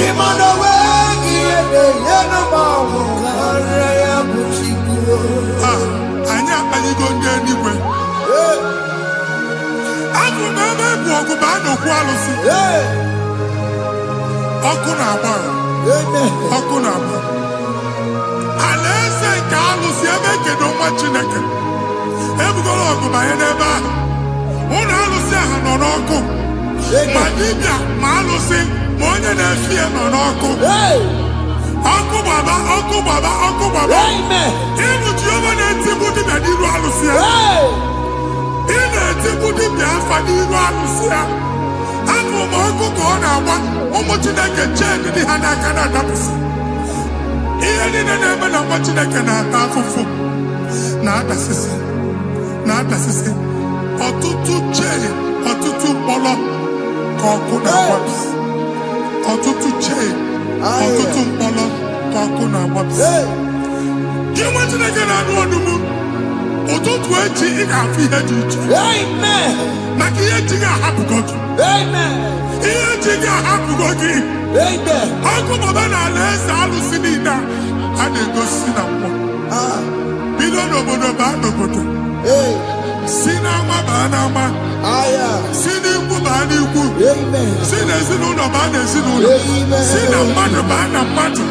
Imano wegi ene yeno mawu kare ya buchikuo. Anya aligo nyenigwe. Afu meme buogu ba no kwalusi. Oku na agba. Oku na agba. Alese ka alusi ebe kedo nwa Chineke. Ebugolo ogu ba ye n'ebe ahụ. Ụlọ alụsị ahụ nọ n'ọkụ. Ma dibịa ma alụsị ma onye na-efi ya nọ n'ọkụ. Ọkụ gbaba, ọkụ gbaba, ọkụ gbaba. Ịbụ Jehova na-etigbu dibịa n'iru alụsị ya. Ị na-etigbu dibịa afa n'iru alụsị ya. Afọ ma ọkụ ka ọ na-agba ụmụ Chineke chee ndị ha n'aka na-adapụsị. Ihe niile na-eme na nwa Chineke na-ata afụfụ na-adasịsị. Ọtụtụ chee, ọtụtụ mkpọrọ ka ọkụ na-agbapụsị. Ọtụtụ chee, ọtụtụ mkpọrọ ka ọkụ na-agbapụsị. Gị nwa Chineke na-anụ ọdụm, ụtụtụ echi ị ga-afụ ihe dị iche. Maka ihe ji gị ahapụgo gị. Ihe ji gị ahapụgo gị. Ọkụ baba na ala eze alụsị niile a na-egosi na mmụọ. Bido n'obodo baa n'obodo. Si n'ama baa n'ama. Si n'ikwu baa n'ikwu. Si n'ezinụlọ baa n'ezinụlọ. Si na mmadụ baa na mmadụ.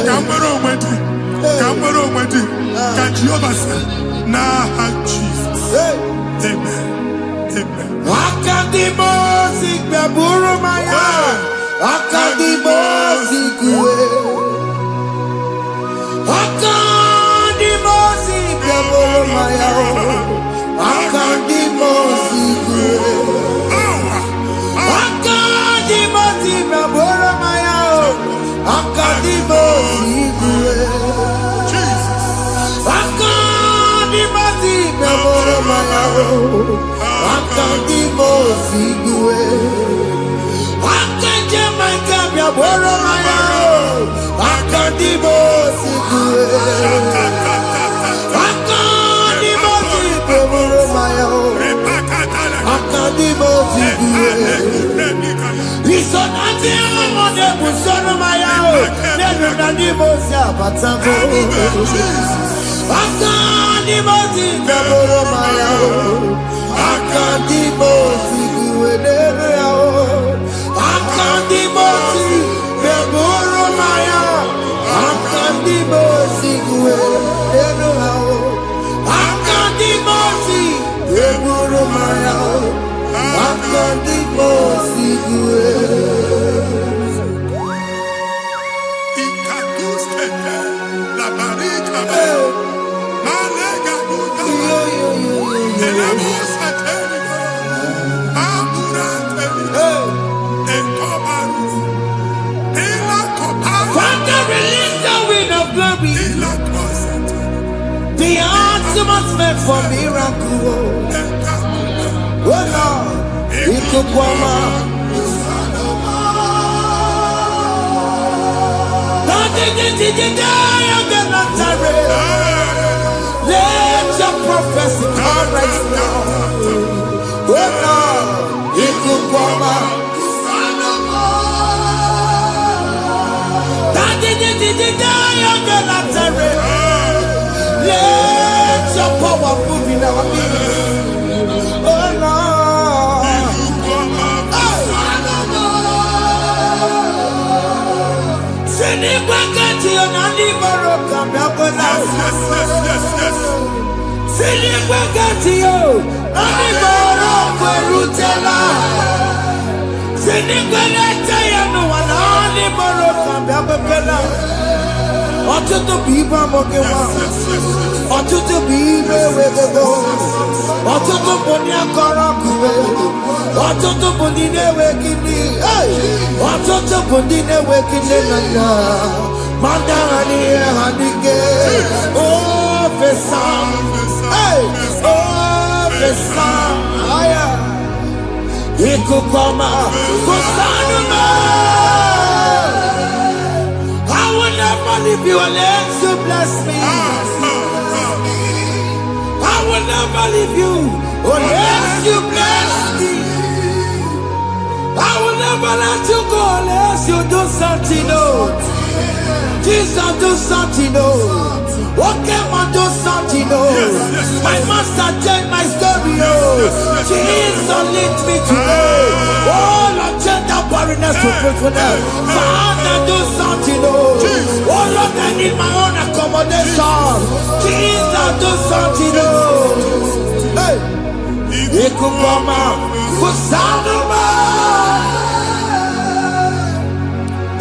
Ka nwere onwe dị. Ka nwere onwe dị. Ka Jehova sị n'aha Jizọs. Amen. Amen. Akadimosi gbaburu maya. Akadimosi kuwe. Akadimosi gbaburu maya. Akadimosi kuwe. Akadimosi gbaburu maya. Akadimosi kuwe. Akadimosi gbaburu maya. Akadimosi kuwe. Akadimosi gbaburu maya. Akadimosi kuwe. Akadimosi kuwe. Isonati amode busono maya o. Nenu nadimosi abatango. Akadimosi gbaburu maya o. Akadimosi kuwe nenu ya o. Akadimosi gbaburu maya. Akadimosi kuwe nenu ya o. Akadimosi gbaburu maya o. Akadimosi kuwe. Ikaduskete la barika. Malega buda. Elemosa telika. Amura telika. Ekobaru. Ela kobaru. Father, release the wind of glory. Ela kosete. The atmosphere for miracle. Oh Lord, Ikukwama. Let your prophecy come right now. Oh Lord, Ikukwama. Let your power move in our midst. Oh Lord. Sinigwagati onani baroka biakola. Sinigwagati yo ani baroka rutela. Sinigwagati ya no ani baroka biakola. Ọtụtụ bụ ibe amụghị nwa. Ọtụtụ bụ ibe ewegego. Ọtụtụ bụ ndị akọrọ kụwe. Ọtụtụ bụ ndị na-enweghị nne. Ọtụtụ bụ ndị na-enweghị nne na nna. Ma ndị agha n'ihe ha n'ike. Ofesa. Ofesa. Ikuku ọma. Kusanụ m. I will never leave you unless you bless me. I will never leave you unless you bless me. I will never never let you go unless you do something, oh. Jesus, do something, oh. Okay, man, do something, oh. My master changed my story, oh. Jesus, lift me today. Oh, Lord, change that barrenness to fruitfulness. Father, do something, oh. Oh, Lord, I need my own accommodation. Jesus, do something, oh. Hey. Ikukoma, Kusanuma.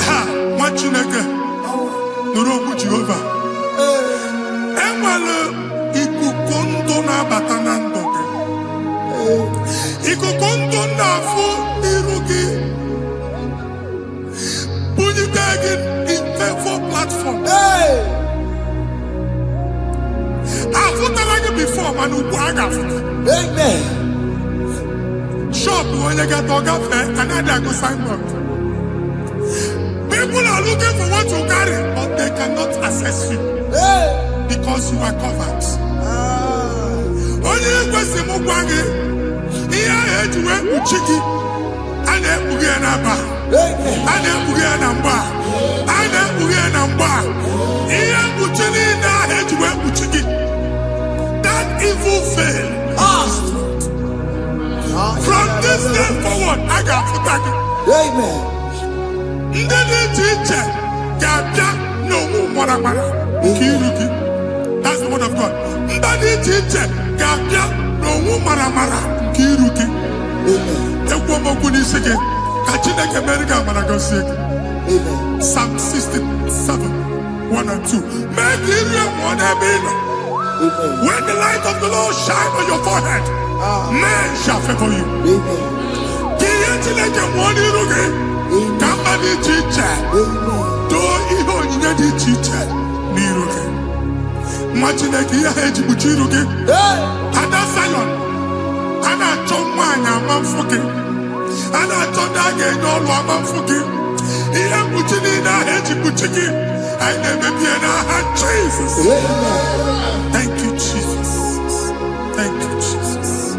Ha, Machineke, Nurobu Jehovah. Enwale ikukondo na batanando. Ikukondo na fu irugi. Bunibegin in favor platform. Hey. I've like before, man, who Amen. shop when you get dog fair, another go signboard. People are looking for what you carry, but they cannot access you because you are covered. Only question Mugwagi, here head to where Uchiki, and then Uganaba, and then Uganamba, and then Uganamba. Here Uchini, now head to where Uchiki. That evil fail. From this day forward, I got to back it. Amen. That's the word of God. Psalm 67, 1 and 2. When the light of the Lord shine on your forehead, men shall favor you. Jesus. Thank you, Jesus. Thank you, Jesus.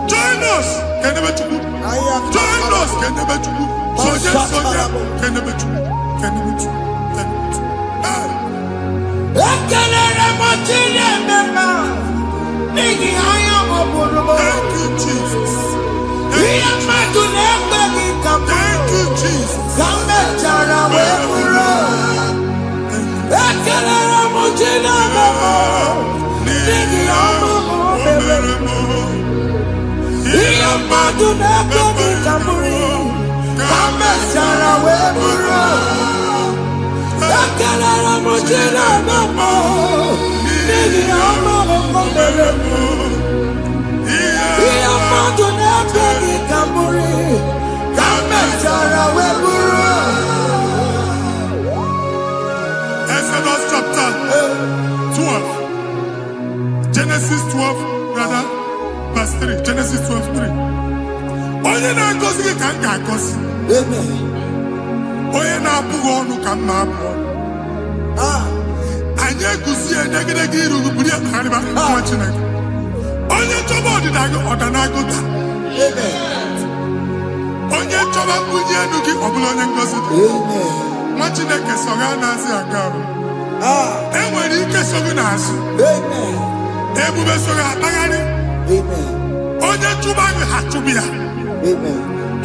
Join us. I Exodus chapter 12. Genesis 12, rather, verse 3. Genesis 12, 3. Onye na-agọzi gị ka m ga-agọzi. Onye na-abụghị ọnụ ka m na-abụ ọnụ. Anyị egusi edegedege iru buru ya karịba nwa Chineke. Onye chọba ọdịda gị ọdanagoda. Onye chọba mbunye elu gị ọ bụla onye ngozi dị. Nwa Chineke so gị anaghịzi aga arụ. Enwere ike so gị n'azụ. Ebube so gị akpagharị. Onye chụba gị ha chụbi ya.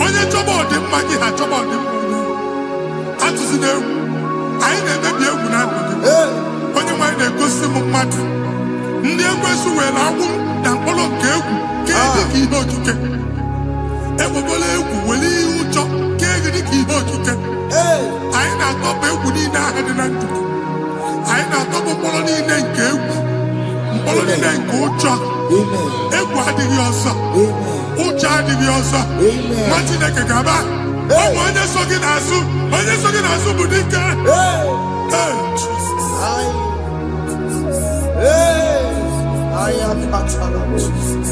Onye chọba ọdịmma gị ha chọba ọdịmma onye. Atụzina egwu. Anyị na-emebi egwu na ndụ gị. Onye nwanyị na-egosi m mmadụ. Ndị ekwensu were agwụ na mkpụrụ nke egwu kee dị ka ihe okike. Egbebola egwu were ihe ụjọ kee gị dị ka ihe okike. Anyị na-atọpụ egwu niile ahụ dị na ndụ. Anyị na-atọpụ mkpụrụ niile nke egwu. Mkpụrụ niile nke ụjọ. Egwu adịghị ọzọ. Ụjọ adịghị ọzọ. Nwa Chineke ga-aba. Ọ bụ onye so gị n'azụ. Onye so gị n'azụ bụ dike. I am Jesus.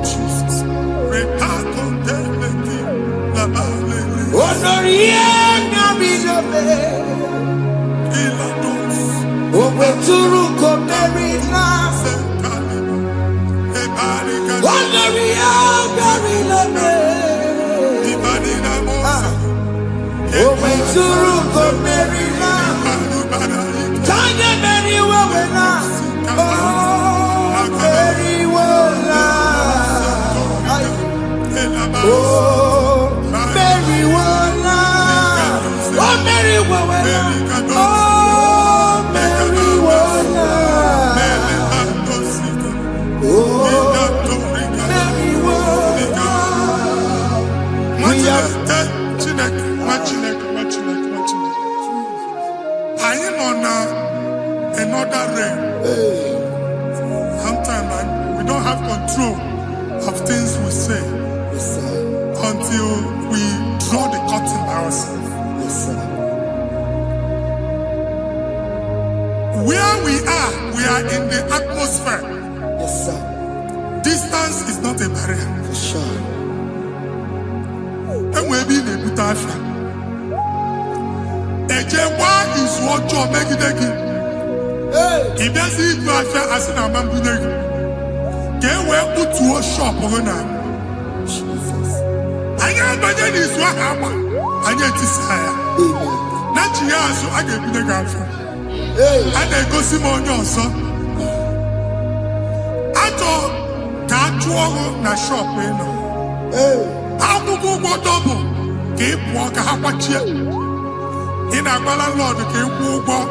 Jesus. Another realm. Sometimes we don't have control of things we say until we draw the curtain by ourselves. Where we are in the atmosphere. Distance is not a barrier. And maybe in a butafia. Ejekwa is what you're making. If there's a butafia as in a mambuneg, can we put to a shop over now? I am better is what happened. I get this higher. Not years, so I get the girlfriend. And they go see more young son. I thought that you na shop, you know. How to go double? Keep walk a half a chair. In a landlord, keep walk.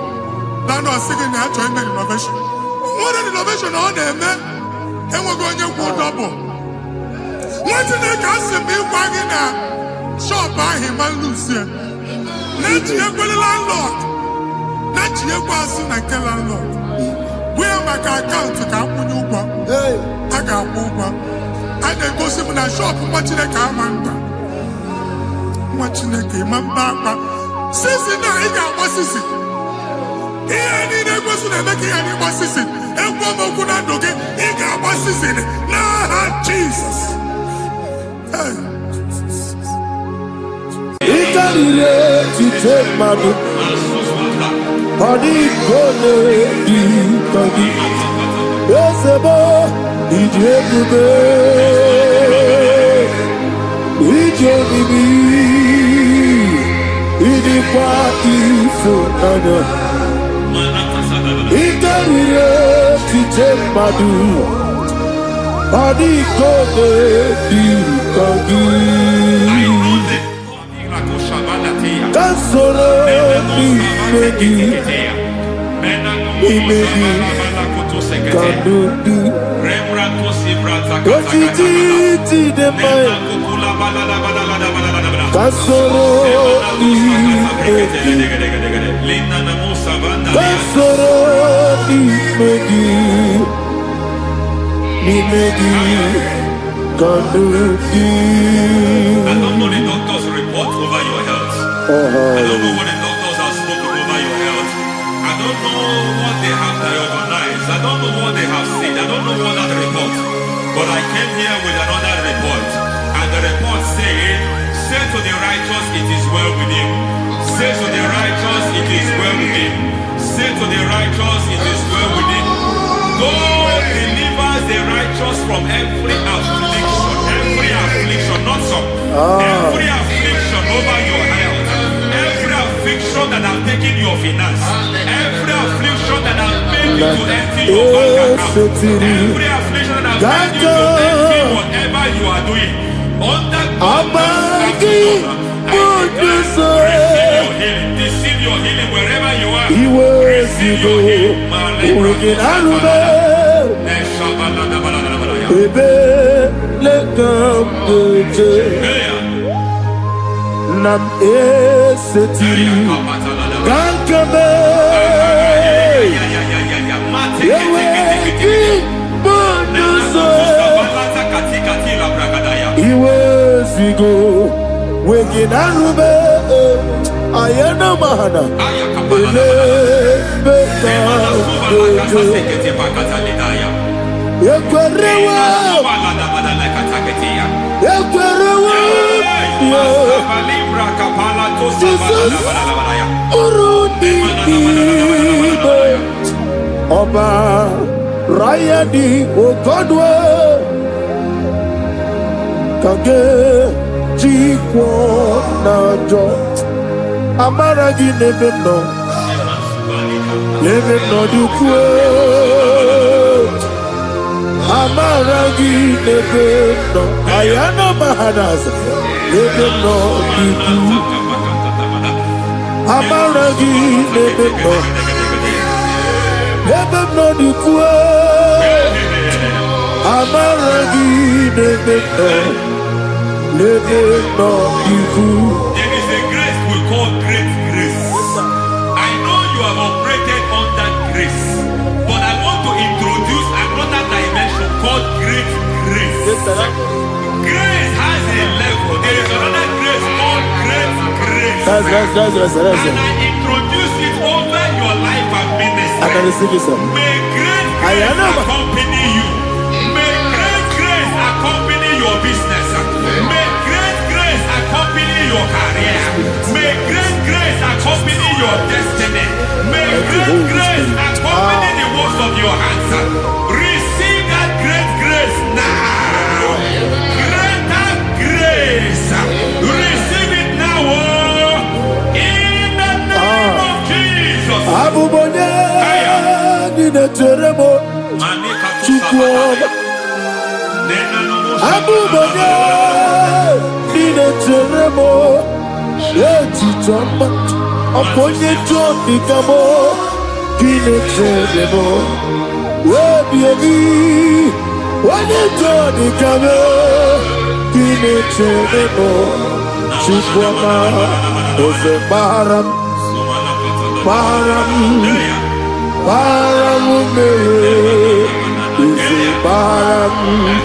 Now, no second, I join the innovation. What an innovation on them, man. And we're going to go double. What's in the castle? Me wagging a shop by him and Lucia. Let you go to landlord. Let you go soon and tell landlord. We are my account to come with you. I got over. And they go see me in a shop watching the camera. Watching the game, Mamba. Sissy, now he got what sissy. Here, need a person making any what sissy. And woman could not do it. He got what sissy. Nah, Jesus. To take my book, body gonna be body. Yes, a boy, it's everywhere. It's everywhere. It's a party for another. It's to take my book, body gonna be body. Solo Kasoro imegi, kasoro imegi, imegi kanduki. I don't know the doctor's report over your health. I don't know what the doctors have spoken over your health. I don't know what they have diagnosed. I don't know what they have said. I don't know what that report. But I came here with another report. And the report said, say to the righteous, it is well with him. Say to the righteous, it is well with him. Say to the righteous, it is well with him. God delivers the righteous from every affliction. Every affliction, not some. Every affliction over your health. Every affliction that has taken your finance. Every affliction that has made you to empty your bank account. Every affliction that has made you to empty whatever you are doing. Under God's receive your healing wherever you are. Receive your healing. Nam esetiri kankame yeweki bonuso iwezigo weginarube ayana mahana ele beka dojo yekwerewa Jesus Ọba Rayadi Ogodwe Kage Jikwo Najo Amaragi Nebeno Nebeno Dukwe Amaragi Nebeno Ayana Mahanas Nebeno Dukwe Amaragi Nebeno Nebeno Dukwe Amaragi Nebeno Nebeno Dukwe. There is a grace we call great grace. I know you have operated on that grace, but I want to introduce another dimension called great grace. Grace has a level. There is another grace called great grace. That's and I introduce it over your life and ministry. I can receive it, sir. May great grace accompany you. May great grace accompany your business. May great grace accompany your career. May great grace accompany your destiny. May great grace accompany the works of your hands. Receive that great grace now. Greater grace. Receive it now. In the name of Jesus. Abubonye Nina Teremo Chukwoba Abubonye Nina Teremo Yeti Chomba Aponye Chombi Kamo Kine Teremo Webiedi Wane Chombi Kamo Kine Teremo Chukwoba Ose Baram Baram Paramume Ise Paramume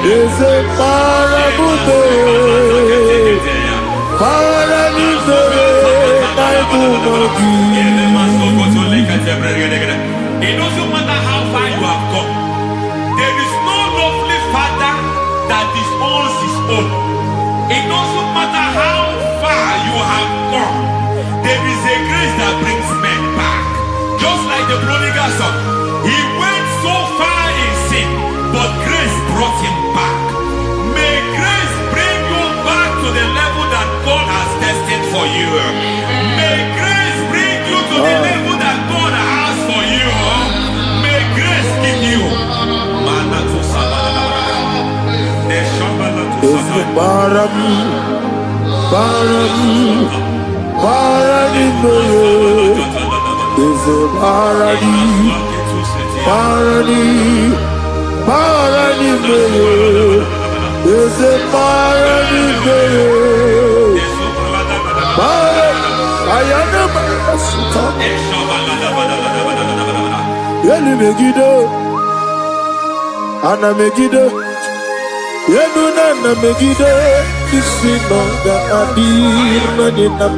Ise Paramume It doesn't matter how far you have come. There is no lovely father that disowns his own. It doesn't matter how far you have gone. There is a grace that brings men back. Just like the prodigal son. He went so far in sin, but grace brought him back. May grace bring you back to the level that God has destined for you. May grace bring you to the level that God has for you. May grace give you. power in me. There's a power in me. Power. I am the master. Yelu Megido. Anna Megido. Yelu Nana Megido. This is not the Adir Manina.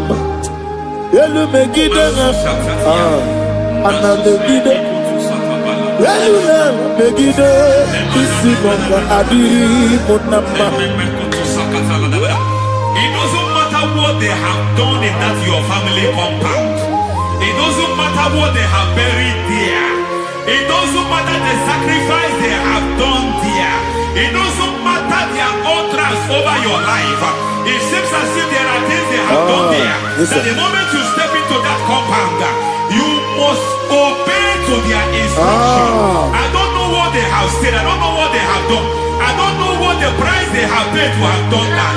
Yelu Megido. Anna Megido. Yelu Nana Megido. This is not the Adir Manina. It doesn't matter what they have done in that your family compound. It doesn't matter what they have buried there. It doesn't matter the sacrifice they have done there. It doesn't matter their utterance over your life. It seems as if there are things they have done there. That the moment you step into that compound, you must obey to their instruction. I don't know what they have said. I don't know what they have done. I don't know what the price they have paid to have done that.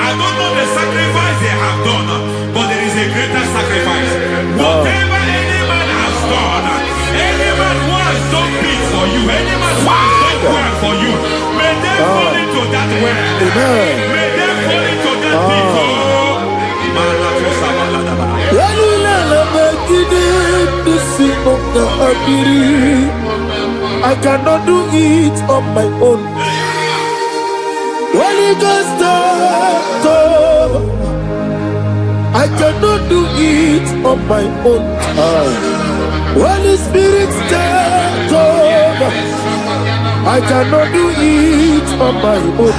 I don't know the sacrifice they have done. But there is a greater sacrifice. Whatever any man has done, any man who has done big for you, any man who has done well for you, may they fall into that well. May they fall into that pit. I cannot do it on my own. Holy Ghost, I cannot do it on my own. Holy Spirit, take over. I cannot do it on my own.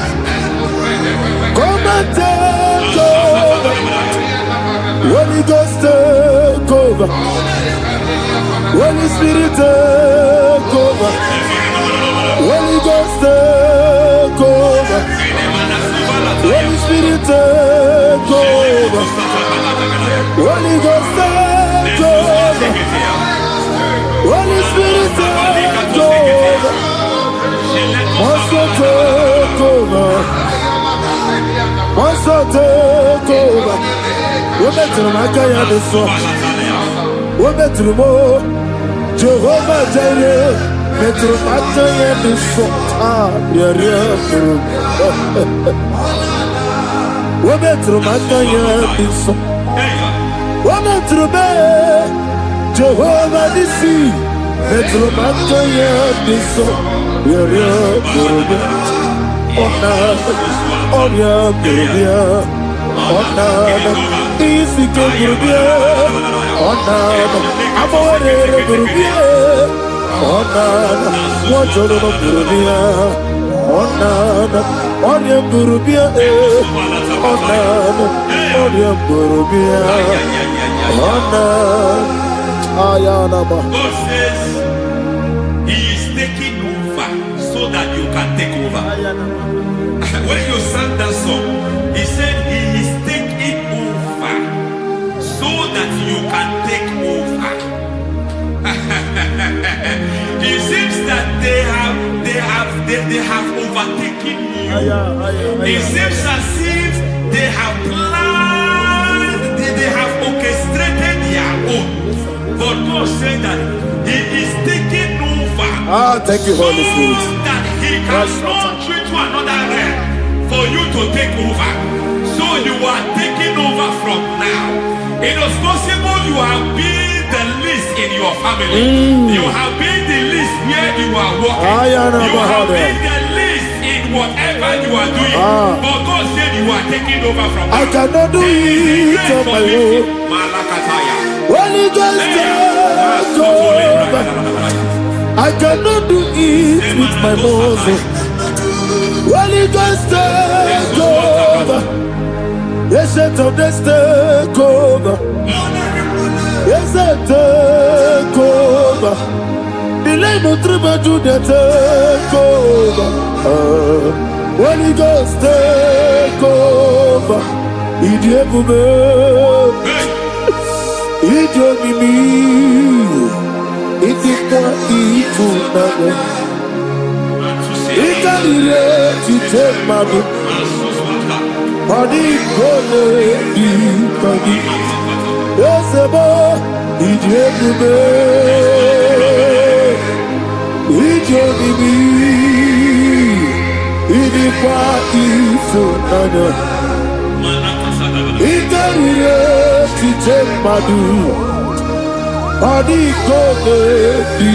Come and take over. Holy Ghost, take over. Holy Spirit, take over. Holy Ghost, take over. Holy Spirit, take over. Holy Ghost, take over. Holy Spirit, take over. Master, take over. Master, take over. We're better than I can do so. We're better than more. Jehovah Jireh. Better than I can do so. We're better than I can do so. We're better than Jehovah Nissi. Better than I can do so. Easy to Gurubia, Onana, Amore Gurubia, Onana, Wajolo Gurubia, Onana, Onion Gurubia, Onana, Onion Gurubia, Onana, Ayanaba. God says He is taking over so that you can take over. When you sang that song, He said He is taking over so that you can take over. It seems that they have overtaken you. It seems as if they have planned, they have orchestrated their own. But God said that He is taking over. Thank you, Holy Spirit. So that He can launch you to another realm for you to take over. So you are taking over from now. It is possible you have been the least in your family. You have been the least where you are working. You have been the least in whatever you are doing. But God said you are taking over from now. I cannot do it on my own. Holy Ghost, take over. I cannot do it with my muscle. Holy Ghost, take over. Yes, take over. Yes, take over. Delay no trouble to the take over. Holy Ghost, take over. Idipa isunanya. Ikarire titemadu. Adiko di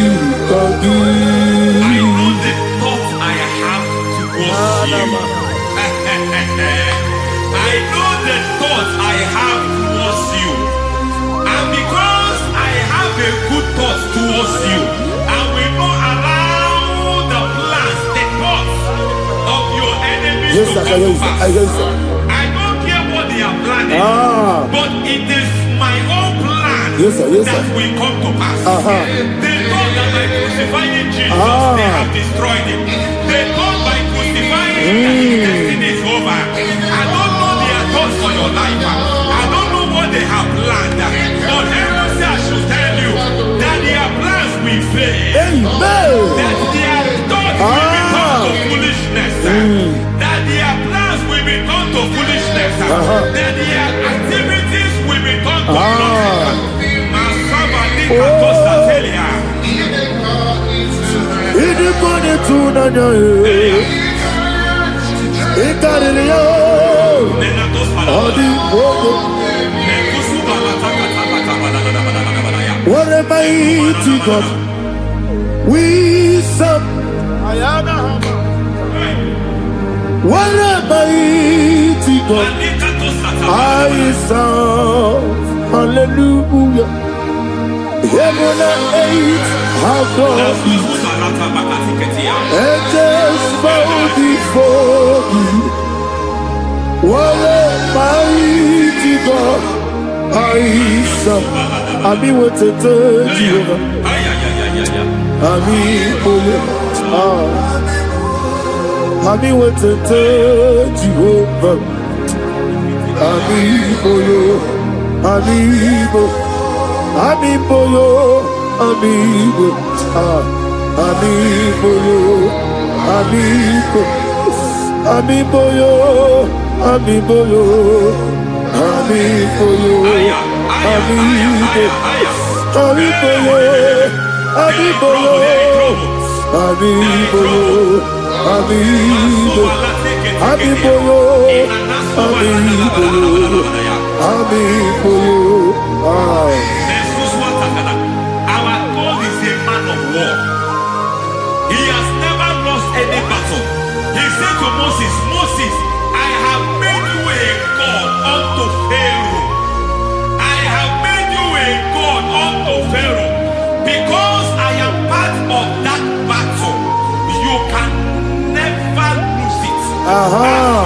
kagi. I know the thoughts I have towards you. I know the thoughts I have towards you. And because I have a good thought towards you, I will not allow the plans, the thoughts of your enemies to come to pass. I don't care what they are planning, but it is my own plan that will come to pass. They thought that by crucifying Jesus, they have destroyed him. They thought by crucifying that his destiny is over. I don't know their thoughts for your life. I don't know what they have planned. But heaven says I should tell you that their plans will fail. That their thoughts will be turned to foolishness. That their plans will be turned to foolishness. That their activities will be turned to nonsense. What a mighty God we serve. What a mighty God I serve. Hallelujah. Heaven and earth have done it. Angels bow before you. What a mighty God I serve. Ami wetete Jehovah. Ami boyo. Ami wetete Jehovah. Ami boyo. Ami boyo. Ami boyo. Ami boyo. Ami boyo. Ami boyo. Ami boyo. Ami boyo. Ami boyo. Our God is a man of war. He has never lost any battle. He said to Moses, Moses, I have made you a God unto Pharaoh. I have made you a God unto Pharaoh. Because I am part of that battle, you can never lose it. As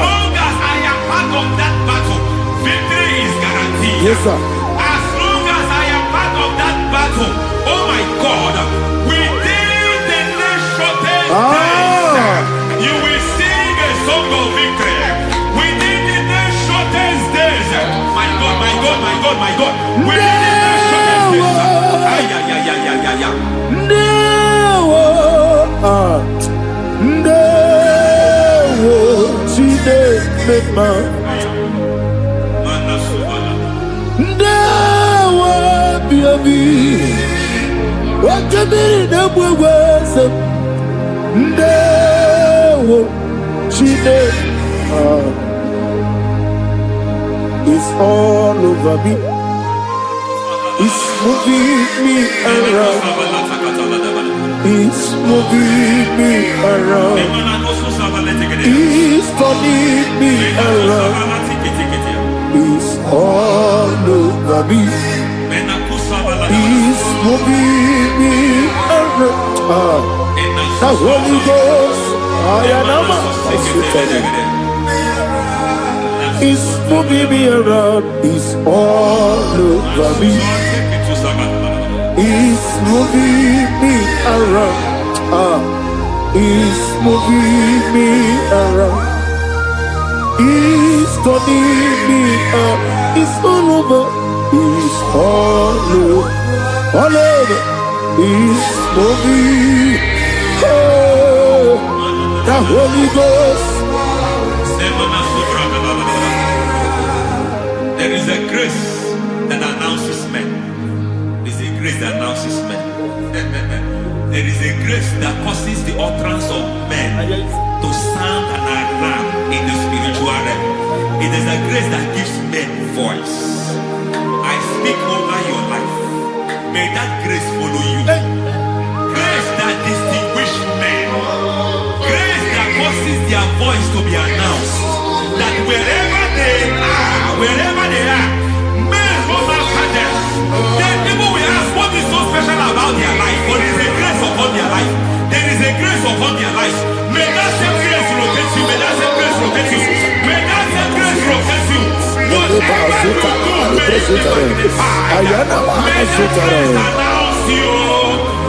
long as I am part of that battle, victory is guaranteed. Yes, sir. As long as I am part of that battle, oh my God, within the next shortest days, you will sing a song of victory. Within the next shortest days, my God, my God, my God, my God. Within the next shortest days, It's all over me. It's moving me around. It's moving me around. It's turning me around. It's all over me. It's moving me around. The Holy Ghost, it's moving me around. It's all over me. It's moving me around. It's moving me around. It's turning me up. It's all over. It's all over. All over. It's moving. Oh, the Holy Ghost. There is a grace that announces men. There is a grace that announces men. There is a grace that causes the utterance of men to sound an their voice to be announced. That wherever they are, men from after them, then people will ask what is so special about their life. But there is a grace upon their life. There is a grace upon their life. May that same grace locate you. May that same grace locate you. May that same grace locate you. Whatever you do, may it be magnified. May that grace announce you.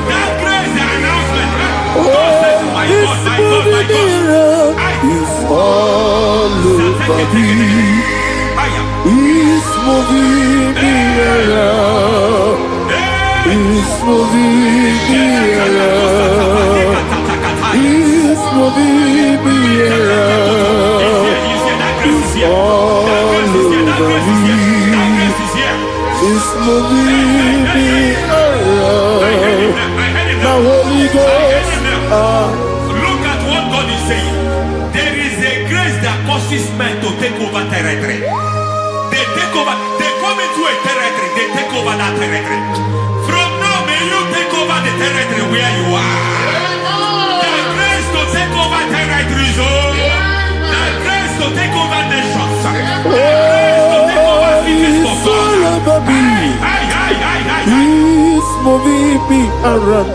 That grace, the announcement. God says, my God, my God, my God. It's all over me. It's moving me around. It's moving me around. It's moving me around. It's all over me. It's moving me around. Now Holy Ghost. Look at what God is saying. There is a grace that causes men to take over territory. They take over, they come into a territory, they take over that territory. From now, may you take over the territory where you are. The grace to take over territories, the grace to take over nations. The grace to take over cities for God. He's moving me around.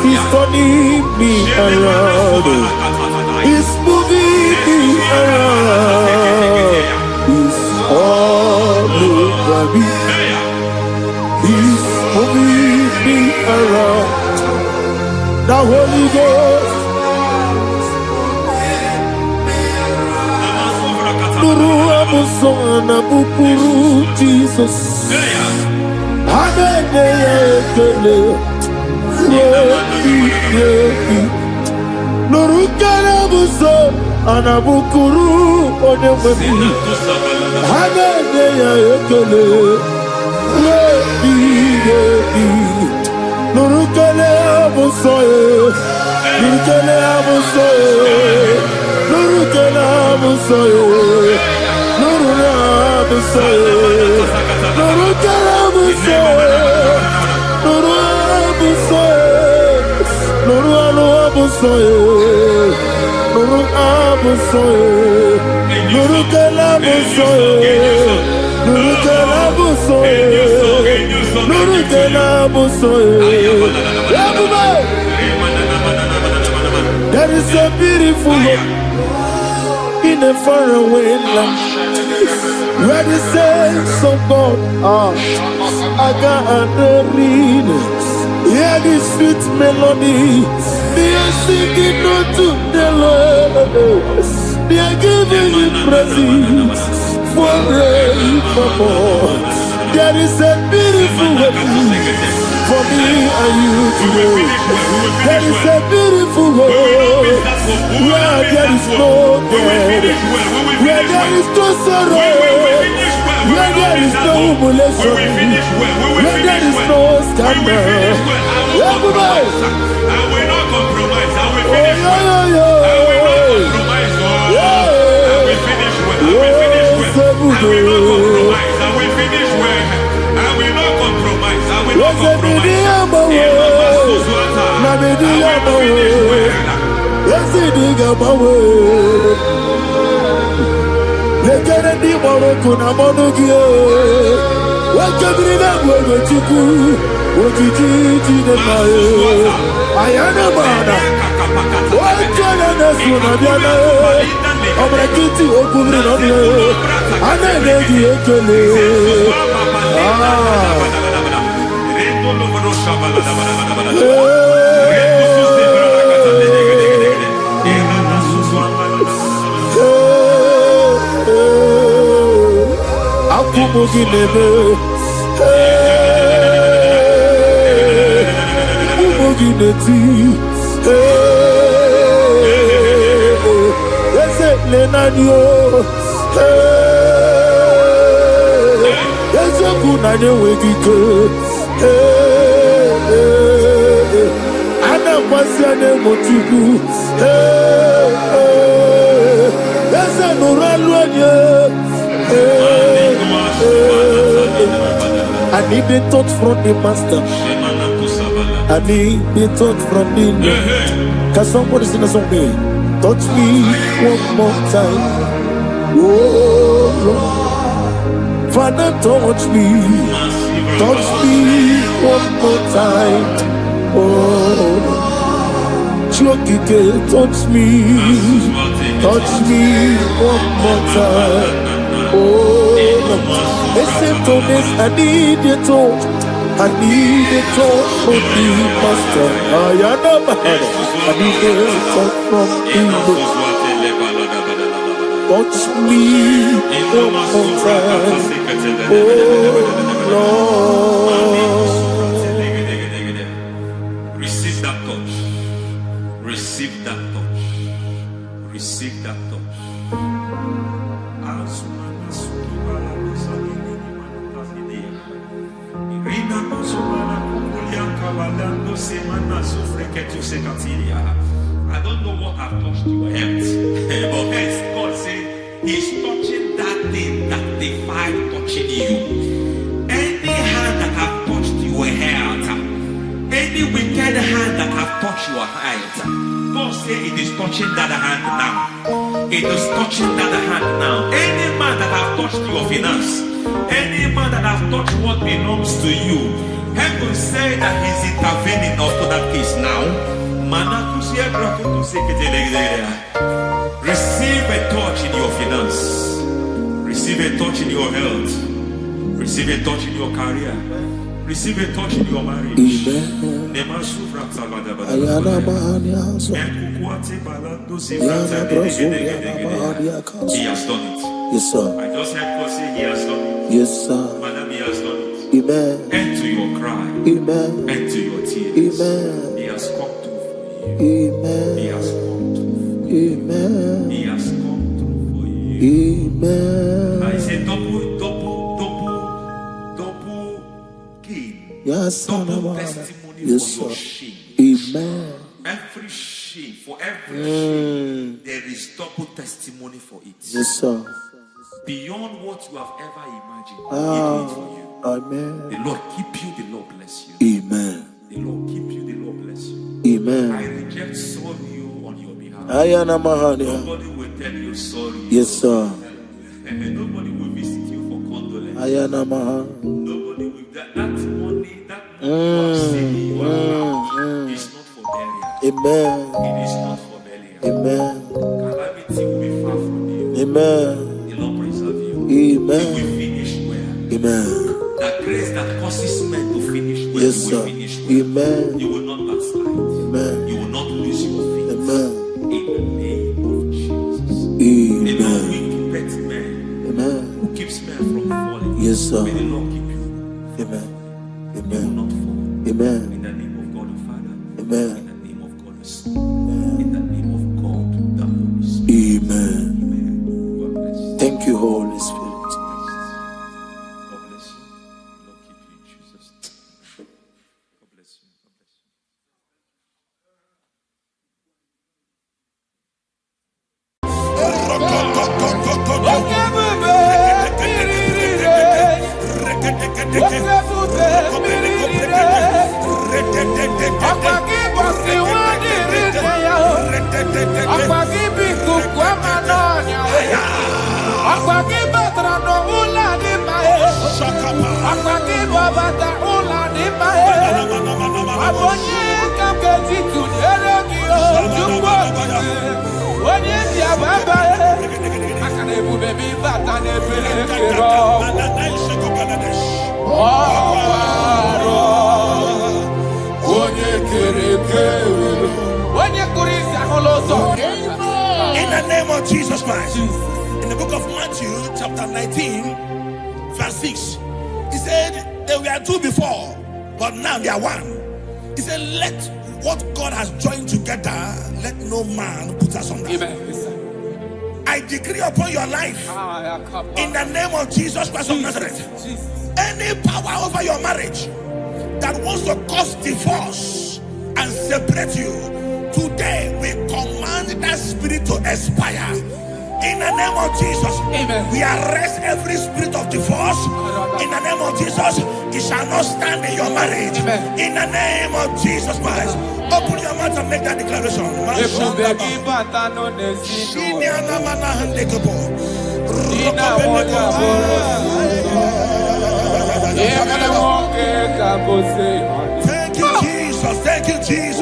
He's turning me around. He's moving me around. He's all over me. He's moving me around. The Holy Ghost. Nuru amusona bukuru Jesus. Amene ekele. Nurukana buso anabukuru onyemeni Hagene ya ekele Nurukana buso Nurukana buso Nurukana buso Nurukana buso Nurukana buso Nuru abusoye, Nuru abusoye, Nuru kelabusoye, Nuru kelabusoye, Nuru kelabusoye. There is a beautiful hope in a faraway land where the saints of God are. I got the readings. Hear the sweet melody. They are singing unto the Lord. They are giving you praise forevermore. There is a beautiful way for me and you today. There is a beautiful way where there is no death, where there is no sorrow, where there is no humiliation, where there is no scandal. I will not compromise. I will finish well. I will not compromise. I will finish well. I will finish well. I will not compromise. I will finish well. I will not compromise. I will not compromise. I need the touch from the master. I need the touch from the Lord. Can somebody sing a song? Touch me one more time. Oh Lord. Father, touch me. Touch me one more time. Oh, Chokike, touch me. Touch me one more time. Oh, listen to this. I need your touch. I need a touch from the master. I need a touch from you. Touch me one more time. Oh Lord. Receive that touch. Receive that touch. Receive that touch. I don't know what I've touched your health, but hence God said He's touching that thing that defied touching you. Any hand that have touched your health, any wicked hand that have touched your health, God said it is touching that hand now. It is touching that hand now. Any man that have touched your finance, any man that have touched what belongs to you, heaven say that He's intervening after that case now. Receive a touch in your finance. Receive a touch in your health. Receive a touch in your career. Receive a touch in your marriage. Amen. He has done it. Yes, sir. I just heard God say He has done it. Yes, sir. Madam, He has done it. Amen. End to your cry. Amen. End to your tears. Amen. He has come through for you. Amen. He has come through for you. Amen. He has come through for you. Amen. I say double gain. Yes, Double sir. testimony Yes, for your sir. shame. Amen. Every shame, for every shame, there is double testimony for it. Yes, sir. Beyond what you have ever imagined, He do it for you. Amen. The Lord keep you, the Lord bless you. Amen. The Lord keep you, the Lord bless you. I Amen. reject sorrow on your behalf. Ayana Mahania. Nobody will tell you sorry. Yes, sir. And nobody will visit you for condolence. Ayana Mahania. Nobody will that money you have saved you have is not for burial. Amen. It is not for burial. Amen. Calamity will be far from you. Amen. The Lord preserve you. Amen. You will finish well. Amen. That grace that causes men to finish well, Yes, you will sir. finish well. Amen. You will not backslide. Amen. You will not lose your faith. Amen. In the name of Jesus. The Lord Amen. will keep men Amen. who keeps men from falling. Yes, sir. May the Lord keep you. Amen. You will Amen. not fall. Amen. In the name of God the Father. Amen. In the name of God the Son. In the name of God the Holy Spirit. Amen. Amen. God bless you. Thank you, Holy Spirit. God bless you. The Lord keep you in Jesus' name. God bless you. God bless you. In the name of Jesus Christ. In the book of Matthew, chapter 19, verse 6, he said, they were two before, but now they are one. He said, let what God has joined together, let no man put us on that. I decree upon your life, in the name of Jesus Christ of Nazareth, any power over your marriage that wants to cause divorce and separate you, today we command that spirit to expire. In the name of Jesus, amen. We arrest every spirit of divorce. In the name of Jesus, it shall not stand in your marriage. Amen. In the name of Jesus Christ, Open your mouth and make that declaration. Thank you, Jesus. Thank you, Jesus.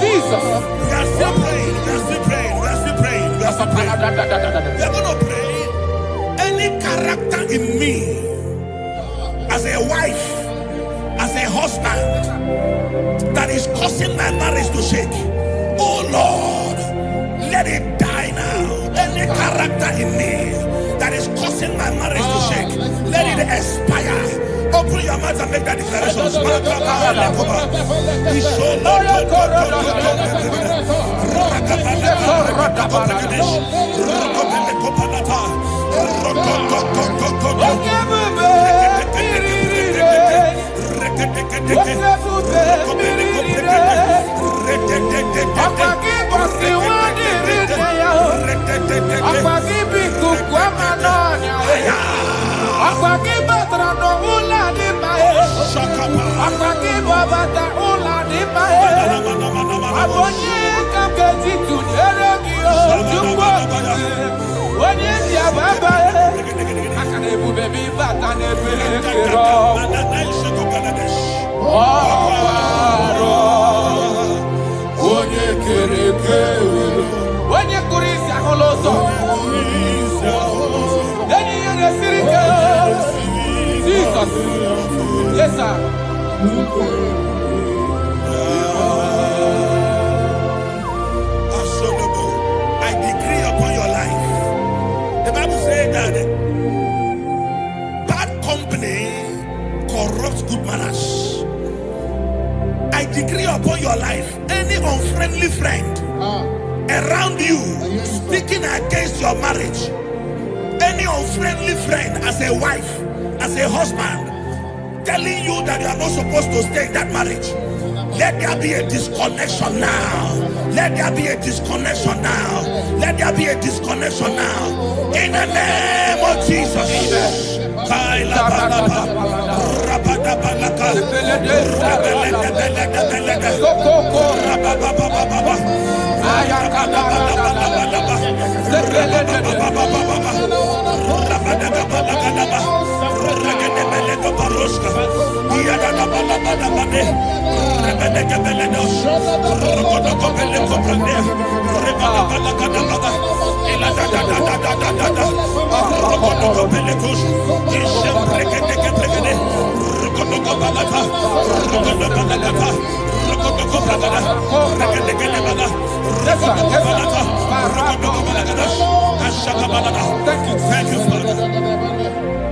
Jesus. We are still praying. We are still praying. We are still praying. We are still praying. We are going to pray. Any character in me, as a wife, as a husband, that is causing my marriage to shake, oh Lord, let it die now. Any character in me that is causing my marriage to shake, let it expire. Open your mouth and make that declaration. Yes, sir. I decree upon your life. The Bible says that bad company corrupts good manners. I decree upon your life, any unfriendly friend around you speaking against your marriage, any unfriendly friend as a wife, as a husband, telling you that you are not supposed to stay in that marriage, let there be a disconnection now. Let there be a disconnection now. Let there be a disconnection now. In the name of Jesus. Thank you, Father.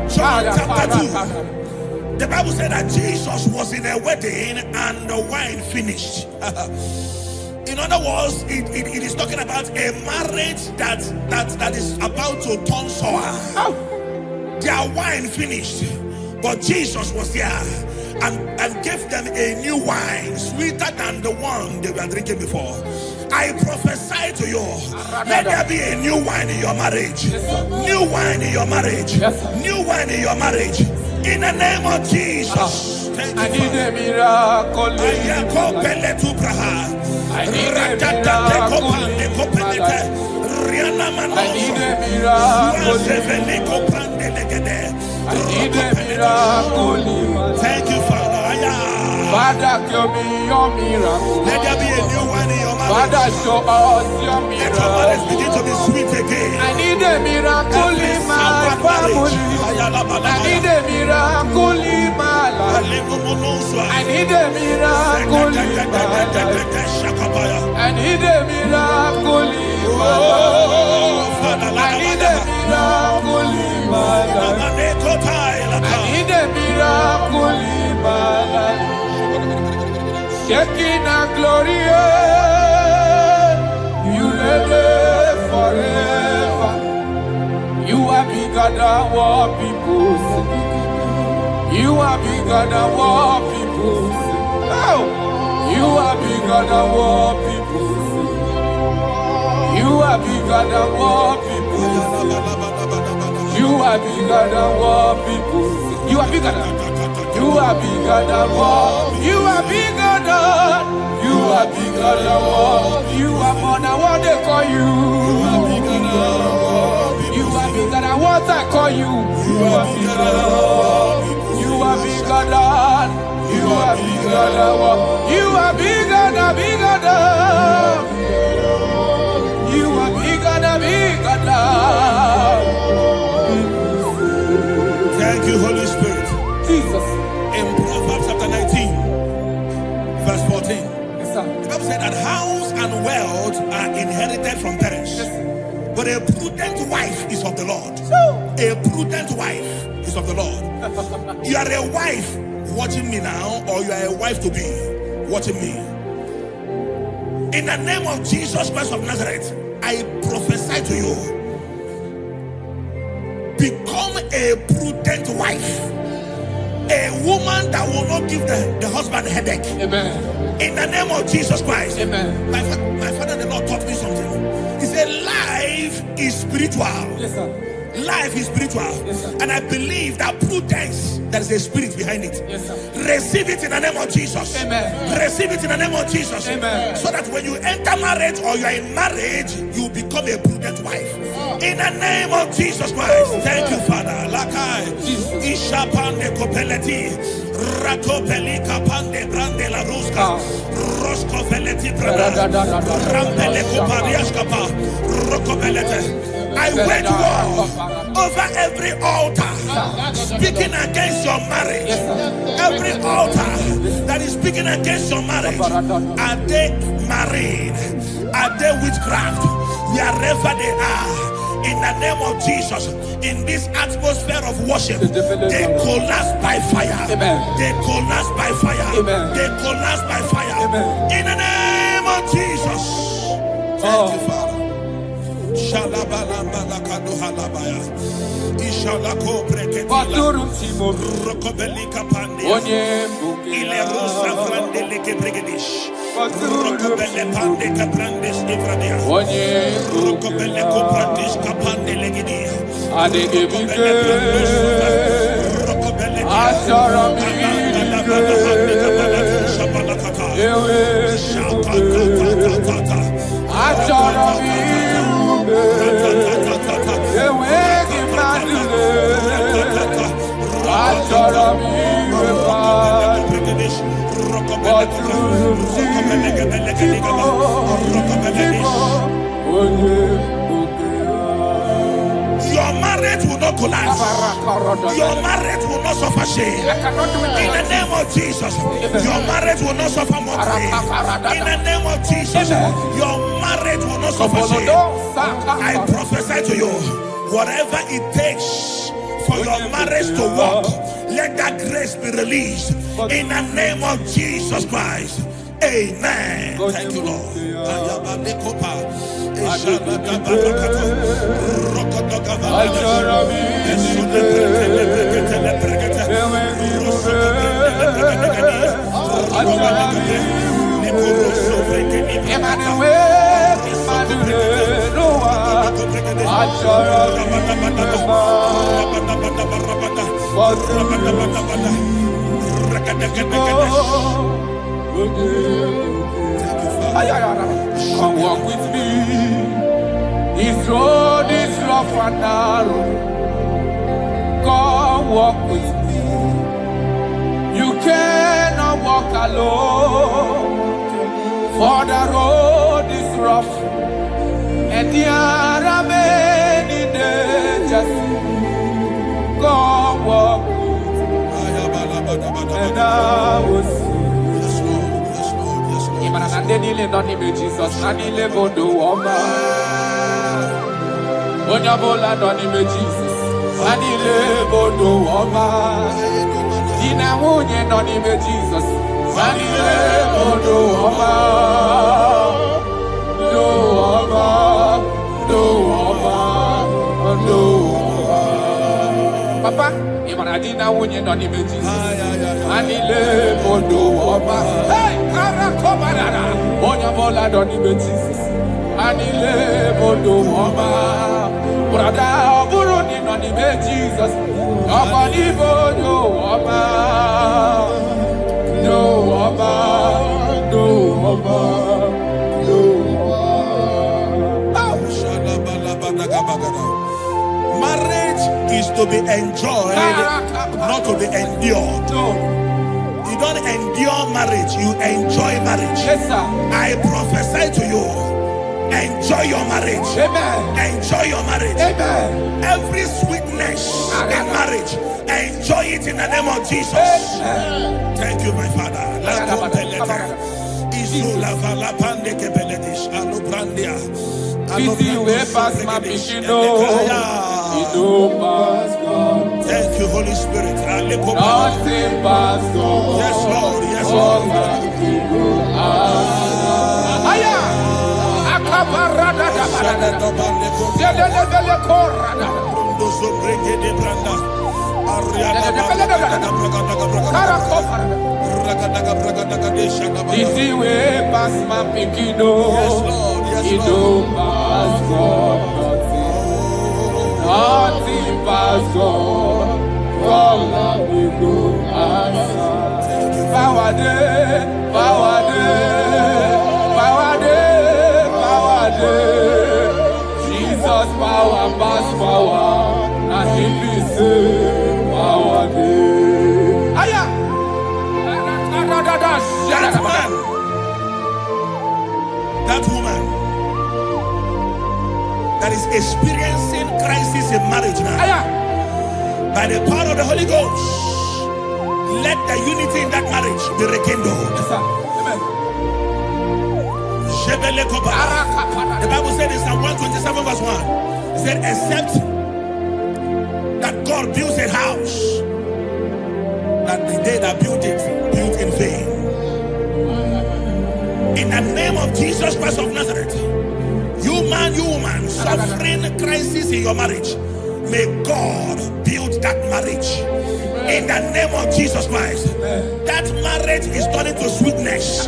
John chapter 2. The Bible said that Jesus was in a wedding and the wine finished. In other words, it is talking about a marriage that is about to turn sour. Their wine finished. But Jesus was there and gave them a new wine, sweeter than the one they were drinking before. I prophesy to you, let there be a new wine in your marriage. New wine in your marriage. New wine in your marriage. In the name of Jesus. Thank you, I need a miracle. I need a miracle. Thank you, Father. Father, give me your miracle. Let there be a new wine in your marriage. Father, show us your Let your miracle. marriage begin to be sweet again. I need a miracle in my family. I need a miracle in my life. I need a miracle in my life. I need a miracle in my life. I need a miracle in my life. I need a miracle in my life. Shaking our glory, you live forever. You are bigger than what people say. You are bigger than what people say. Oh, you are bigger than what people say. You are bigger than what people say. You are bigger than what people say. You are bigger than. You are bigger than what. You are bigger than. You are bigger than what. You are more than what they call you. You are bigger than what. You are bigger than what I call you. You are bigger than what. You are bigger than. You are bigger than what. You are bigger than bigger than. You are bigger than bigger than. Thank you, Holy Spirit. Jesus. In Proverbs chapter 19, verse 14, Yes, sir. the Bible said that house and wealth are inherited from parents. But a prudent wife is of the Lord. A prudent wife is of the Lord. You are a wife watching me now, or you are a wife to be watching me. In the name of Jesus Christ of Nazareth, I prophesy to you, become a prudent wife. A woman that will not give the husband a headache. Amen. In the name of Jesus Christ. Amen. My father, the Lord taught me something. He said, life is spiritual. Yes, sir. Life is spiritual. Yes, sir. And I believe that prudence, there is a spirit behind it. Yes, sir. Receive it in the name of Jesus. Amen. Receive it in the name of Jesus. Amen. So that when you enter marriage or you are in marriage, you become a prudent wife. In the name of Jesus Christ. Thank you, Father. Lakai. Ishapande kopeleti. Ratopeli kapande brande la ruska. Rosko veleti prada. Rampele kopariaskapa. Rokopelete. I wage war over every altar speaking against your marriage. Every altar that is speaking against your marriage. Are they married? Are they witchcraft? Wherever they are, in the name of Jesus, in this atmosphere of worship, they collapse by fire. They collapse by fire. They collapse by fire. In the name of Jesus. Thank you, Father. Shalabalamba lakado halabaya. Ishalako breketila. Rokobelika pandia. Ile rusa frande leke bregedish. Rokobele pande kaprandes ivradia. Rokobele koprandish kapande legedia. Rokobele prandus. Rokobele your marriage will not collapse. Your marriage will not suffer shame. In the name of Jesus, your marriage will not suffer mockery. In the name of Jesus, your marriage will not suffer shame. I prophesy to you, whatever it takes for your marriage to work, let that grace be released. In the name of Jesus Christ. Amen. Thank you, Lord. Come walk with me. This road is rough and narrow. Come walk with me. You cannot walk alone. For the road is rough and there are many dangers. Come walk with me. And I will see. Nanile noni me Jesus, nanile bodo woma. Onyabola noni me Jesus, nanile bodo woma. Dina munye noni me Jesus, nanile bodo woma. Do woma, do woma, do woma. Papa, imana dina munye noni me Jesus, nanile bodo woma. Hey! Onyabola doni be Jesus, anile bodo woma. Brada oburu ni doni be Jesus, okoni bodo woma. Do woma, do woma, do woma. Marriage is to be enjoyed, not to be endured. You don't endure marriage, you enjoy marriage. Yes, sir. I prophesy to you, enjoy your marriage. Amen. Enjoy your marriage. Amen. Every sweetness in marriage, enjoy it in the name of Jesus. Amen. Thank you, my Father. Thank you, Holy Spirit. Nothing pass God. Yes, Lord. Yes, Lord. Easy way past my pikido. Yes, Lord. Yes, It don't pass God. Nothing pass God. All of me go answer. Power day, power day, power day, power day. Jesus power pass power, and He be say power day. Aya, That man, that woman that is experiencing crisis in marriage now. aya. By the power of the Holy Ghost, let the unity in that marriage be rekindled. Yes, sir. Amen. The Bible said in Psalm 127 verse 1, it said, except that God builds a house, that the day that built it, built in vain. In the name of Jesus Christ of Nazareth, you man, you woman, suffering crisis in your marriage, may God build that marriage. In the name of Jesus Christ, that marriage is turning to sweetness.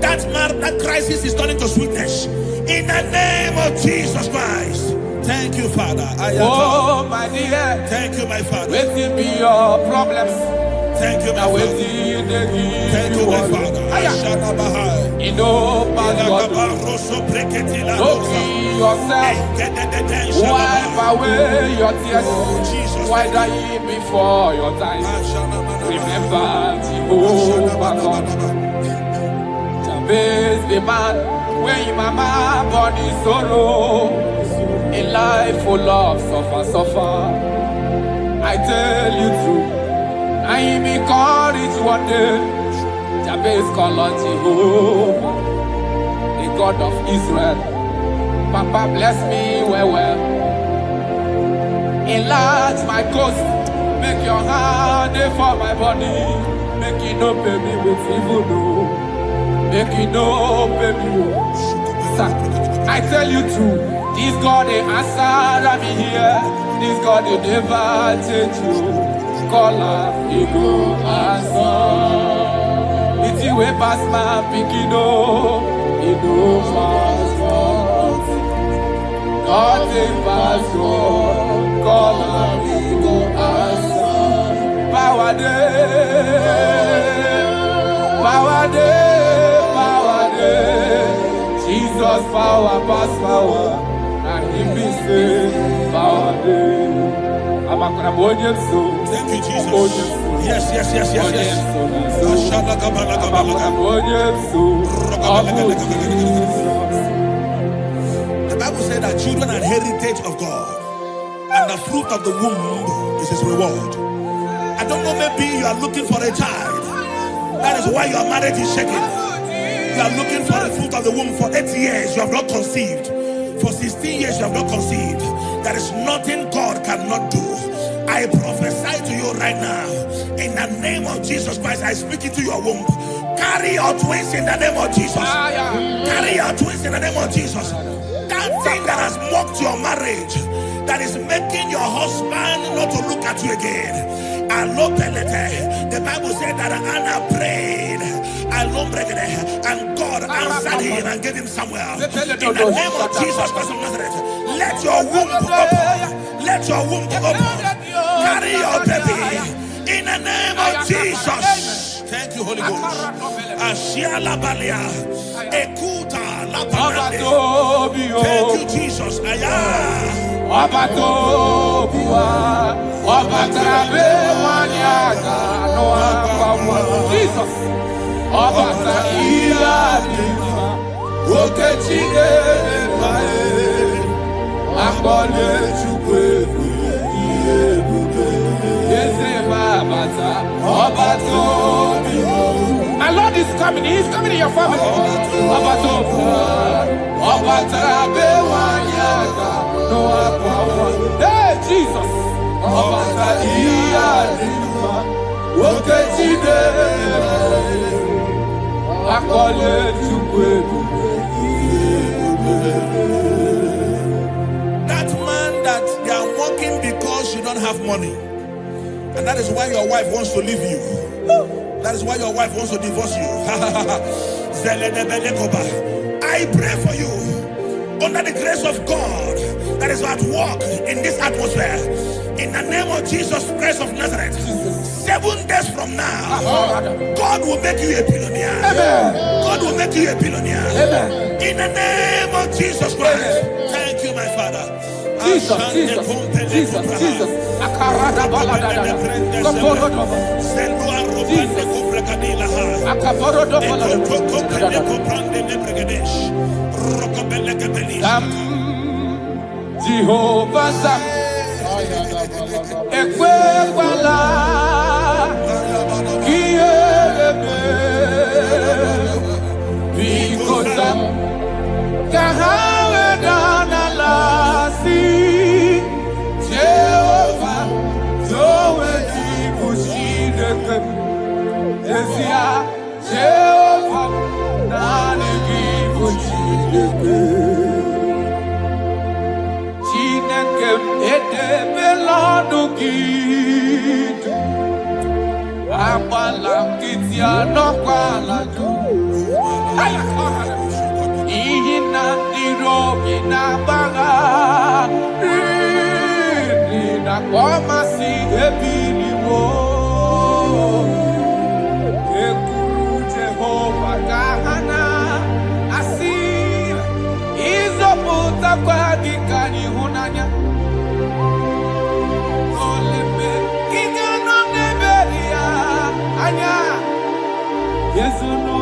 That crisis is turning to sweetness. In the name of Jesus Christ. Thank you, Father. Oh, my dear. Thank you, my Father. Waiting be your problems. Thank you, my Now Father. Thank you, my Father. You know, Pastor, don't kill yourself. Wipe away your tears. Why die before your time? Remember Jehovah God. Jabez the man, when mama body sorrow, a life full of suffer. I tell you true, I am encouraged one day. Jabez called on Jehovah, the God of Israel. Papa bless me well. Enlarge my coast, make your hand for my body, make it no pay me with evil. make it no baby. I tell you true, this God they answer me here. This God they never change you. Caller, he go answer. It's the way past my picking up, he go fast forward. God take fast forward, caller, he go answer. Power day, power day, power day. Jesus power pass power, and he be say power day. Thank you, Jesus. Yes. The Bible said that children are heritage of God, and the fruit of the womb is his reward. I don't know, maybe you are looking for a child. That is why your marriage is shaking. You are looking for the fruit of the womb. For 8 years you have not conceived. For 16 years you have not conceived. There is nothing God cannot do. I prophesy to you right now, in the name of Jesus Christ. I speak into your womb. Carry your twins in the name of Jesus. Carry your twins in the name of Jesus. That thing that has mocked your marriage, that is making your husband not to look at you again. The Bible said that Anna prayed, and God answered him and gave him Samuel. In the name of Jesus Christ of Nazareth, let your womb be open. Let your womb be open. Carry your baby in the name of Jesus. Thank you, Holy Ghost. Ashiala Balia, Ekuta Labanade. Thank you, Jesus. Jesus. My Lord is coming. He is coming in your family. Hey, Jesus. That man that they are working because you don't have money, and that is why your wife wants to leave you. That is why your wife wants to divorce you. I pray for you, under the grace of God that is at work in this atmosphere, in the name of Jesus Christ of Nazareth. 7 days from now, God will make you a billionaire. God will make you a billionaire. In the name of Jesus Christ. Thank you, my Father. Jesus. Jehovah Ekwewala Kiebe Bikosa Kahawe Danalasi Jehovah Zoe Dikushideke Ezia Jehovah Nani Dikushideke Edebelado gid Abalam kitia no kwalado Ihina dirogi na baga Nina kwama si ebili mo Ekuru Jehovah kahana Asir Izoputa kwa dikani hunanya Yes, no,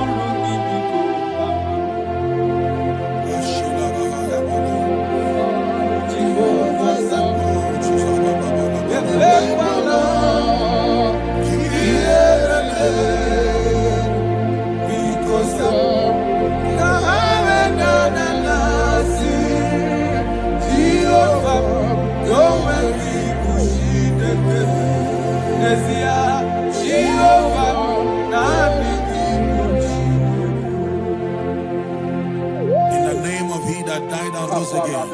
that died and rose again,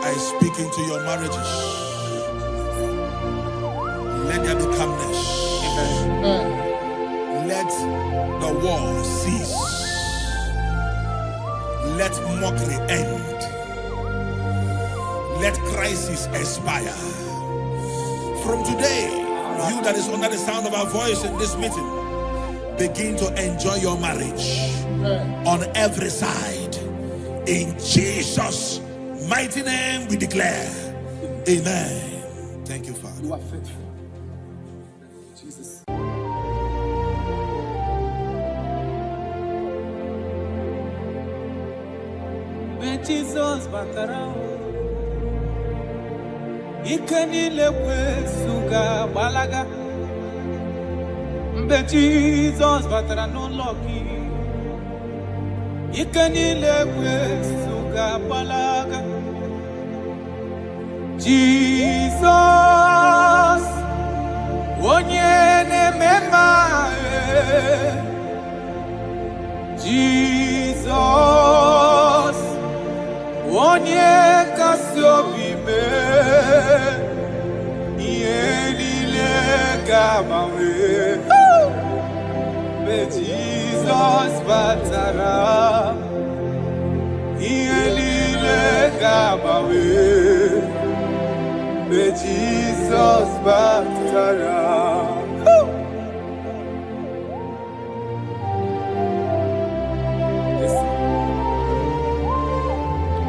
I speak into your marriages. Let there be calmness. Let the war cease. Let mockery end. Let crisis expire. From today, you that is under the sound of our voice in this meeting, begin to enjoy your marriage on every side. In Jesus' mighty name we declare, amen. Thank you, Father. You are faithful. Jesus. When Jesus batara, ikanile kwesuga balaga. When Jesus batara no lucky, ikanile kwesuga balaga. Jesus, onyene mema. Jesus, onye kasiobibe, yenile gamawe. Be Jesus batara, yenile gamawe. Be Jesus batara.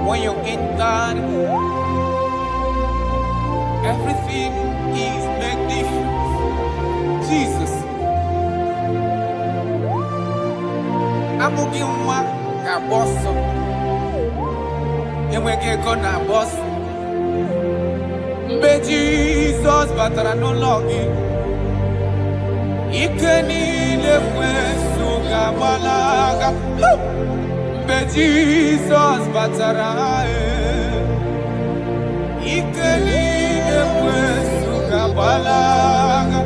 When you're in God, everything is magnificent. Jesus. I'm going to boss. And we get gonna boss. Be Jesus, but I no longer. Ikenile kwesuga balaga. Be Jesus, but I ikenile kwesuga balaga.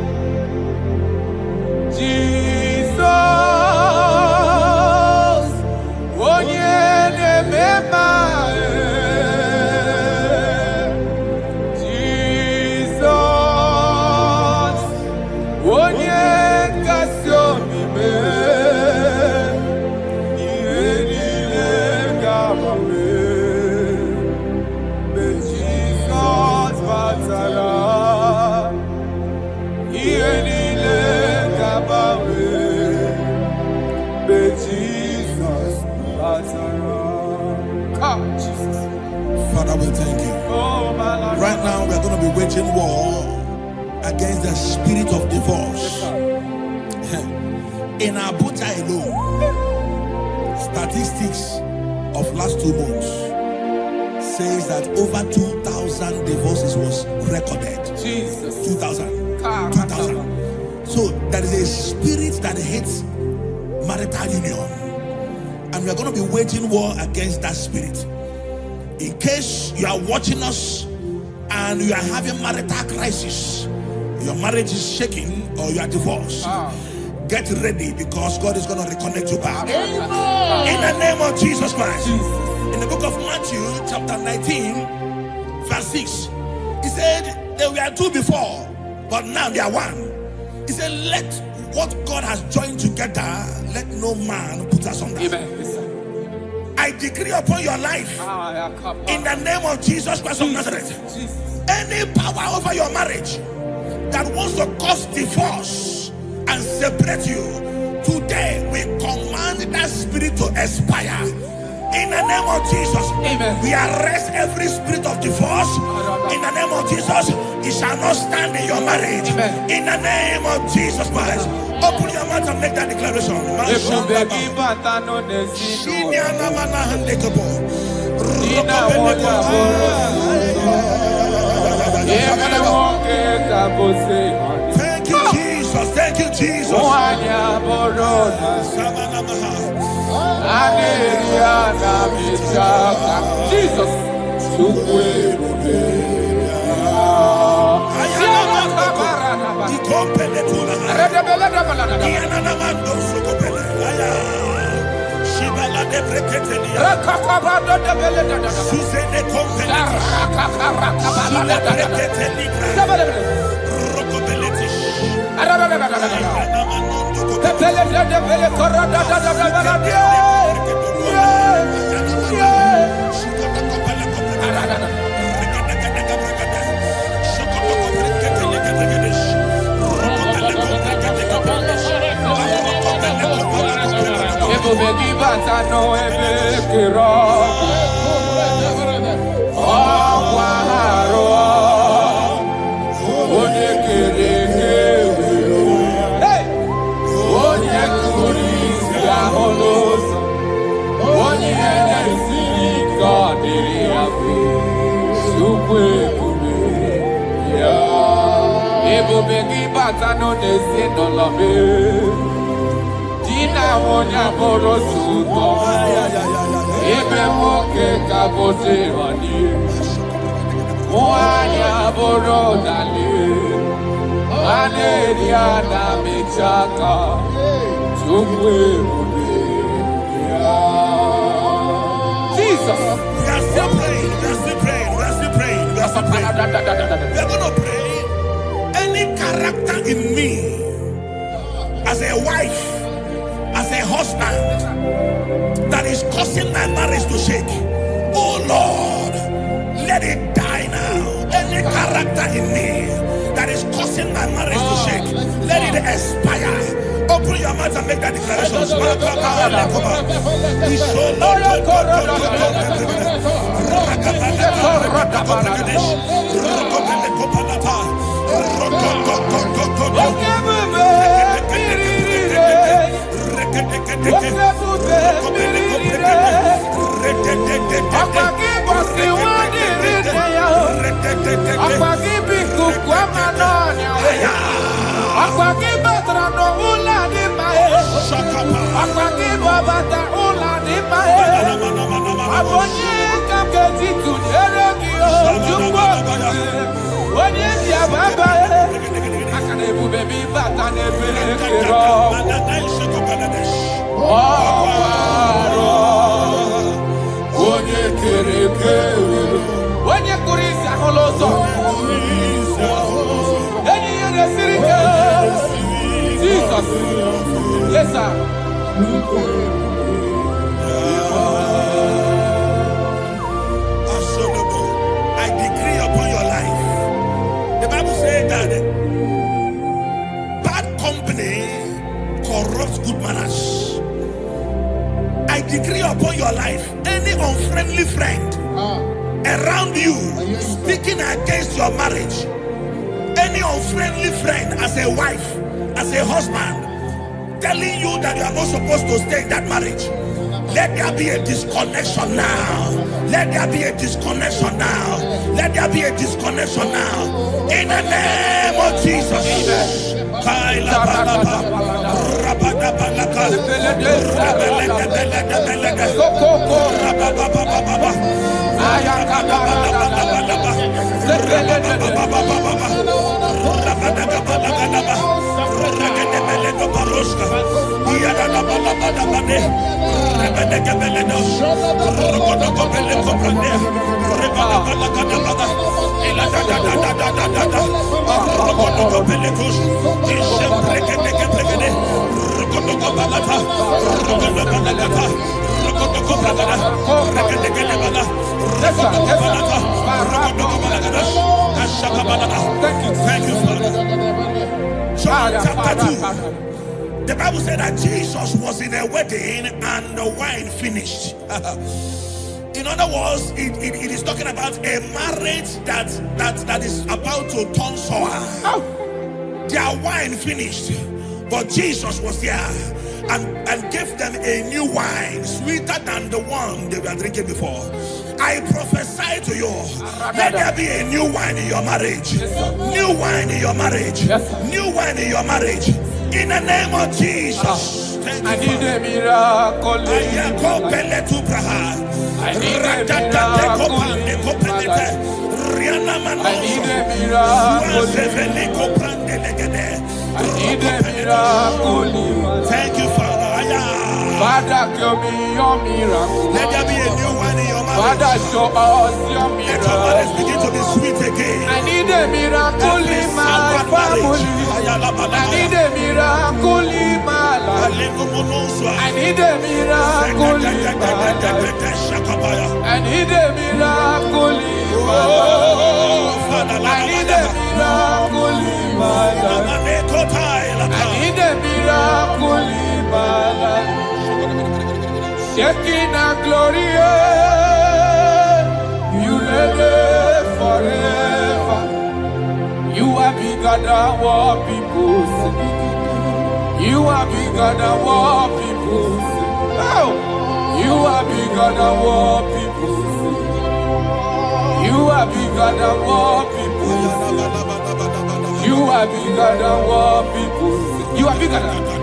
Jesus, onyene mema. Jesus, onye kasiomi me. Father, we thank you. Right now, we are going to be waging war against the spirit of divorce. In Abuja alone, statistics of last 2 months says that over 2,000 divorces was recorded. Jesus. 2,000. 2,000. So there is a spirit that hates marital union. And we are going to be waging war against that spirit. In case you are watching us and you are having marital crisis, your marriage is shaking or you are divorced, get ready because God is going to reconnect you back. In the name of Jesus Christ. In the book of Matthew chapter 19 verse 6, he said there were 2 before, but now they are 1. He said, let what God has joined together, let no man put us under. I decree upon your life, in the name of Jesus Christ of Nazareth, any power over your marriage that wants to cause divorce and separate you, today we command that spirit to expire. In the name of Jesus, we arrest every spirit of divorce. In the name of Jesus, it shall not stand in your marriage. In the name of Jesus Christ, open your mouth and make that declaration. Thank you, Jesus. Thank you, Jesus. Jesus. Jesus. We are still praying. We are still praying. We are still praying. We are still praying. We are going to pray. Any character in me, as a wife, as a husband, that is causing my marriage to shake, oh Lord, let it die now. Any character in me that is causing my marriage to shake, let it expire. Open your mouth and make that declaration. Yes, sir. I decree upon your life. The Bible says that bad company corrupts good manners. I decree upon your life, any unfriendly friend around you speaking against your marriage, any unfriendly friend as a wife, as a husband, telling you that you are not supposed to stay in that marriage, let there be a disconnection now. Let there be a disconnection now. Let there be a disconnection now. In the name of Jesus. Thank you, Father. John chapter 2. The Bible said that Jesus was in a wedding and the wine finished. In other words, it is talking about a marriage that is about to turn sour. Their wine finished, but Jesus was there and gave them a new wine, sweeter than the one they were drinking before. I prophesy to you, let there be a new wine in your marriage. New wine in your marriage. New wine in your marriage. In the name of Jesus. I need a miracle. I need a miracle. Thank you, Father. Father, show me your miracle. Let there be a new one in your marriage. Father, show us your Let your marriage miracle. begin to be sweet again. I need a miracle in my family. I need a miracle in my life. I need a miracle in my life. I need a miracle in my life. I need a miracle in my life. I need a miracle in my life. Shaking a glory, you live forever. You are bigger than what people say. You are bigger than what people say. Oh, you are bigger than what people say. You are bigger than what people say. You are bigger than what people say. You are bigger than.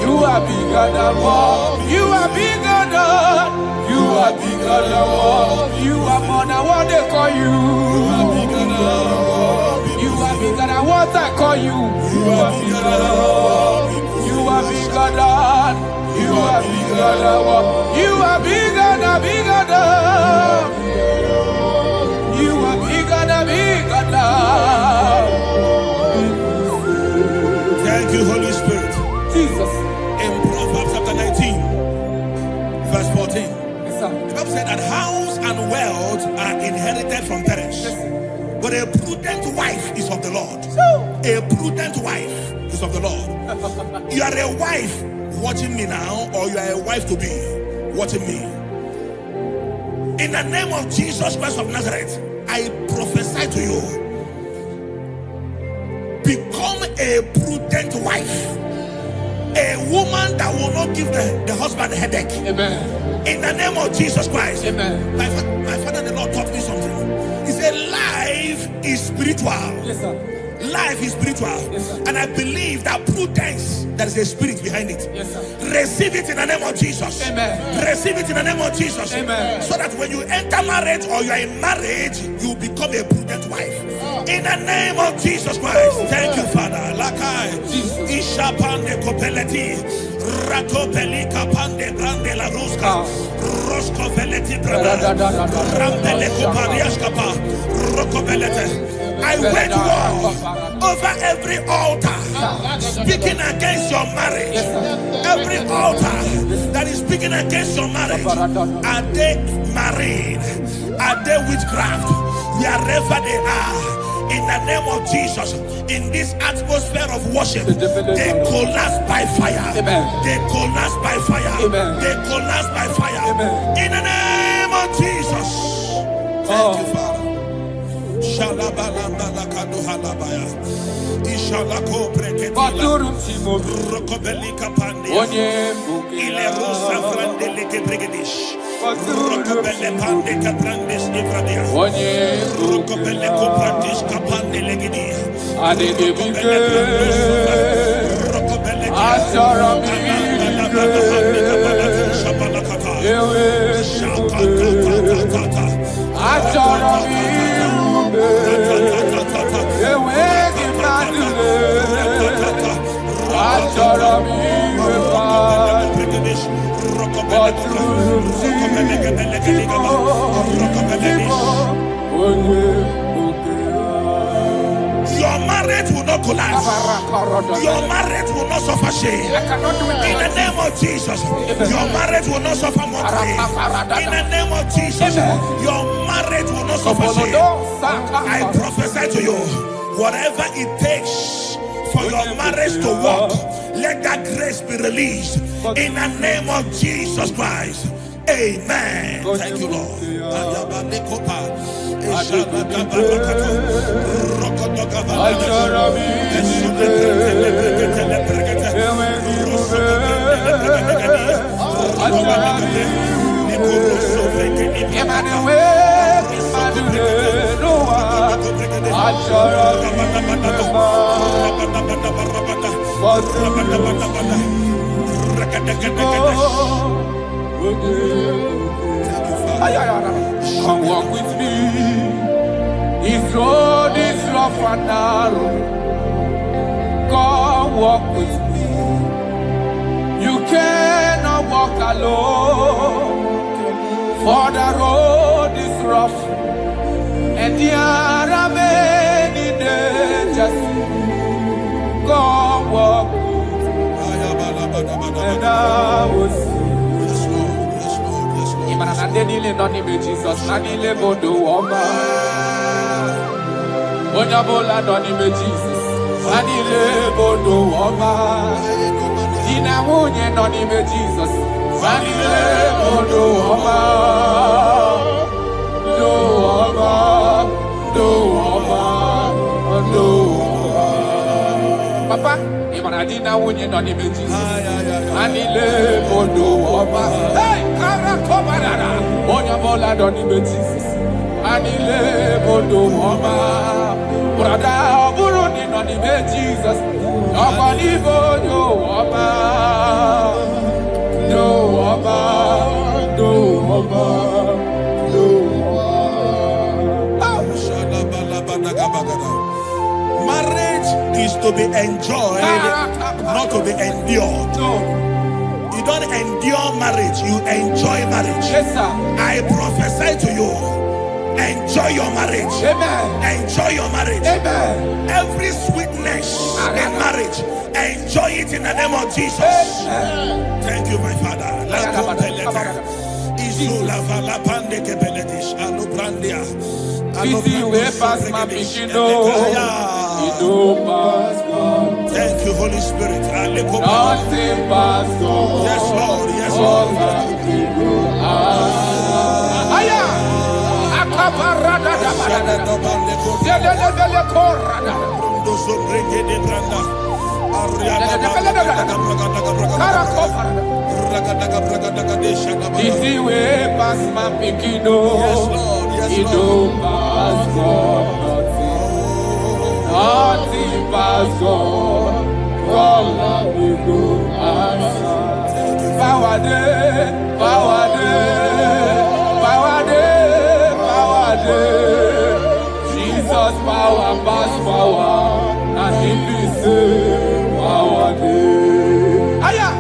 You are bigger than what. You are bigger than. You are bigger than what. You are more than what they call you. You are bigger than what. You are bigger than what I call you. You are bigger than what. You are bigger than. You are bigger than what. You are bigger than bigger than. You are bigger than bigger than. Thank you, Holy Spirit. Jesus. In Proverbs chapter 19, verse 14, Yes, sir. the Bible said that house and wealth are inherited from parents, but a prudent wife is of the Lord. A prudent wife is of the Lord. You are a wife watching me now, or you are a wife to be watching me. In the name of Jesus Christ of Nazareth, I prophesy to you, become a prudent wife. A woman that will not give the husband a headache. Amen. In the name of Jesus Christ. Amen. My father, the Lord, taught me something. He said, life is spiritual. Yes, sir. Life is spiritual. Yes, sir. And I believe that prudence, there is a spirit behind it. Yes, sir. Receive it in the name of Jesus. Amen. Receive it in the name of Jesus. Amen. So that when you enter marriage or you are in marriage, you become a prudent wife. In the name of Jesus Christ. Thank you, Father. Lakai. Ishapande kopeleti. Ratopeli kapande grande la ruska. Rosko veleti brada. Rampele koparias kapa. Rokobelete. I wage war over every altar speaking against your marriage. Every altar that is speaking against your marriage. Are they married? Are they witchcraft? Wherever they are, in the name of Jesus, in this atmosphere of worship, they collapse by fire. They collapse by fire. They collapse by fire. In the name of Jesus. Thank you, Father. Ishalako breketila Rokobelika pandia Ile rusa frandelike bregedish Rokobele pande kaprandis ifradia Rokobele koprandish kapande legidia Rokobele prandus Rokobele Your marriage will not collapse. Your marriage will not suffer shame. In the name of Jesus, your marriage will not suffer mockery. In the name of Jesus, your marriage will not suffer shame. I prophesy to you, whatever it takes for your marriage to work, let that grace be released. In the name of Jesus Christ. Amen. Thank you, Lord. Come walk with me. This road is rough and narrow. Come walk with me. You cannot walk alone. alone. For the road is rough, and there are many dangers. God walk with me, and I will see. Jesus, Nanile Bodo Woma. Onyabola Donime Jesus, Nanile Bodo Woma. Ina Munye Donime Jesus, Nanile Bodo Woma. Do Woma, Do Woma, Do Woma. Papa, Imanadina Munye Donime Jesus, Nanile Bodo Woma. Hey, Karakobarada. Onyabola Donime Jesus, Anile Bodo Woma. Brother Buruni Donime Jesus, Nobody Bodo Woma. Do Woma, Do Woma, Do Woma. Marriage is to be enjoyed, not to be endured. You don't endure marriage, you enjoy marriage. Yes, sir. I prophesy to you, enjoy your marriage. Amen. Enjoy your marriage. Amen. Every sweetness in marriage, enjoy it in the name of Jesus. Amen. Thank you, my Father. Thank you, Holy Spirit. Nothing pass God. Yes, Lord. Yes, Lord. Easy way pass my pikino. Yes, Lord. Yes, You Lord. don't pass God. Nothing pass God. All of you go answer. Power day, power day, power day, power day. Jesus power pass power, and He be say power day. Aya.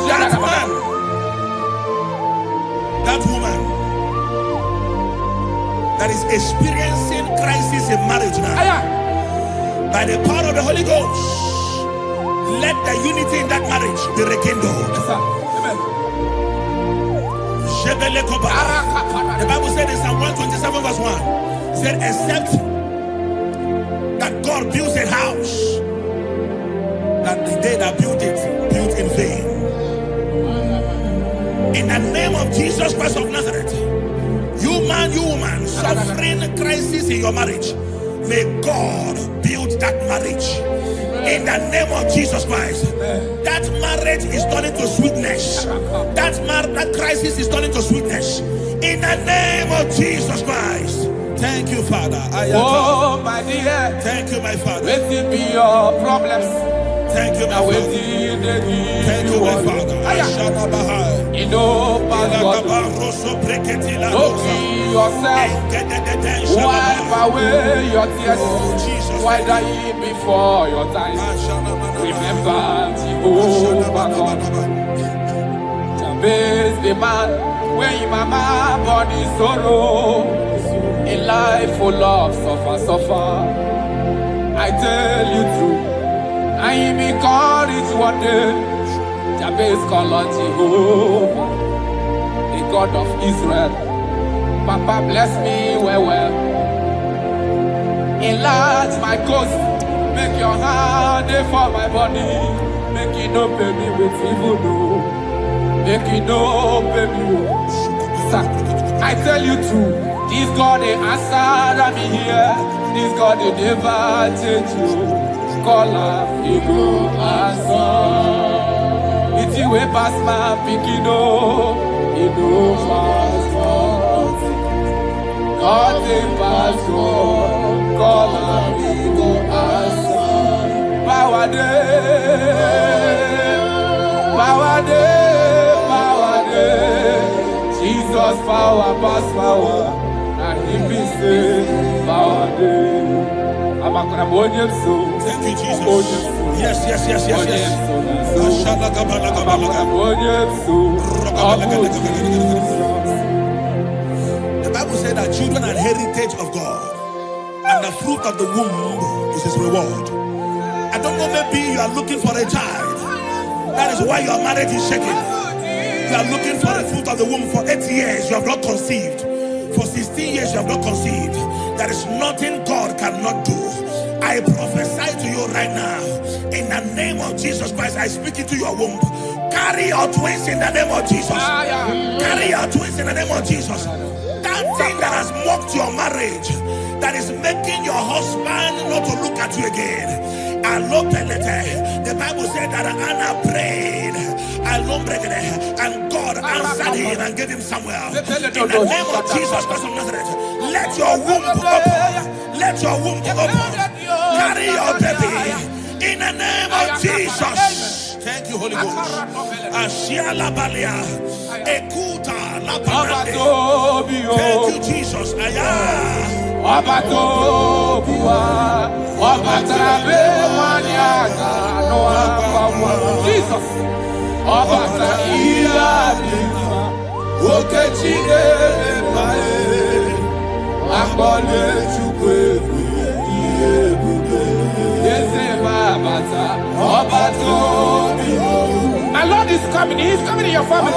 That man, that woman that is experiencing crisis in marriage now, Aya. by the power of the Holy Ghost, let the unity in that marriage be rekindled. Yes, sir. Amen. The Bible said in Psalm 127 verse 1, it said, except that God builds a house, that the day that built it, built in vain. In the name of Jesus Christ of Nazareth, you man, you woman, suffering crisis in your marriage, may God build that marriage. In the name of Jesus Christ, that marriage is turning to sweetness. That crisis is turning to sweetness. In the name of Jesus Christ. Thank you, Father. Oh, my dear. Thank you, my Father. Let it be your problems. Thank you, my Now, Father. Thank you, my Father. You know, Pastor, don't be yourself. Wipe away your tears. Why die before your time? Remember Jehovah God. Jabez the man, when your mama body sorrow, a life full of suffer. I tell you true, I am encouraged one day. Jabez call on Jehovah, the God of Israel. Papa bless me well. Enlarge my coast, make your hand for my body. Make it no pay me with evil, no. Make it no pay me. Sir, I tell you true, this God they answer me here. This God they never change you. Call him, he go answer. It's you way past my pikino, he no pass God. Nothing pass God. Call him, he go answer. Power day, power day, power day. Jesus power pass power, and he be say power day. Thank you, Jesus. Yes. The Bible said that children are heritage of God, and the fruit of the womb is his reward. I don't know, maybe you are looking for a child. That is why your marriage is shaking. You are looking for the fruit of the womb. For 8 years you have not conceived. For 16 years you have not conceived. There is nothing God cannot do. I prophesy to you right now, in the name of Jesus Christ. I speak into your womb. Carry your twins in the name of Jesus. Carry your twins in the name of Jesus. That thing that has mocked your marriage, that is making your husband not to look at you again. The Bible said that Anna prayed, and God answered him and gave him Samuel. In the name of Jesus Christ of Nazareth, let your womb open. Let your womb open. Carry your baby in the name of Jesus. Thank you, Holy Ghost. Ashiala Balia, Ekuta La Thank you, Jesus. Jesus. My Lord is coming. He is coming in your family.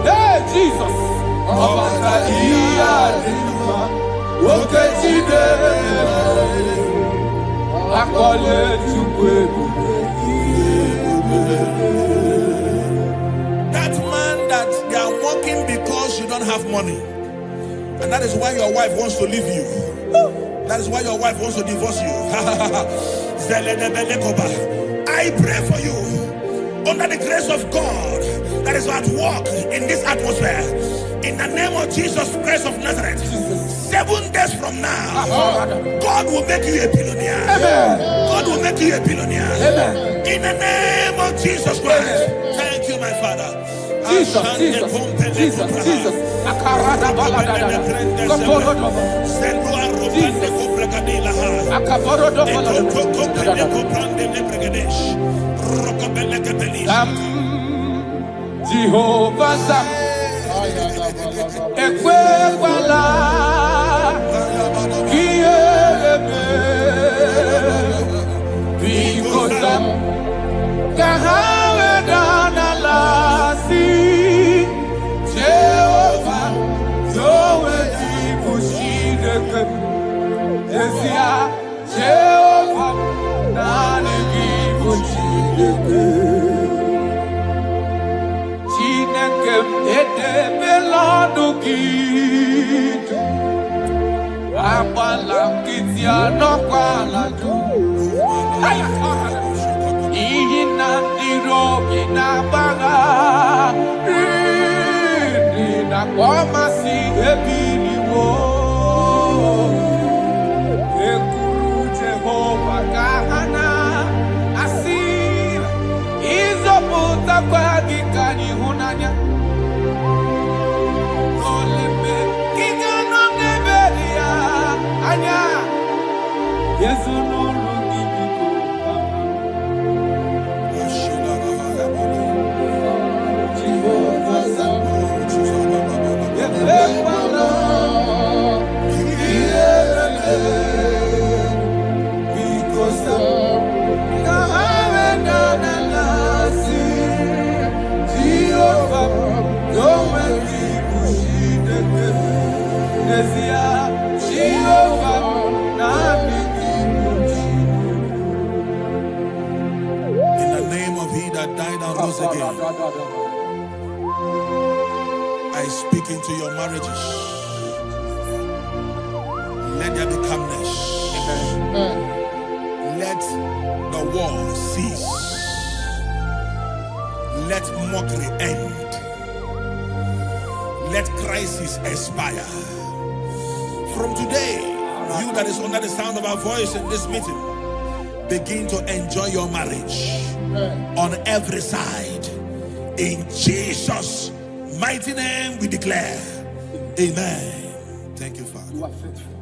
Hey, Jesus. That man that they are working because you don't have money, and that is why your wife wants to leave you. That is why your wife wants to divorce you. I pray for you, under the grace of God that is at work in this atmosphere, in the name of Jesus Christ of Nazareth. 7 days from now, God will make you a billionaire. God will make you a billionaire. In the name of Jesus Christ. Thank you, my Father. Jesus. Jehovah Sam, Ekwebala, Kielebe, Bikosam, Kahawe Danalasi, Jehovah, Yowe Dibushideke, Esia, Jehovah, Nani Dibushideke. I speak into your marriages. Let there be calmness. Let the war cease. Let mockery end. Let crisis expire. From today, you that is under the sound of our voice in this meeting, begin to enjoy your marriage on every side. In Jesus' mighty name we declare. Amen. Thank you, Father. You are faithful.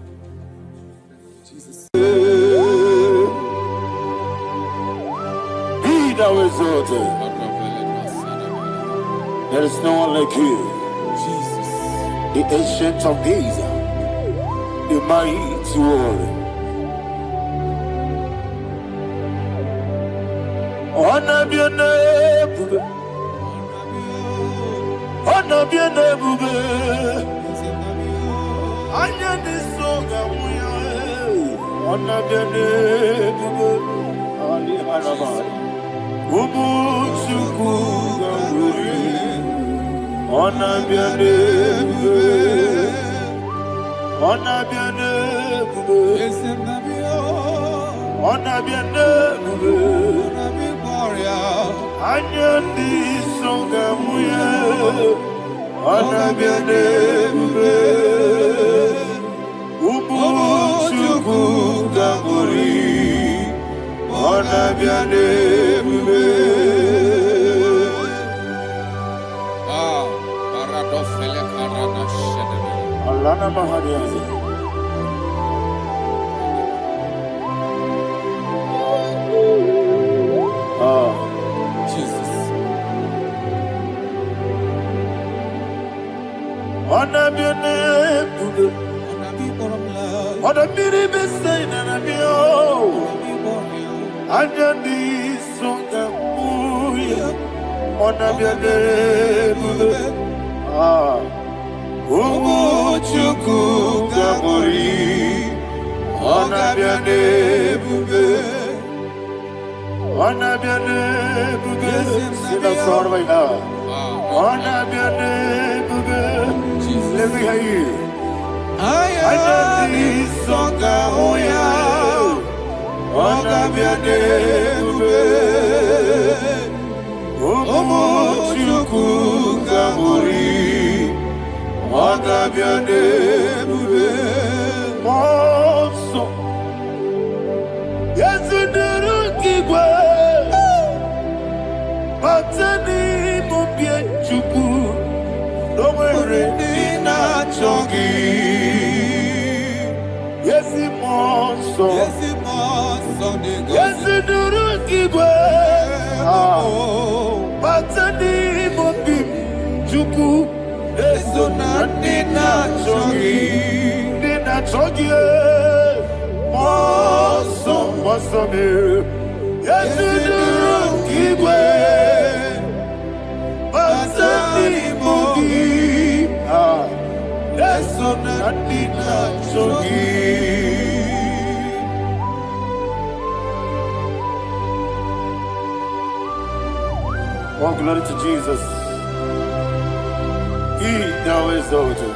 Jesus. Be thou exalted. There is no one like you. Jesus. The ancient of days, the mighty warrior. Honor be your name, honor be your name. Anya ni soga muya, honor be your name. Ali Alabari, Ubu Chukuga Muri, honor be your name, honor be your name, honor be your name. Anya ni soga muya, honor be your name. Ubu Chukuga Muri, honor be your name. Paradofele karana shedebe. Alana Mahadiazi. Jesus. Honor be your name. Honor be the best thing and I be all. Anya ni soga muya, honor be your name. Umu Chukuga Muri, honor be your name. Honor be your name. Sing a song right now. Honor be your name. Let me hear you. Anya ni soga muya, honor be your name. Umu Chukuga Muri, honor be your name. Monso, yes in the Rukigwe, Batani Mubie Chuku, no worry Nina Chogi. Yes in Monso, yes in the Rukigwe, Batani Mubie Chuku. Eso na Nina Chogi, Nina Chogi, Moso me, Yesu Nurukigwe, Basani Mogi, Eso na Nina Chogi. Oh, glory to Jesus. He thou exalted.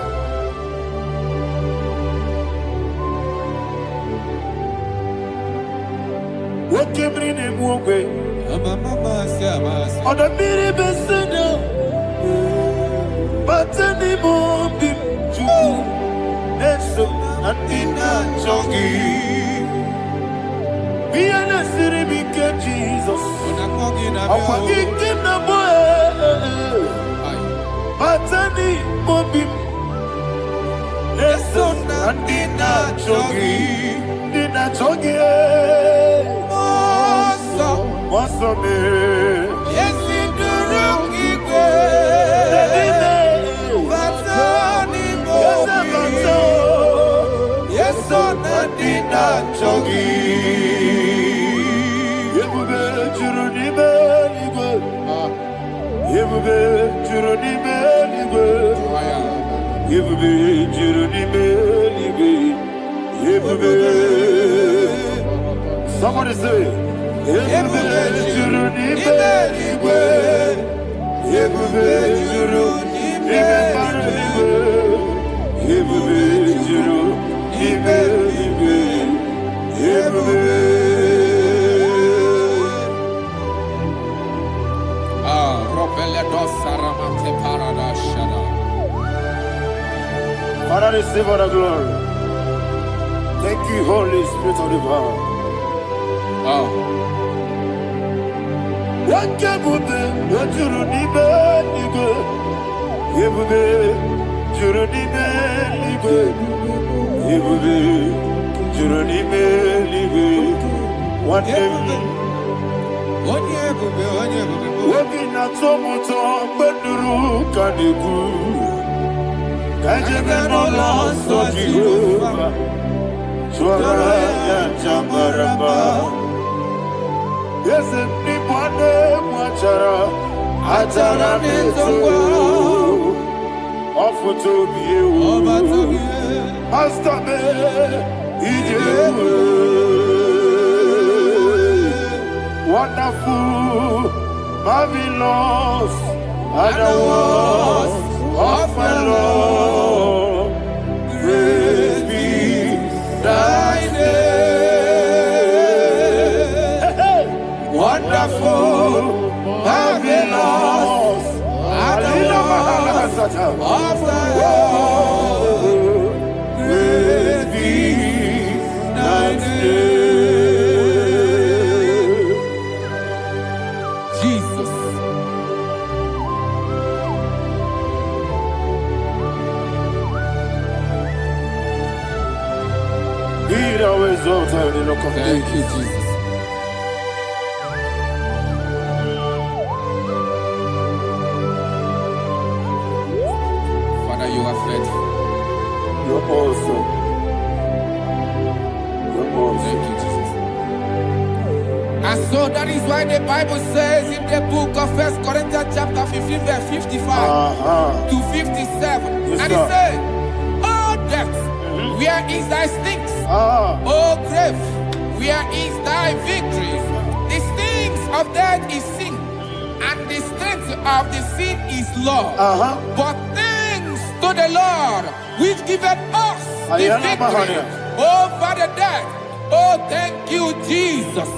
What came in him away? On the miri besena, but any more be true. Eso Nina Chogi. Be an city became Jesus. I'm forgetting the boy. Batani Mobim Leson and Nina Chogi Moso me Yes, in the Rukigwe, Batani Mobi, yes, on Nina Chogi Yebube Juruni Beligwe Yebube Juruni Beligwe Yebube Juruni Beligwe Yebube. Somebody say Yebube Juruni Beligwe Yebube Juruni Beligwe Yebube Juruni Beligwe Yebube. Father, receive all the glory. Thank you, Holy Spirit of divine. What can we do? What you need, Jurunime libe, ibube, Jurunime libe, Wobi na tomuto beduru kaniku, Kajebe no lost of Jehovah, Swara ya Jambaraba. Yes, ni pande mwachara, Atara netongo, Ofu tobiye wo, Astabe, Ijewe. Wonderful, marvelous, are the words of my Lord. Praise be thy name. Wonderful, marvelous, are the words of my Lord. Praise be thy name. Thank you, Jesus. Father, you are faithful. You're awesome. You're awesome. Thank you, Jesus. And so that is why the Bible says in the book of 1 Corinthians chapter 15, verse 55 to 57. Yes, and it says, "Oh death, where is thy sting? Oh grave, where is thy victory? The stings of death is sin, and the strength of the sin is law. But thanks to the Lord, which giveth us the victory over the death." Oh, thank you, Jesus.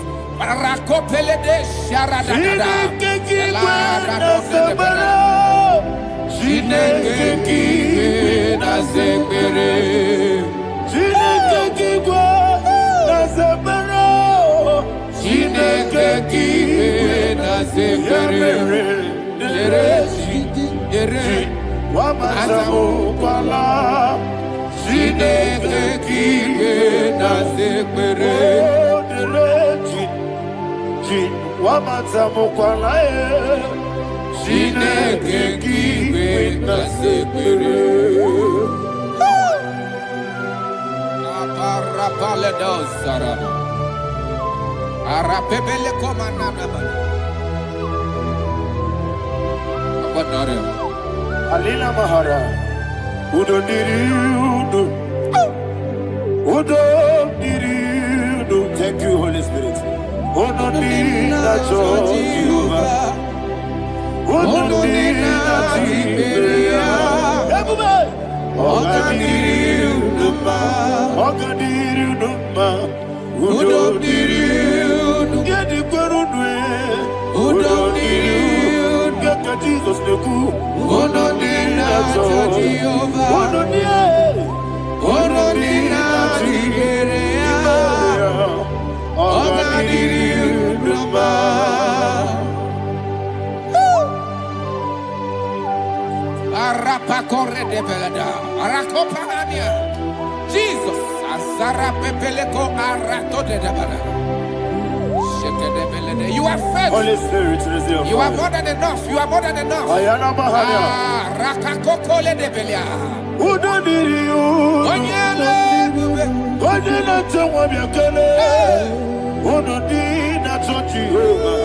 Alina Mahara, Udo Diriudo, Udo Diriudo. Thank you, Holy Spirit. Udo Diriudo, Jehovah. Udo Diriudo, Oga Diriudo, Oga Diriudo, Udo Diriudo, Gedi Gwerudwe, Udo Diriudo, Gaka Jesus Neku, Udo Diriudo, Udo Diriudo, Udo Diriudo, Oga Diriudo, Arapa corre de belada, Arakopa ania. Jesus, Azara pepeleko arato de dabada. Sheke de belede. You are faithful. Holy Spirit, reserve. You are more than enough. You are more than enough. Ayana Mahania. Rakakokole de belia. Udo Diriudo, Onyele bube. Onyele Tewa Biakele, Udo Diriudo, Jehovah,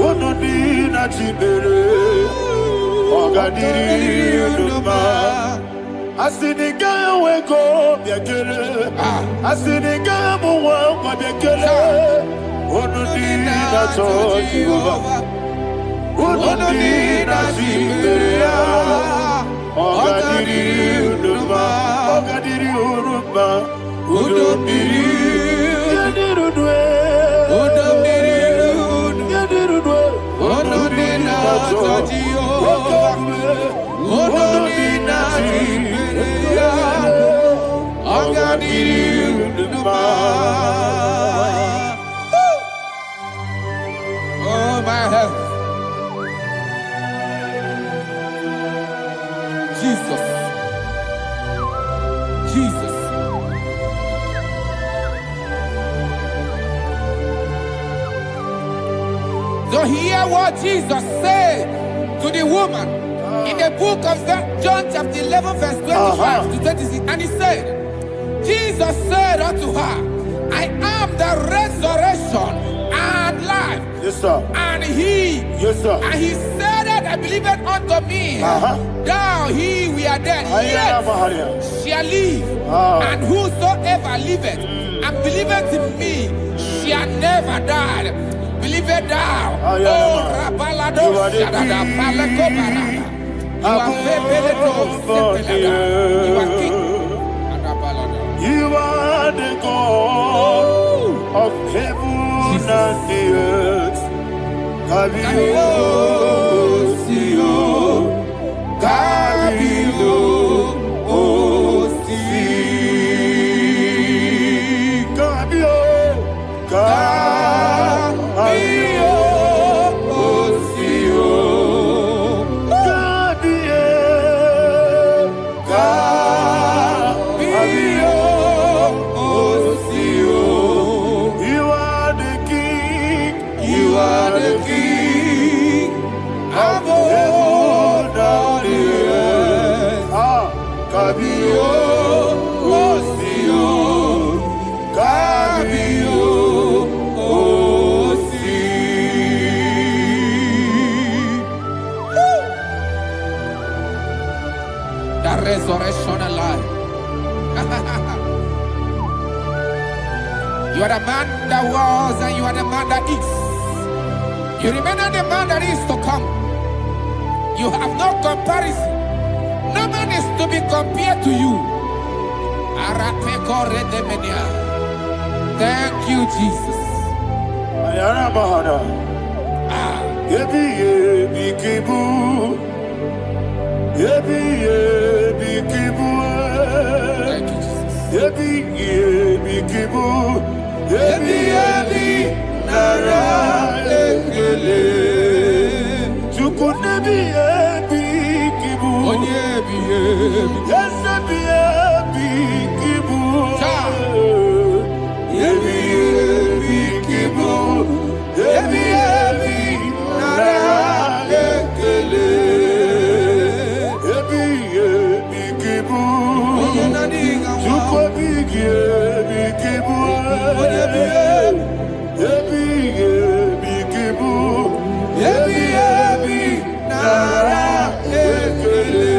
Udo Diriudo, Jibere. Oga Diriudo, Asiniga weko biakele, Asiniga muwa biakele, Udo Diriudo, Jehovah, Udo Diriudo, Jibere. Oga Diriudo, Oga Diriudo, Udo Diriudo, Udo Diriudo, Udo Diriudo, Jehovah, Udo Diriudo, Oga Diriudo. Oh my heaven, Jesus. to hear what Jesus said to the woman in the book of John chapter 11 verse 25 to 26. And he said, Jesus said unto her, I am the resurrection and life. Yes, sir. And he, Yes, sir. and he said that I believe it unto me. Thou he we are dead, yet shall live. And whosoever liveth and believeth in me shall never die. Believe it thou. Oh, Rabalado Shadada Palakobarada. You are You are king. You are the God of heaven and the earth. Kabio, Sio, Kabio, Osi, Kabio, Kabio, Osio, Kabio, Kabio, Osio. You are the king. You are the king of heaven and the earth. Kabio, Osio, Kabio, Osi. The resurrection and life. You are the man that was and you are the man that is. You remember the man that is to come. You have no comparison. No man is to be compared to you. Thank you, Jesus. Ayana Mahana. Yebi yebi kibu. Yebi yebi kibu. Thank you, Jesus. Yebi yebi kibu. Yebi yebi nara ekele. Chuku nebi yebi kibu. Onyebi yebi. Yes yebi yebi kibu. Yebi yebi kibu. Yebi yebi nara ekele. Yebi yebi kibu. Chuku bigi yebi kibu. Yebi yebi kibu. Yebi yebi nara ekele.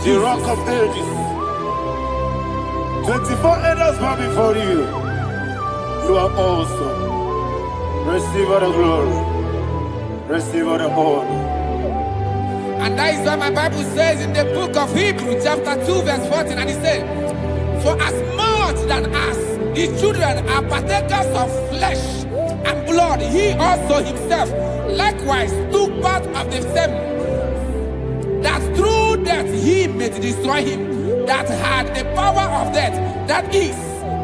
The rock of ages. 24 elders bow before you. You are awesome. Receive all the glory. Receive all the honor. And that is what my Bible says in the book of Hebrews chapter 2 verse 14. And it said, for as much that as the children are partakers of flesh and blood, he also himself likewise took part of the same, that through death he may destroy him that had the power of death, that is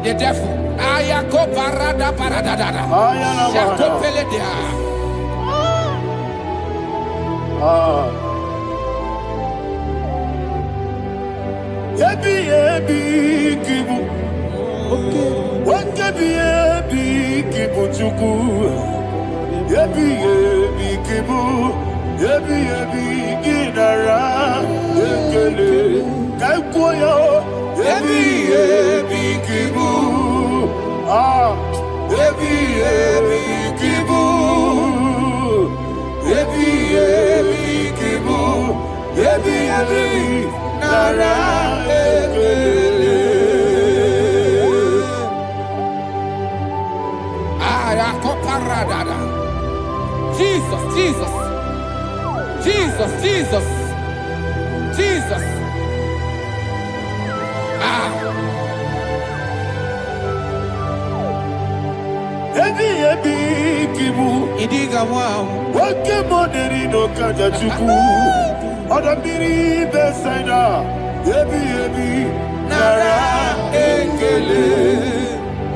the devil. Ayako parada paradadada. Shako peledea. Yebi yebi kibu. Yebi yebi kibu chuku. Yebi yebi kibu. Yebi yebi ginara ekele. Kaikoyo. Yebi yebi kibu. Yebi yebi kibu. Yebi yebi kibu. Yebi yebi nara ekele. Jesus, Jesus, Jesus, Jesus, Jesus. Yebi yebi kibu. Idiga wow. Wake moderi no kaja chuku. Odambiri besaida. Yebi yebi nara ekele.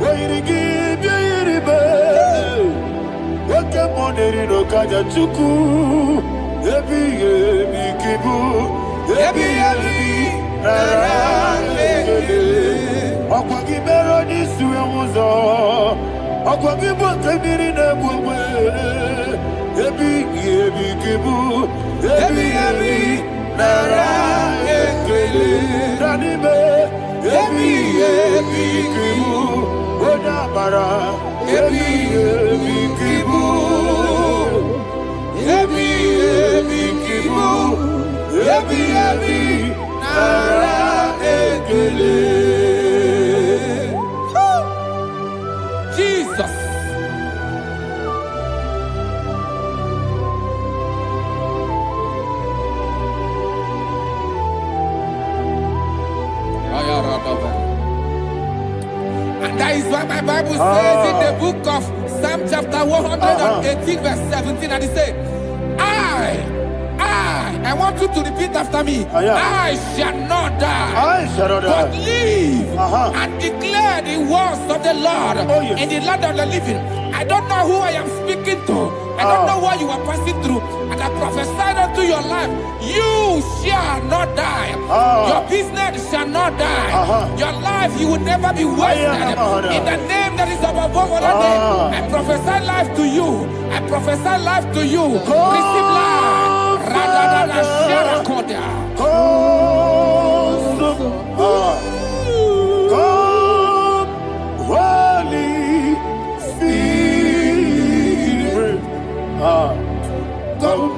Wairigi biiribe. Wake moderi no kaja chuku. Yebi yebi kibu. Yebi yebi nara ekele. Okwagi bero ni suwe muzo. Akwagibo temiri na bwewe. Ebi kibu. Ebi nara ekele. Danime. Ebi kibu. Odabara. Ebi kibu. Ebi kibu. Ebi nara ekele. Jesus. And that is why my Bible says in the book of Psalm chapter 118 verse 17, and it says, I want you to repeat after me. I shall not die, but live and declare the words of the Lord in the land of the living. I don't know who I am speaking to. I don't know what you are passing through. And I prophesied unto your life, you shall not die. Your business shall not die. Your life, you will never be wasted. In the name that is above all other name, I prophesy life to you. I prophesy life to you. Receive life. Radadada Sharakoda. Come, Holy Spirit. Come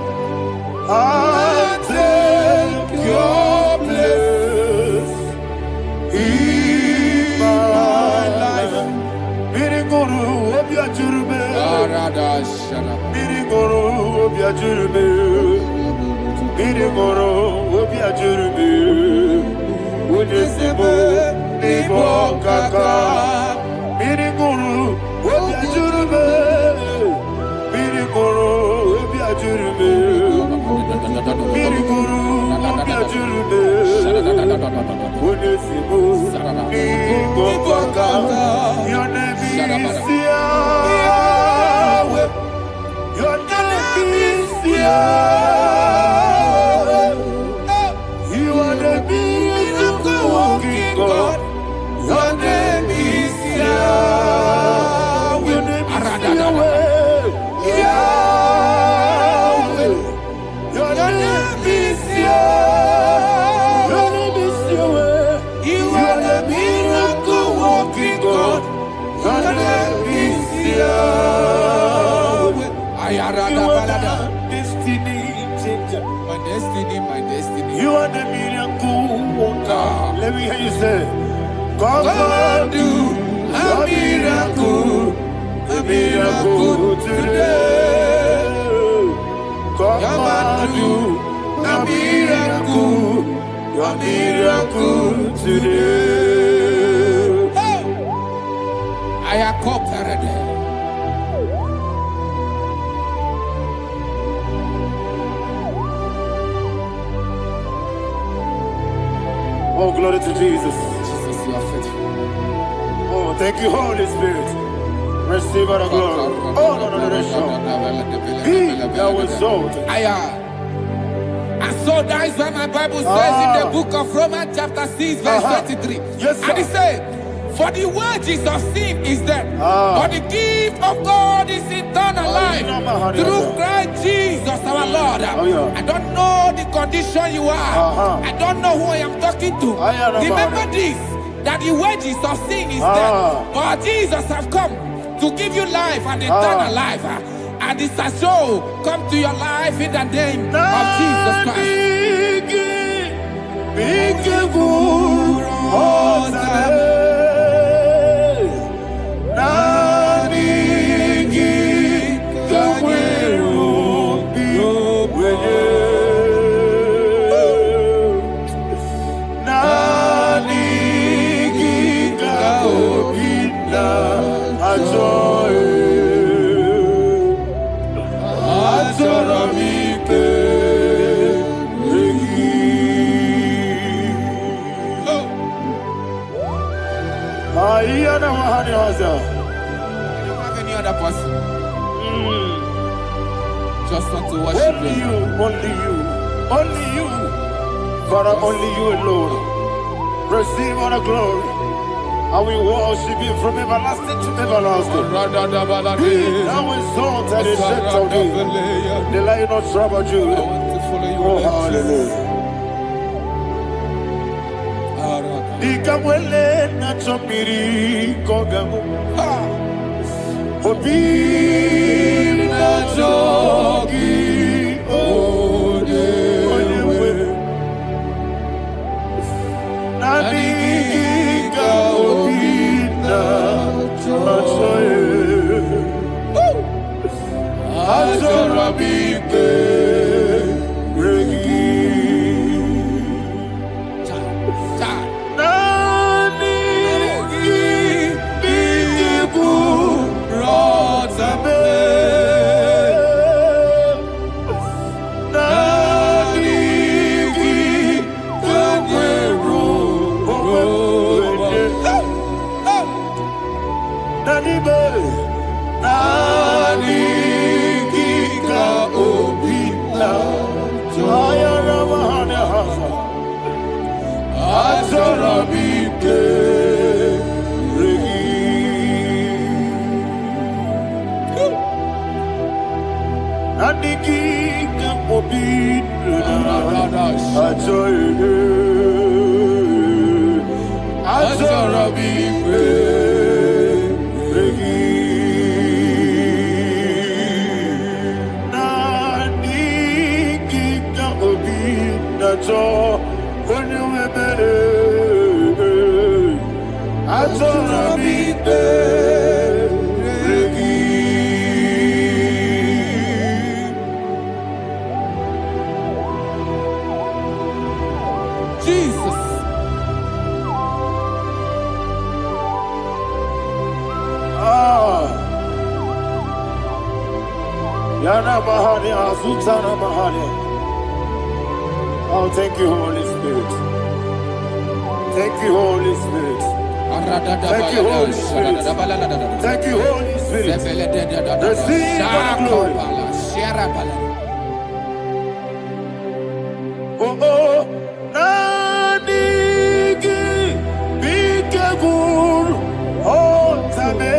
and take your place in my life. Miriguru obiajurube. Miriguru obiajurube. Miriguru obiajurube. Unesebo nibo kaka. Miriguru obiajurube. Miriguru obiajurube. Miriguru obiajurube. Unesebo nibo kaka. Your name is Yahweh. Your name is Yahweh. You are the miracle working God. Your name is Yahweh. Your name is Yahweh. Yahweh. Your name is Yahweh. Your name is Yahweh. You are the miracle working God. Your name is Yahweh. You are the destiny changer. My destiny. You are the miracle worker. Let me hear you say, come and do a miracle today. Come and do a miracle today. I am cooperative. Oh, glory to Jesus. Jesus, you are faithful. Oh, thank you, Holy Spirit. Receive our glory. Oh, no, He that was exalted. And so that is why my Bible says in the book of Romans chapter 6 verse 23. Yes, sir. And it says, for the wages of sin is death, but the gift of God is eternal life through Christ Jesus our Lord. I don't know the condition you are. I don't know who I am talking to. Remember this, that the wages of sin is death, but Jesus has come to give you life and eternal life. And this has so come to your life in the name of Jesus Christ. I don't have any other person. Just want to worship only you. Only you. Father, only you alone. Receive all the glory. I will worship you from everlasting to everlasting. Be thou exalted and set on thee. The Lion of Tribe of Judah. Oh, hallelujah. Ikamwele na chomiri kogamu. Obi na jogi ode. Nadiga obi na choye. Azorabike regi. Oh, thank you, Holy Spirit. Thank you, Holy Spirit. Thank you, Holy Spirit. Thank you, Holy Spirit. Receive the glory. Oh, oh, Nadigi, be careful, oh, Tame.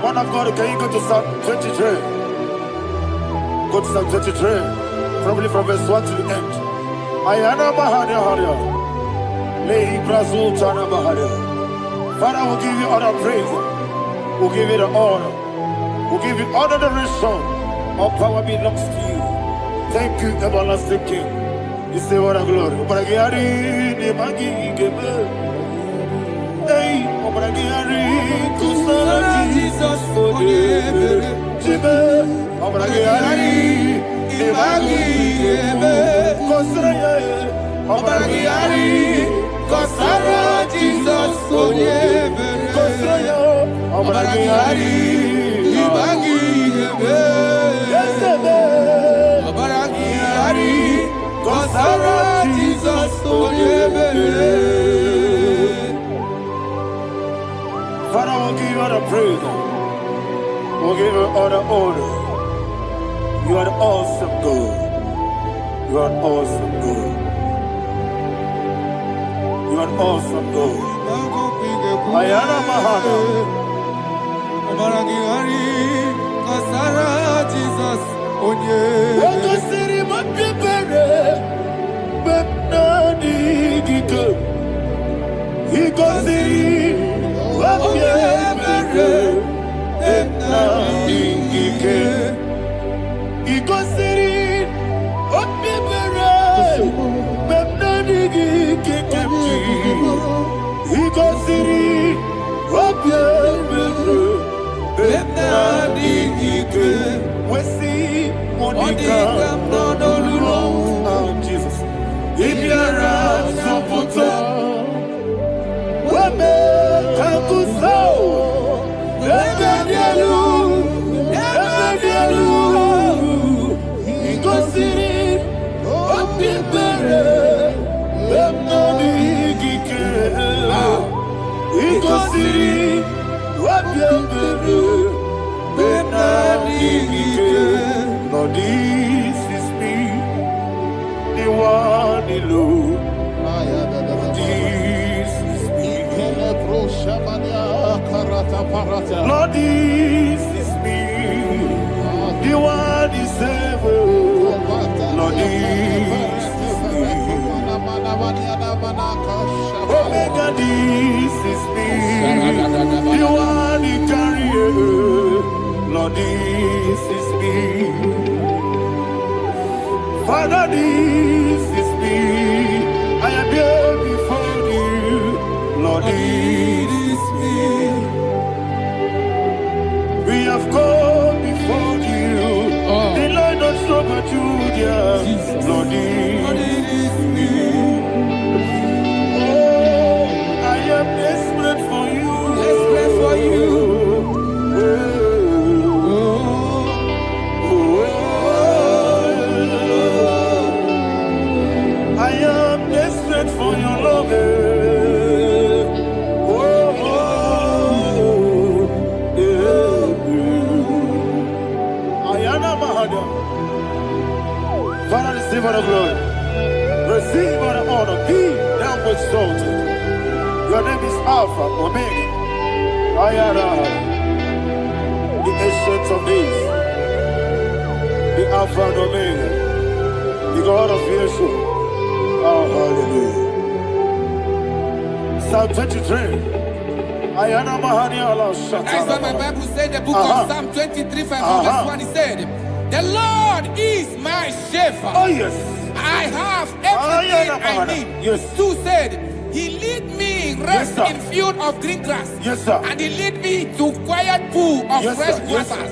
Man of God, can you go to Psalm 23? Go to Psalm 23, probably from verse 1 to the end. Ayana Bahania Haria. Lay Brazil Chana Bahania. Father, we'll give you all the praise. We'll give you the honor. We'll give you all the adoration. All power belongs to you. Thank you, everlasting King. You say what a glory. Obragiari, Nemagi, Gebe. Hey, Obragiari, Kusara, Jesus, for you. Jesus, Father, we'll give you all the praise. We'll give you all the honor. You are the awesome God. You are an awesome God. You are an awesome God. Ayana Mahana. Jesus, Waka siri mapipere. Bepnani giko. Iko siri mapipere. Bepnani gike. Iko siri mapipere. Bepnani gike kemji. Iko siri mapipere. Bepnani gike. Wesi Monica. Oh, Jesus. Ibiara Sopoto. Wame Kakuso. Ebedielu. Ebedielu. Igosiri. Opibere. Bemnani Gike. Igosiri. Opibere. Bemnani Gike. Lord, this is me. The one alone. This is me. Lord, this is me. The one is ever. Lord, this is me. Omega, this is me. The one he carries. Lord, this is me. Father, this is me. I am here before you. Lord, this is me. We have come before you. The Lord of Super Judah. Lord, this is me. Oh, I am desperate for you. Desperate for you. I am desperate for your love. Ayana Mahada. Father, receive all the glory. Receive all the honor. Be thou exalted. Your name is Alpha, Omega. Ayana. The ancient of days. The Alpha and Omega. The God of Yeshua. Oh, hallelujah. Psalm 23. Ayana Mahani Allah Shata. That's what my Bible said, the book of Psalm 23, verse 1, it said, the Lord is my shepherd. Oh, yes. I have everything I need. Yes. 2 said, he lead me rest Yes, in field of green grass. Yes, sir. And he lead me to quiet pool of Yes, fresh sir. Yes, waters.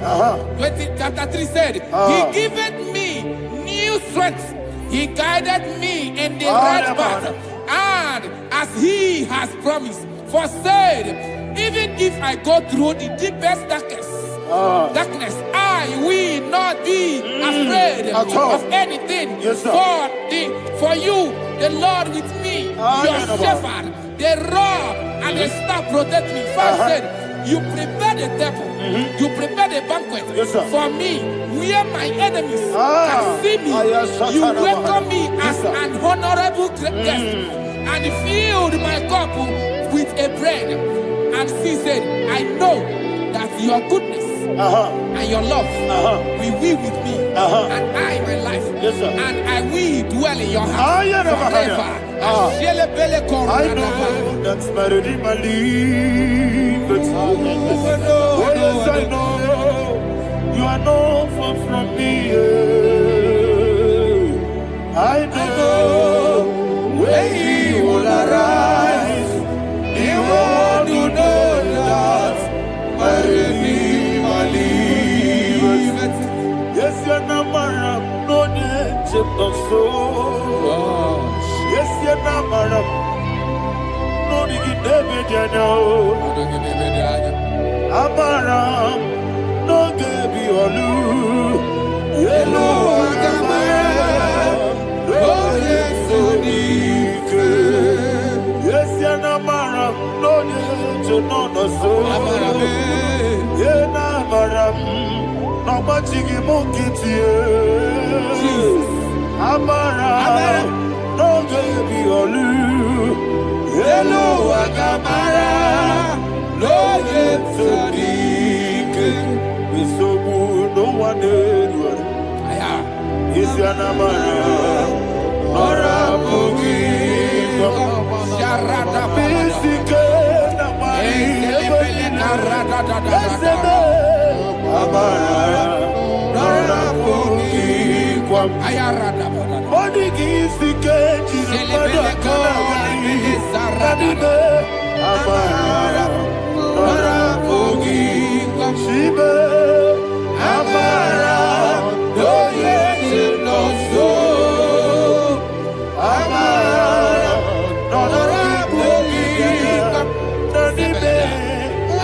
sir. Chapter 3 said, he giveth me new strength. He guided me in the right path. And as he has promised, for said, even if I go through the deepest darkness, I will not be afraid of anything. Yes, sir. For you, the Lord with me, your shepherd, the rod and the staff protect me. First said, you prepare the table, you prepare the banquet for me, where my enemies can see me. You welcome me as an honorable guest, and filled my cup with a bread. And she said, I know that your goodness and your love will be with me, and I, my life, and I will dwell in your house forever. I know that's better than my life. Oh, yes, I know you are not far from me. I know when he will arise, he will do that. My Redeemer liveth. Yes, your number, no no so. Yes, you're not madam. No, you get David, you know. Amaram, no, give you a loo. Yellow, oh, yes, so deep. Yes, you're not madam. No, you know, no so. Yeah, not madam. No, much you get you. Amara, no baby olu. Hello, Agamara, no yet so deep. We so good, no one did. Is your Amara, or a boogie? Sharada, basic, Amara, or a boogie. Body gives the cage in the Amara, Nora Bogi, Shiba, Amara, no yet no so. Amara, Nora Bogi, Nadibe,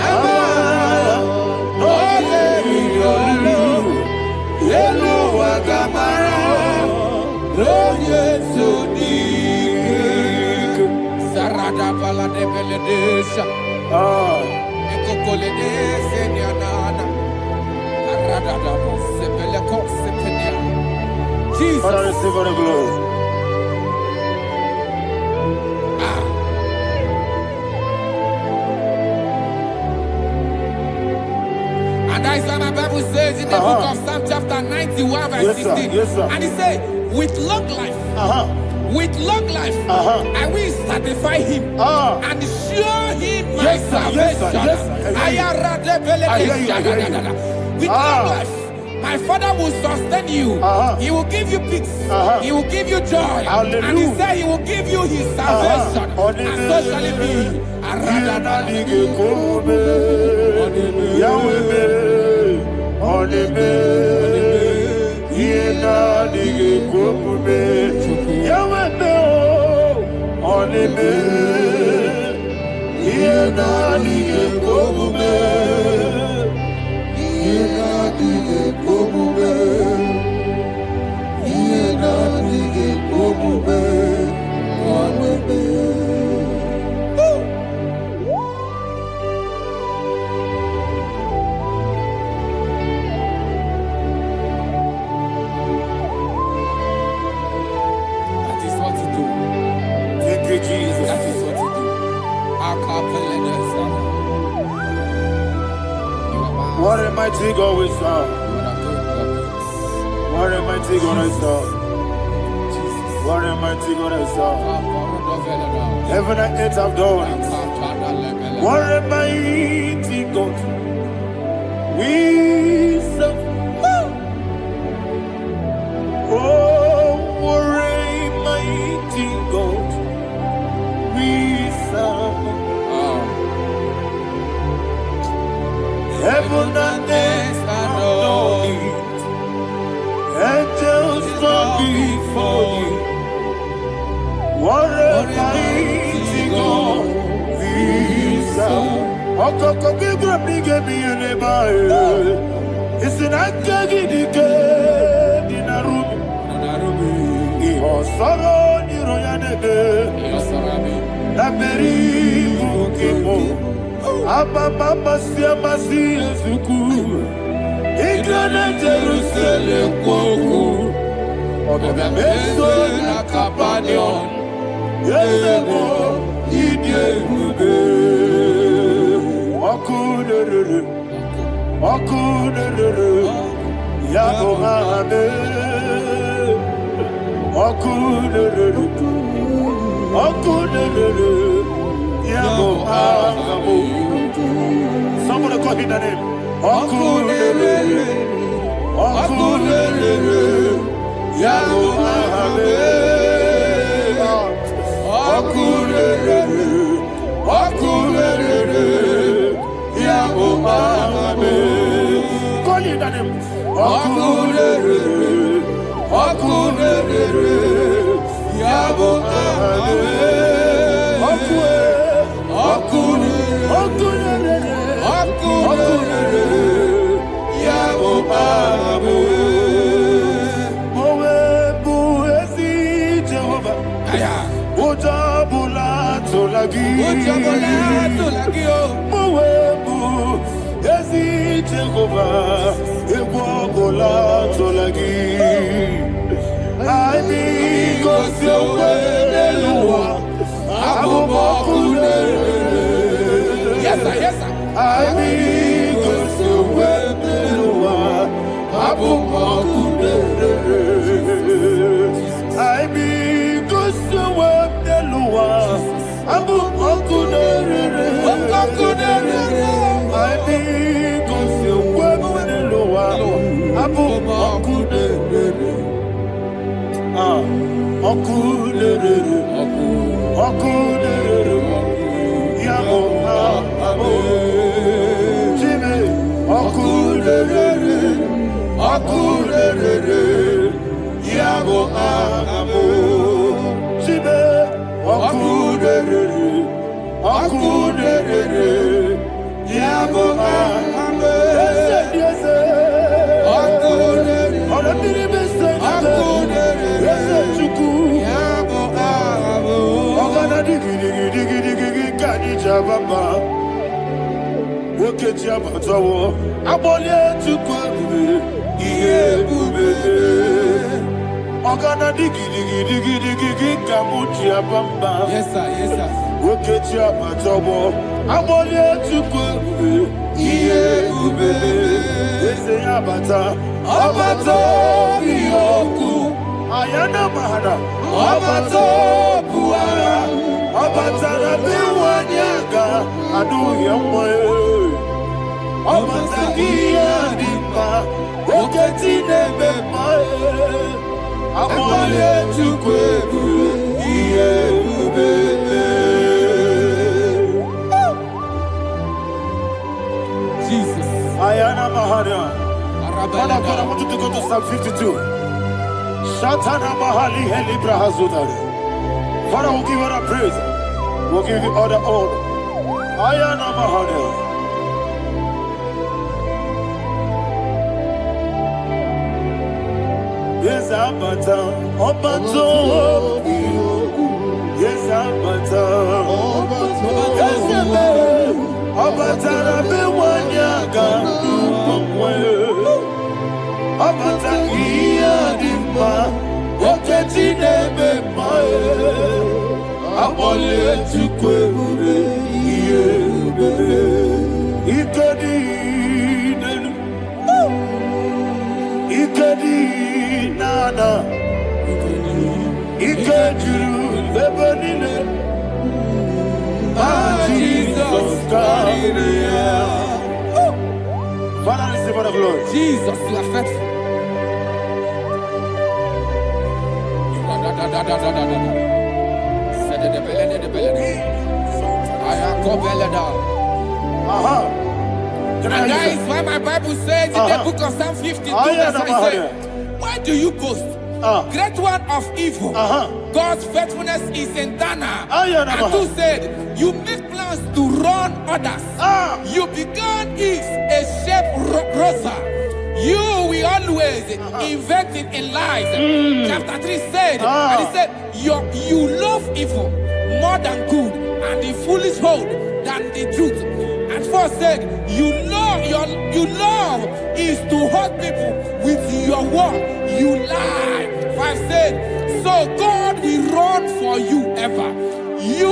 Amara, no yet no Yellow Agamara. Yesu dik Sarada bala de beledesha Ekokole de senyanana Arada da sepele ko sepenya Jesus Father receive all the glory. And that is what my Bible says in the book of Psalm chapter 91 verse 16. Yes, sir. And he said, with long life, I will satisfy him and show him my salvation. With long life, my Father will sustain you. He will give you peace. He will give you joy. Hallelujah. And he said he will give you his salvation. And so shall it be. Yena dige kumbe, yawete o, onebe. Yena dige kumbe, yena dige kumbe, yena dige kumbe, onebe. Jesus. That is what you do. What a mighty God we serve. What a mighty God I serve. What a mighty God I serve. Heaven and earth have done it. What a mighty God we serve. Oh, what a mighty God we serve. Heaven and earth adore it. Angels bow before you. What a mighty God we serve. Okoko gibra bige mi elebae. Isinaka gidike dinarubi. Iho soro ni royanebe. Naberi bukipo. Ababa siama si ezuku. Igrana Jerusalem kwoku. Oga meso na Capernaum. Yesebo idie bube. Okunere. Yabo hame. Okunere. Yabo hame. Somebody call him the name. Okunere. Yabo hame. Okunere. Yabo hame. Call him the name. Okunere. Okunere, Yabo Abe. Yes, sir. Yes, sir. Yes, sir. Yes, sir. Ayana mahana, abato buara, abatara biwanyaga, adu yamwe, abatagia dimba, oketi nebe mae, amole tukwebu, iye ubebe. Jesus. Ayana mahana. Father, I want you to go to Psalm 52. Shatana Mahali Heli Brahazudari. Father, we'll give you the praise. We'll give you all the honor. Ayana Mahali. Yes, Abata. Obato. Yes, Abata. Yes, Abata. Rabe Wanyaga. Abata iya dimba, oketi nebe mae, abole tukwebu iye ubebe, ikedi nenu, ikedi nana, ikediru lebenine, Jesus God. Father, receive all the glory. Jesus, you are faithful. And that is why my Bible says in the book of Psalm 52, verse 5, why do you boast? Great one of evil. God's faithfulness is eternal. And two said, you make plans to run others. You began is a shape rosa. You will always inventing in lies. Chapter 3 said, and he said, you love evil more than good, and the foolish hold than the truth. And 4 said, you love is to hurt people with your word. You lie. 5 said, so God will run for you ever. He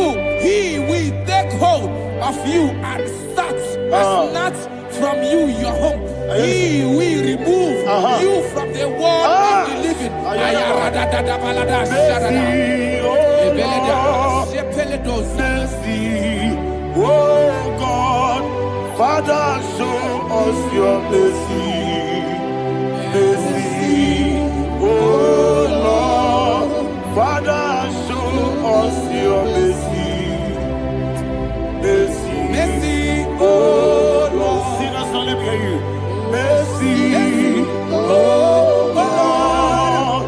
will take hold of you and snatch from you your home. He will remove you from the world of the living. Oh God, Father, show us your mercy. Mercy, oh Lord, Father, show us your mercy. Mercy, Mercy, oh Lord. Sinners, let me hear you. Mercy, oh Lord,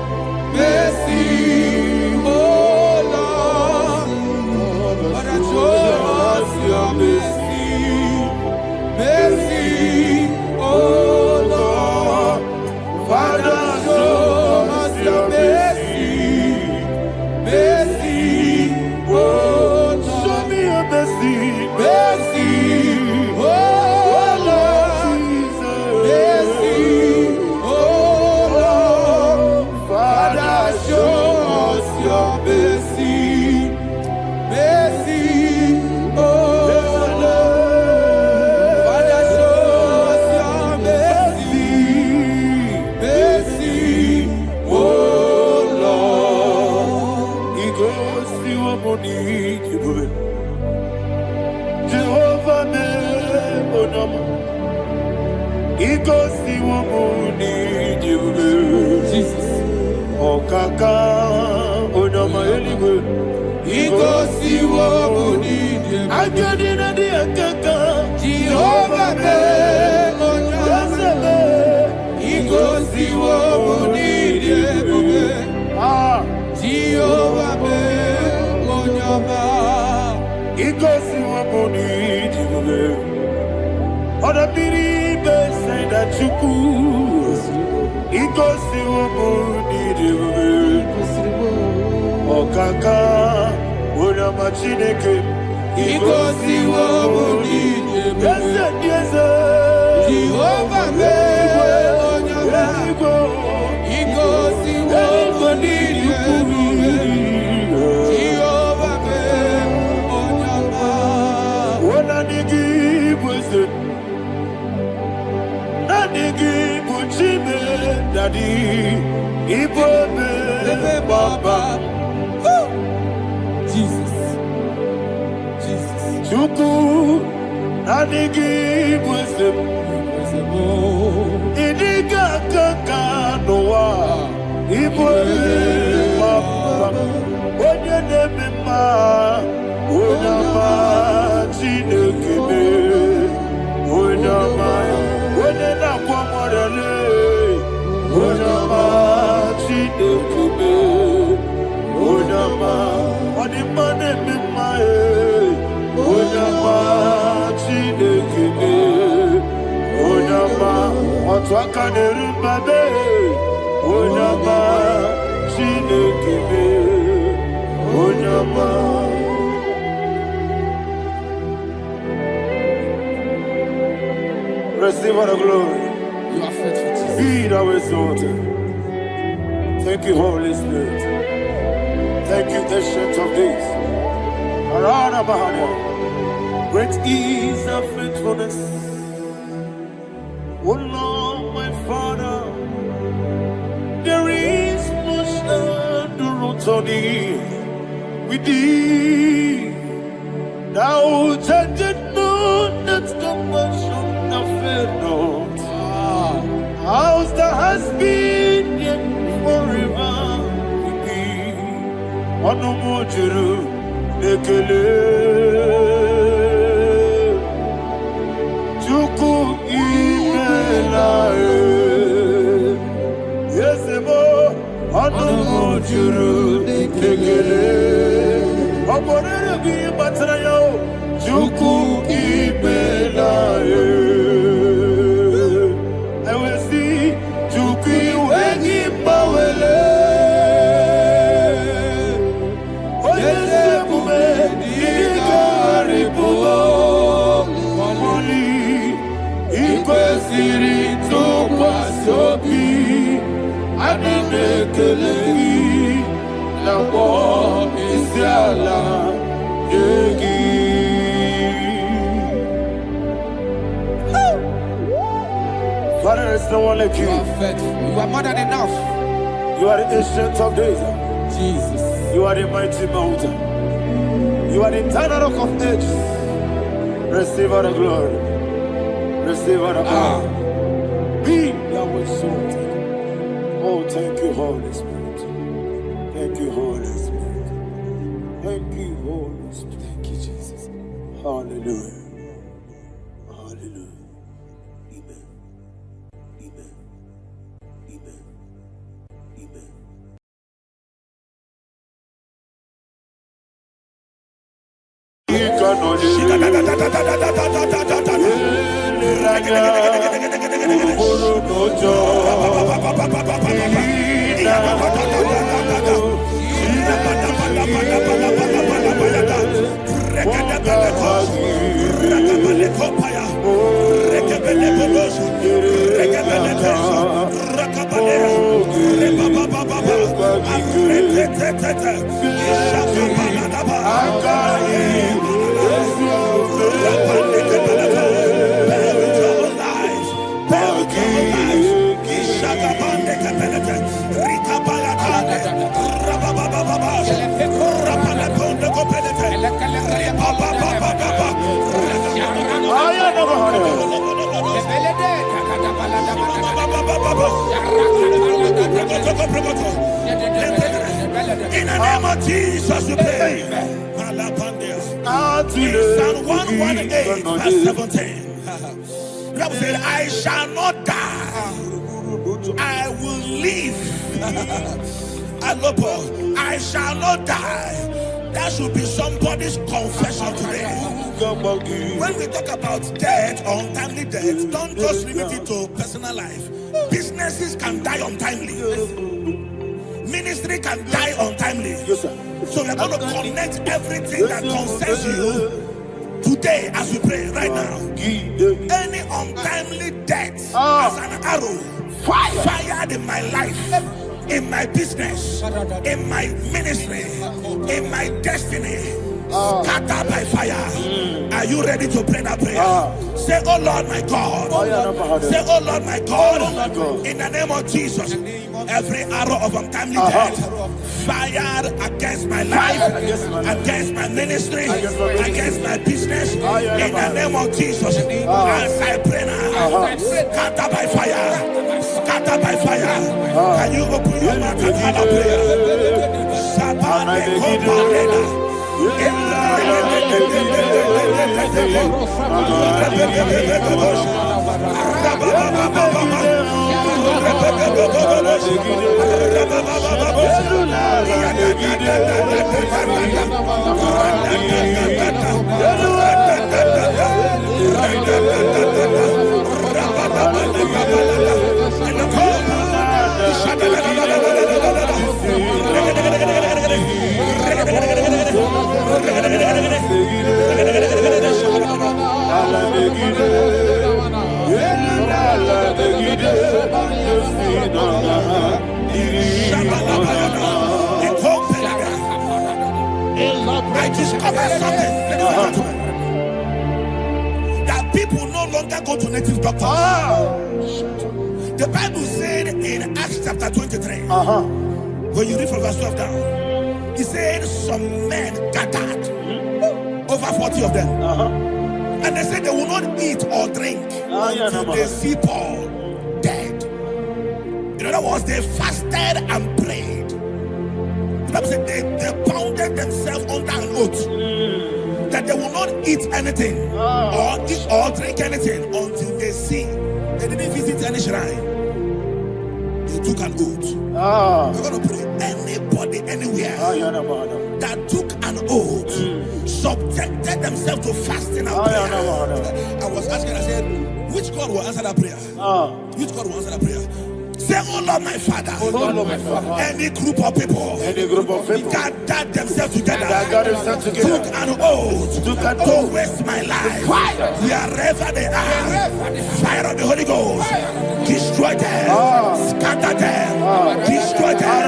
si wamuni jiwe. Jesus. Okaka onama eligwe. Igosi wamuni jiwe. Ajadina di akaka. Jehovah be onyame. Igosi wamuni jiwe. Jehovah be onyame. Igosi wamuni jiwe. Oda biri be say that you could. Igosi wamuni jiwe. Okaka onama chineke. Igosi wamuni jiwe. Yes, Jehovah be onyame. Igosi wamuni jiwe. Jehovah be onyame. Wona nigi bwese na nigi buchime dadi ibobe baba Jesus. Jesus. chuku na nigi bwese idiga kaka noa ibobe baba onye nebe ma onyama chinekebe onyama onye na-akwa mọrele onyama chinekebe onyama ọdịmma na-eme mma onyama chinekebe onyama otu aka na-eru mbabe onyama chinekebe onyama. Receive all the glory. You are faithful, Jesus. Be thou exalted. Thank you, Holy Spirit. Thank you, Ancient of Days. Arana Bahana. Great is thy faithfulness. O Lord, my Father, there is much endurance on thee. With thee, thou changest not that compassion of faith not. How's the has been yet forever with thee? Onomojuru ekele Chuku imela Yesebo onomojuru ekele Oborere gi batara yo Chuku imela I will see Chuku wegi bawele Oyesebume digari bubo Moli ikwesiri tukwasobi Adinekelegi Nabo isiala yegi Father, there's no one like You you. are faithful. You are more than enough. You are the ancient of days. Jesus. You are the mighty mountain. You are the eternal rock of ages. Receive all the glory. Receive all the power. Be thou exalted. Oh, thank you, Holy Spirit. Thank you, Holy Spirit. Thank you, Holy Spirit. Thank you, Jesus. Hallelujah. Hallelujah. Amen. Amen. Amen. Amen. In the name of Jesus, we pray. In Psalm 118, verse 17. The Bible said, I shall not die, I will live. I shall not die. That should be somebody's confession today. When we talk about death or untimely death, don't just limit it to personal life. Businesses can die untimely. Ministry can die untimely. Yes, sir. So we're going to connect everything that concerns you today as we pray right now. Any untimely death as an arrow fired in my life, in my business, in my ministry, in my destiny, scattered by fire. Are you ready to pray that prayer? Say, oh Lord my God. Say, oh Lord my God. In the name of Jesus, every arrow of untimely death fired against my life, against my ministry, against my business, in the name of Jesus, as I pray now, scattered by fire, scattered by fire. Can you open your mouth and have a prayer? I discovered something that people no longer go to native doctors. The Bible said in Acts chapter 23, when you read from verse 12 down, it said some men gathered, over 40 of them, and they said they will not eat or drink until they see Paul dead. In other words, they fasted and prayed. The Bible said they bounded themselves under an oath that they will not eat anything or drink anything until they see. They didn't visit any shrine. They took an oath. We're going to pray. Anybody, anywhere that took an oath, subjected themselves to fasting and prayer. I was asking, I said, which God will answer that prayer? Which God will answer that prayer? Say, oh Lord my Father, any group of people gathered themselves together, took an oath to waste my life. Wherever they are, fire of the Holy Ghost, destroy them, scatter them, destroy them,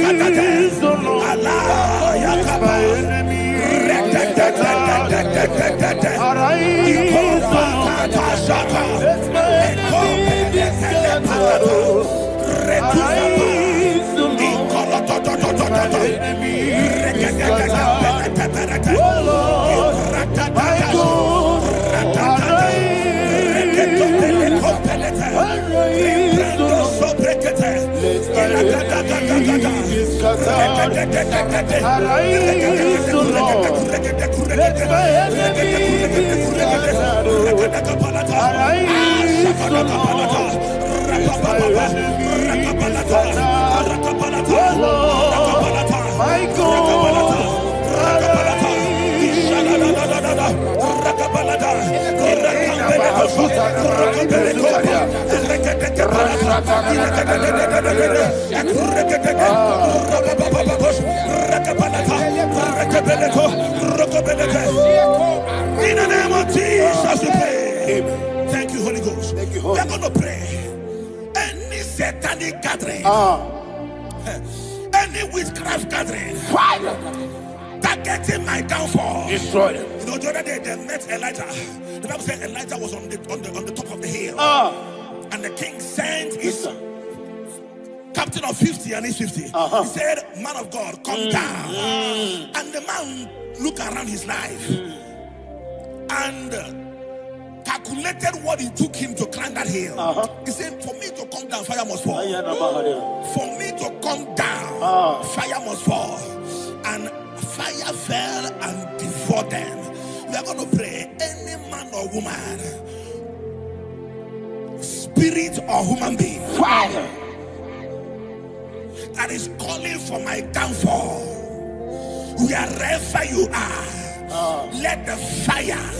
scatter them. Allah, Yakaba, In the name of Jesus, we pray. Thank you, Holy Ghost. We're going to pray. Any satanic gathering, any witchcraft gathering, targeting my downfall, destroy them. You know, the other day they met Elijah. The Bible said Elijah was on the top of the hill, and the king sent his captain of 50 and his 50. He said, man of God, come down. And the man looked around his life and calculated what it took him to climb that hill. He said, for me to come down down, fire must fall. For me to come down, fire must fall. And fire fell and devoured them. We are going to pray. Any man or woman, spirit or human being, Fire. that is calling for my downfall, wherever you are, let the fire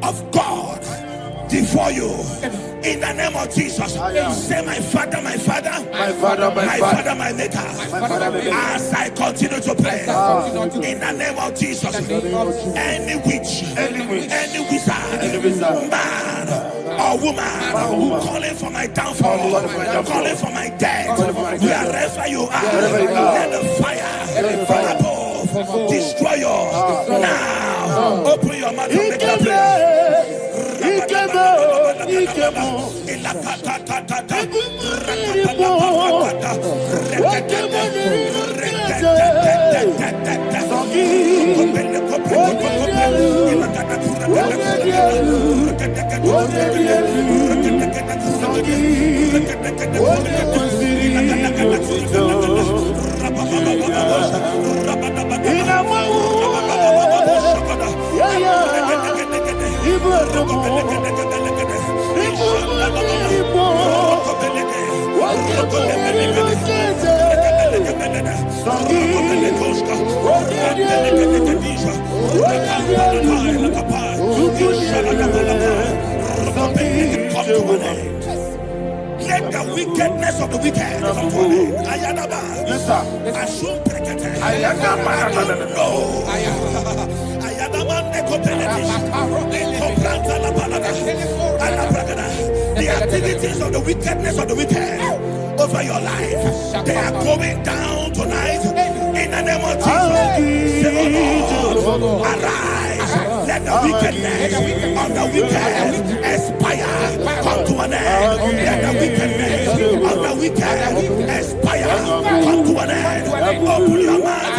of God devour you in the name of Jesus. Say, my father, my father, My father, my father, my maker. As I continue to pray in the name of Jesus, any witch, any wizard, man or woman calling for my downfall, calling for my death, wherever you are, let the fire from above destroy you now. Open your mouth and make that prayer. Come to an end. Let the wickedness of the wicked come to an end. Ayadaba. Yes, sir. Assume prekete. Ayadaba. No. Ayadaba nekopeletis. Nekopranta la palada. Alabrakada. The activities of the wickedness of the wicked over your life, they are going down tonight in the name of Jesus. Say, oh Lord, arise. Let the wickedness of the wicked expire. Come to an end. Let the wickedness of the wicked expire. Come to an end. Open your mouth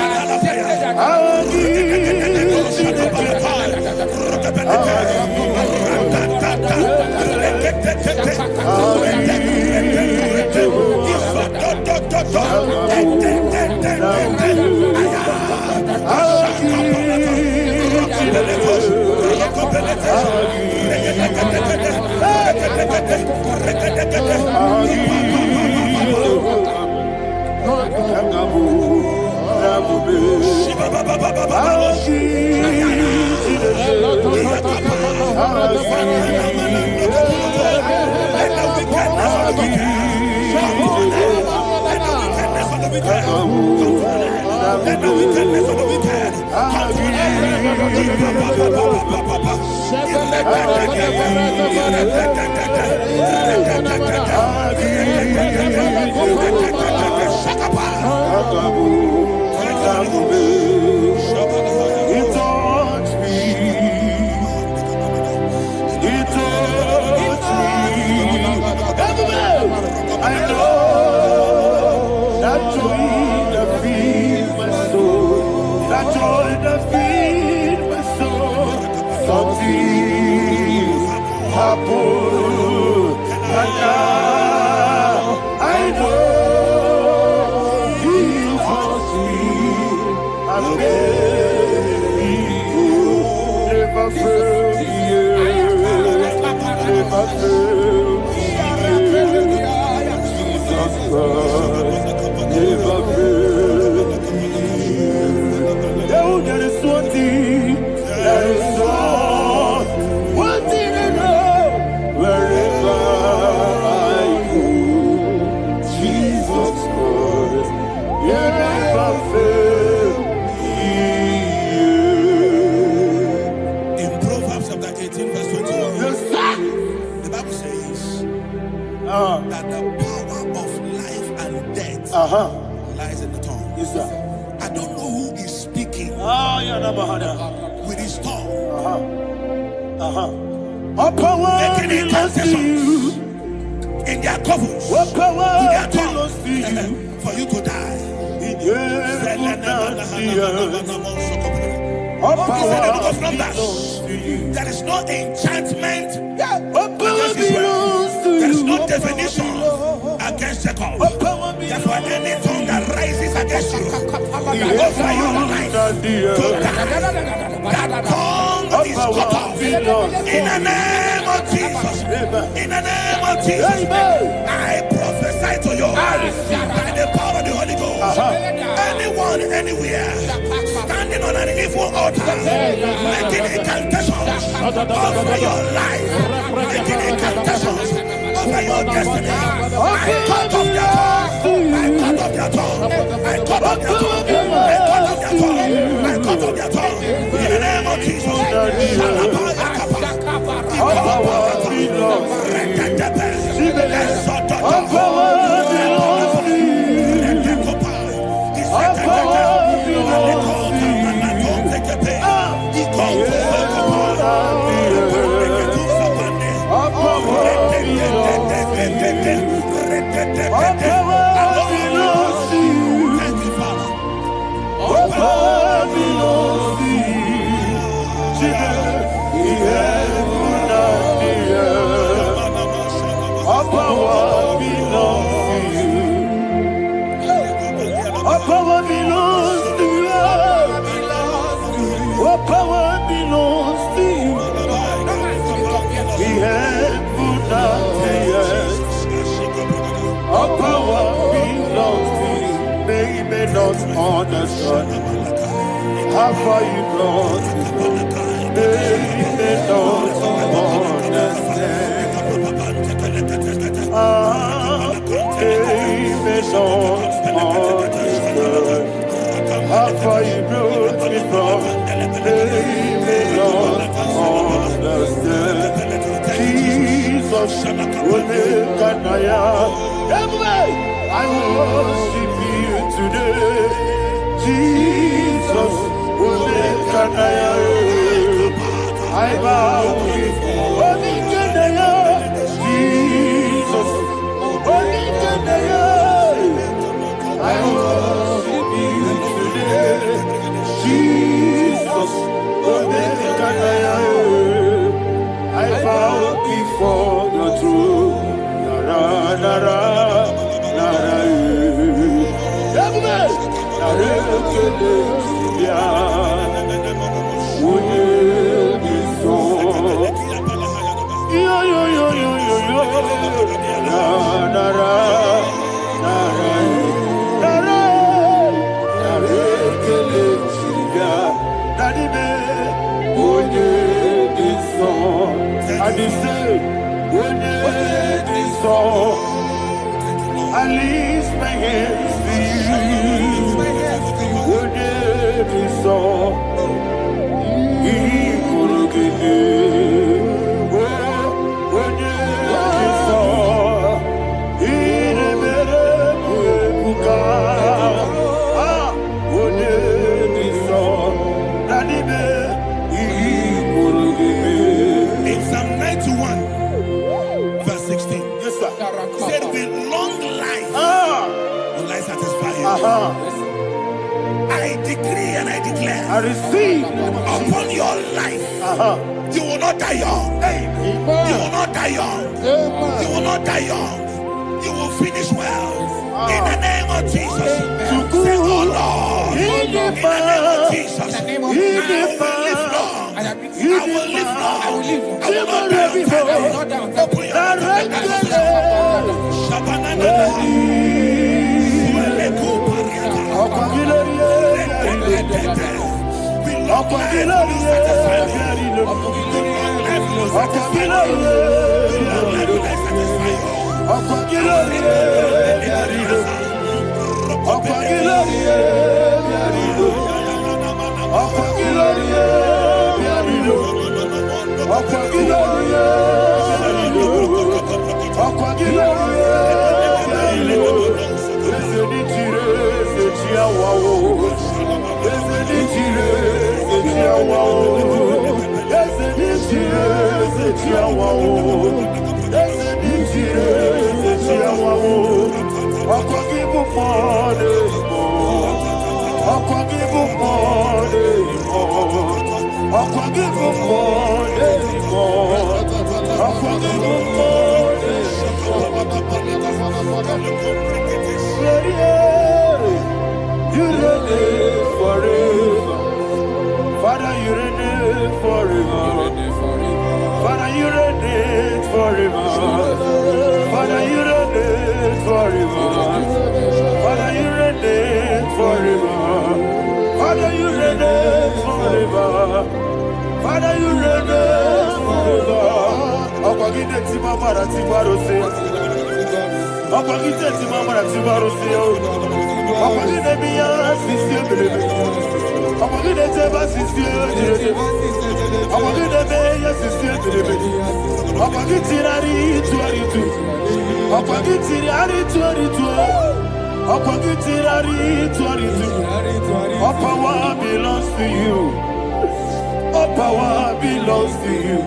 and that the power of life and death lies in the tongue. Yes, sir. I don't know who is speaking with his tongue, making incantations in their couples with their tongue for you to die. He said in the book of Numbers, there is no enchantment against Israel. There is no definition over your life. That tongue is cut off. In the name of Jesus. In the name of Jesus. I prophesy to you by the power of the Holy Ghost. Anyone, anywhere, standing on an evil altar, making incantations over your life, making incantations over your destiny. I cut off their tongue. I cut off their tongue. I cut off their tongue. I cut off their tongue. I cut off their tongue. In the name of Jesus. Understand how far you brought me. They don't understand. They don't understand how far you brought me from. They don't understand. Jesus will make an I worship you today. Jesus will make an I bow before Jesus will make an I worship you today. Jesus will make an I bow before your throne. Nara, nara. I lift my hands to you. Would it be so? He could give me. Would it be so? He never would it be so? That he could give me. In Psalm 91, verse 16. Yes, sir. Said with long life will I satisfy you. I decree and I declare, I receive upon your life, you will not die young. You will not die young. You will not die young. You will finish well. In the name of Jesus. Say, oh Lord, in the name of Jesus, I will live long. I will live long. I will not die young. Open your you ready for you reign forever. Father, you reign forever. Father, you reign forever. Father, you reign forever. Father, you reign forever. Father, you reign forever. Opagite timamara tibarose. Opagite timamara tibarose. Opagite biya sisi belebe. Opagite teba sisi belebe. Opagite biya sisi belebe. Opagite rari tuaritu. Opagite rari tuaritu. Opagite rari tuaritu. All power belongs to you. All power belongs to you.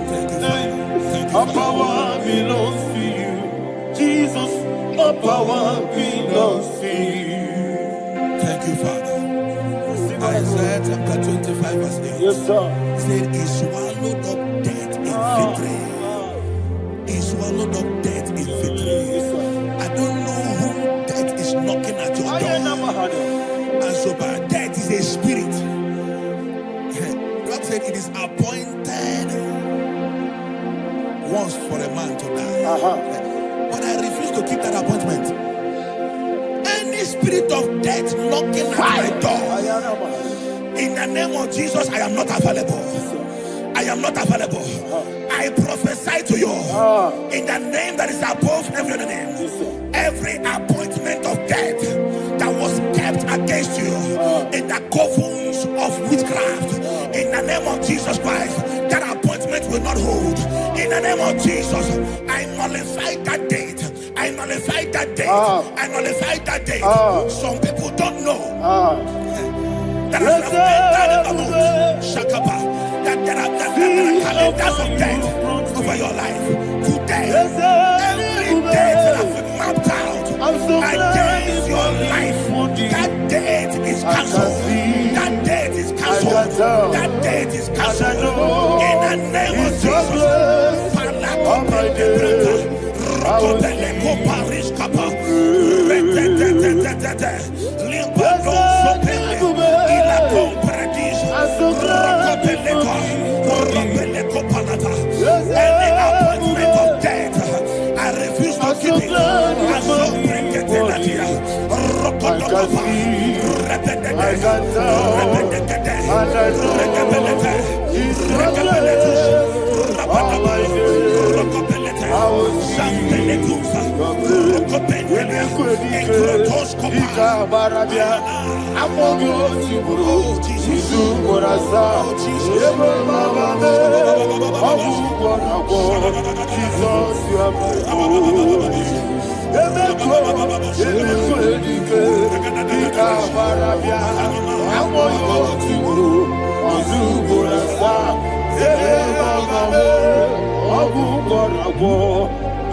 All power belongs to you. Jesus, all power belongs to you. Thank you, Father. Isaiah chapter 25 verse 8. Yes, sir. Said he swallowed up death in victory. He swallowed up death in victory. I don't know who death is knocking at your door. And so by death is a spirit. God said it is appointed once for a man to die. But I refuse to keep that appointment. Any spirit of death knocking at my door, in the name of Jesus, I am not available. I am not available. I prophesy to you in the name that is above every other name. Every appointment of death that was kept against you in the covens of witchcraft, in the name of Jesus Christ, that appointment will not hold. In the name of Jesus, I nullify that date. I nullify that date. I nullify that date. Some people don't know that there are calendars of death over your life. Today, every date that has been mapped out against your life, that date is cancelled. That date is cancelled. That date is cancelled. In the name of Jesus. Any appointment of death, I refuse to keep it. I so bring it in the year.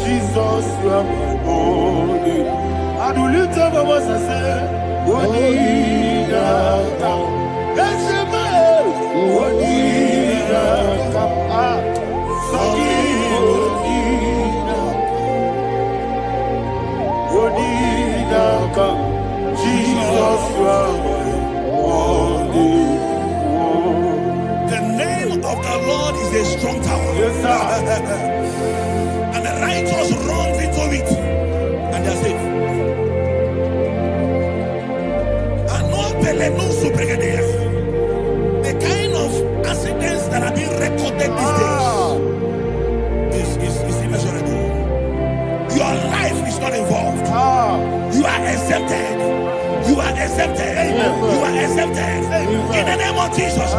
Jesus, you are my holy. I do lift up my voice and say, Wodina, Eshema, Wodina, Sagi, Wodina, Jesus, you are my holy. The name of the Lord is a strong tower. Yes, sir. And the righteous runs into it and they're safe. The kind of accidents that are being recorded these days is immeasurable. Your life is not involved. You are exempted. You are exempted. You are exempted. In the name of Jesus,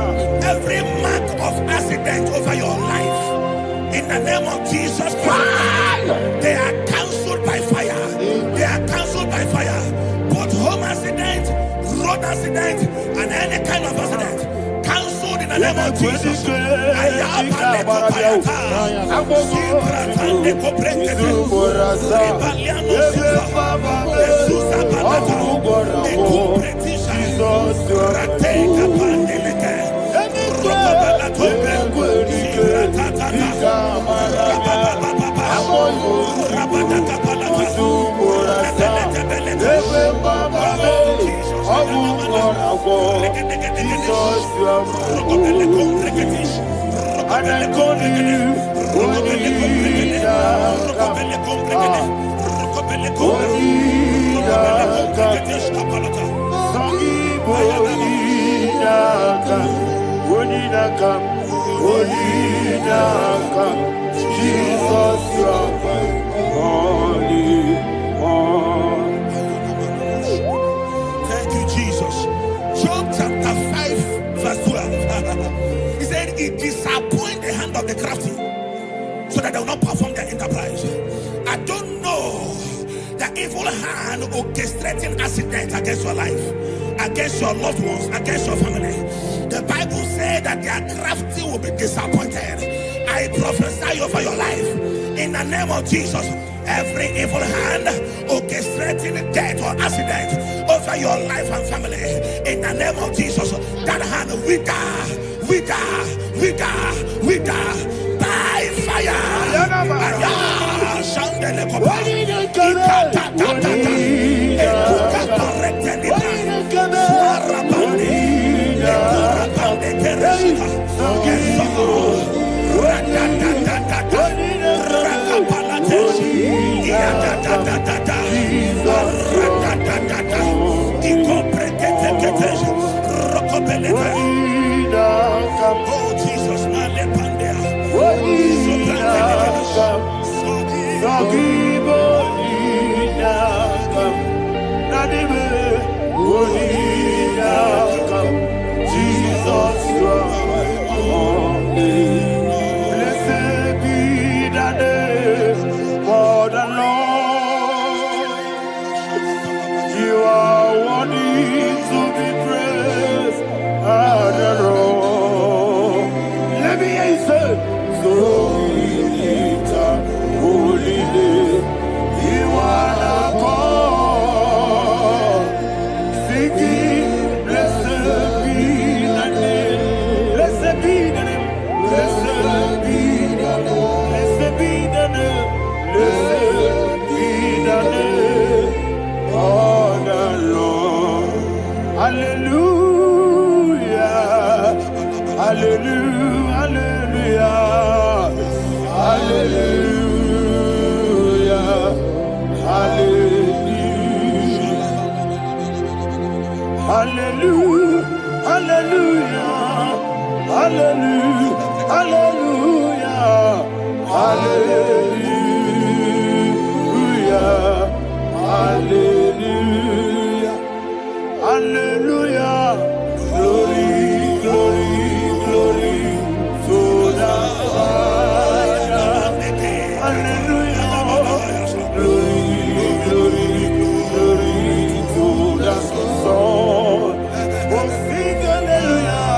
every mark of accident over your life, in the name of Jesus Christ, they are cancelled by fire. They are cancelled by fire. Both home accident, road accident, and any kind of accident, cancelled in the name of Jesus. for Jesus you are my hope. And I call you Jesus, you are my only one. Thank you, Jesus. Job chapter 5, verse 12. He said, "It disappoints the hand of the crafty, so that they will not perform their enterprise." I don't know the evil hand orchestrating accidents against your life, against your loved ones, against your family. The Bible says that their crafty will be disappointed. I prophesy over your life in the name of Jesus. Every evil hand orchestrating death or accident over your life and family, in the name of Jesus, that hand wither by fire. Oh Jesus, Jesus, you are only. Blessed be the name of the Lord. You are worthy to be praised and adored. Let me hear you say, so we lift up holy name. You are the God. Singing, blessed be the name. Blessed be the name. Blessed be the name. Blessed be the name. Blessed be the name of the Lord. Hallelujah. Hallelujah. Hallelujah. Hallelujah. Hallelujah. Hallelujah. Hallelujah. Hallelujah. Hallelujah. Hallelujah. Hallelujah. Glory, glory, glory to the Father. Hallelujah. Glory, glory, glory to the Son. Oh, sing hallelujah.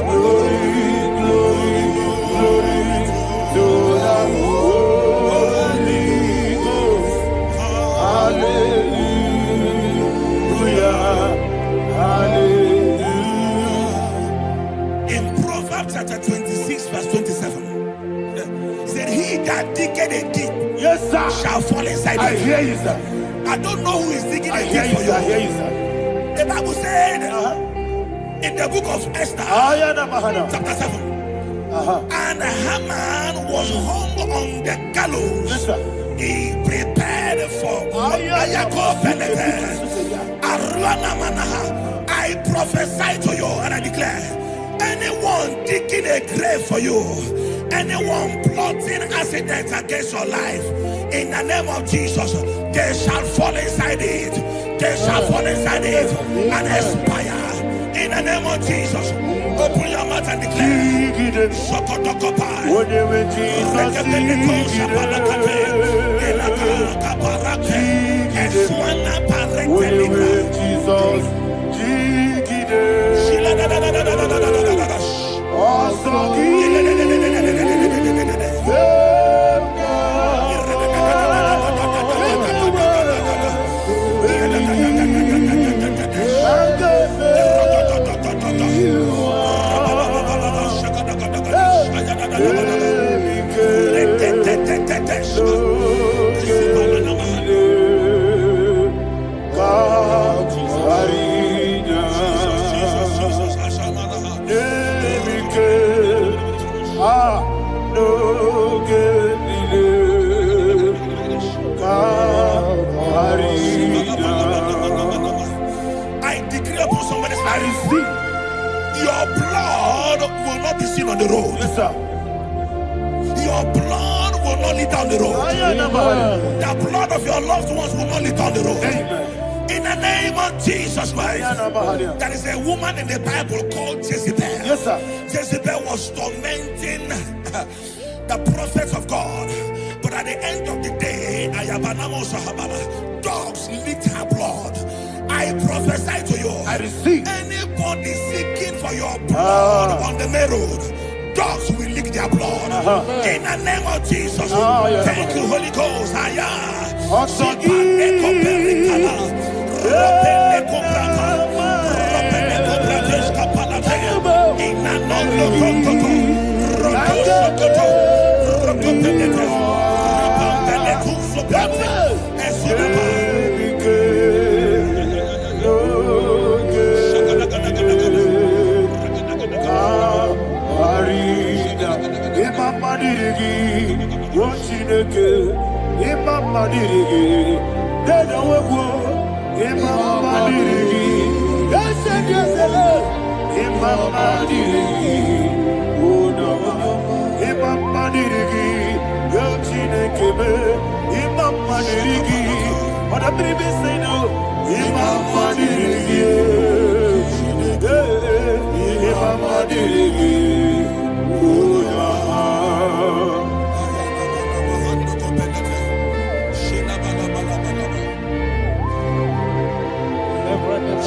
Glory, glory, glory to the Holy Ghost. Hallelujah. Hallelujah. in Proverbs chapter 26, verse 27, said, "He that diggeth a deep, Yes, sir. shall fall inside I it." hear you, sir. I don't know who is digging I a hear deep you, for sir. I hear you. you, sir. The Bible said in the book of Esther, Ayana Mahana. chapter 7, and Haman was hung on the gallows. Yes, sir. He prepared for Ayako Benete. Arwana Manaha. I prophesy to you and I declare, anyone digging a grave for you, anyone plotting accidents against your life, in the name of Jesus, they shall fall inside it. They shall fall inside it and expire. In the name of Jesus, open your mouth and declare. Sokotokopai. Whatever Jesus I decree upon somebody's life, your blood will not be seen on the road. Yes, sir. Your blood will not lead down the road. The blood of your loved ones will not lead down the road. In the name of Jesus Christ. There is a woman in the Bible called Jezebel. Yes, sir. Jezebel was tormenting the prophets of God. But at the end of the day, dogs licked her blood. I prophesy to you. I receive. Anybody seeking for your blood on the main road, dogs will lick their blood. In the name of Jesus. Thank you, Holy Ghost.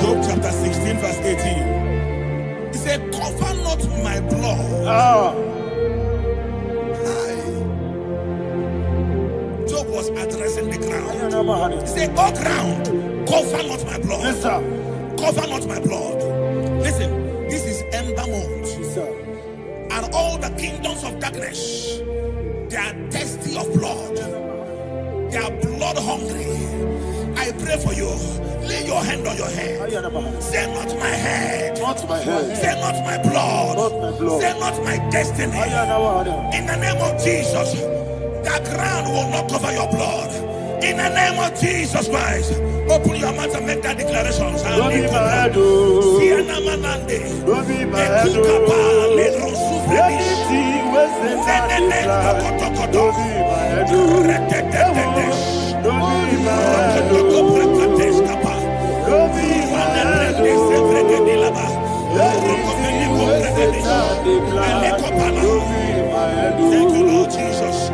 Job chapter 16 verse 18. He said, cover not my blood. Job was addressing the ground. He said, oh ground, cover not my blood. Yes, sir. Cover not my blood. Listen, this is ember month. Yes, sir. And all the kingdoms of darkness, they are thirsty of blood. They are blood hungry. I pray for you. Lay your hand on your head. Say not my head. Not my head. Say not my blood. Not my blood. Say not my destiny. In the name of Jesus, the ground will not cover your blood. In the name of Jesus Christ, open your mouth and make that declaration. Don't be mad, Don't be mad, Thank you, Lord Jesus.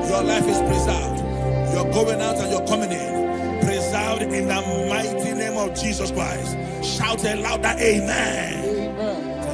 Your life is preserved. You're going out and you're coming in. Preserved in the mighty name of Jesus Christ. Shout a louder amen.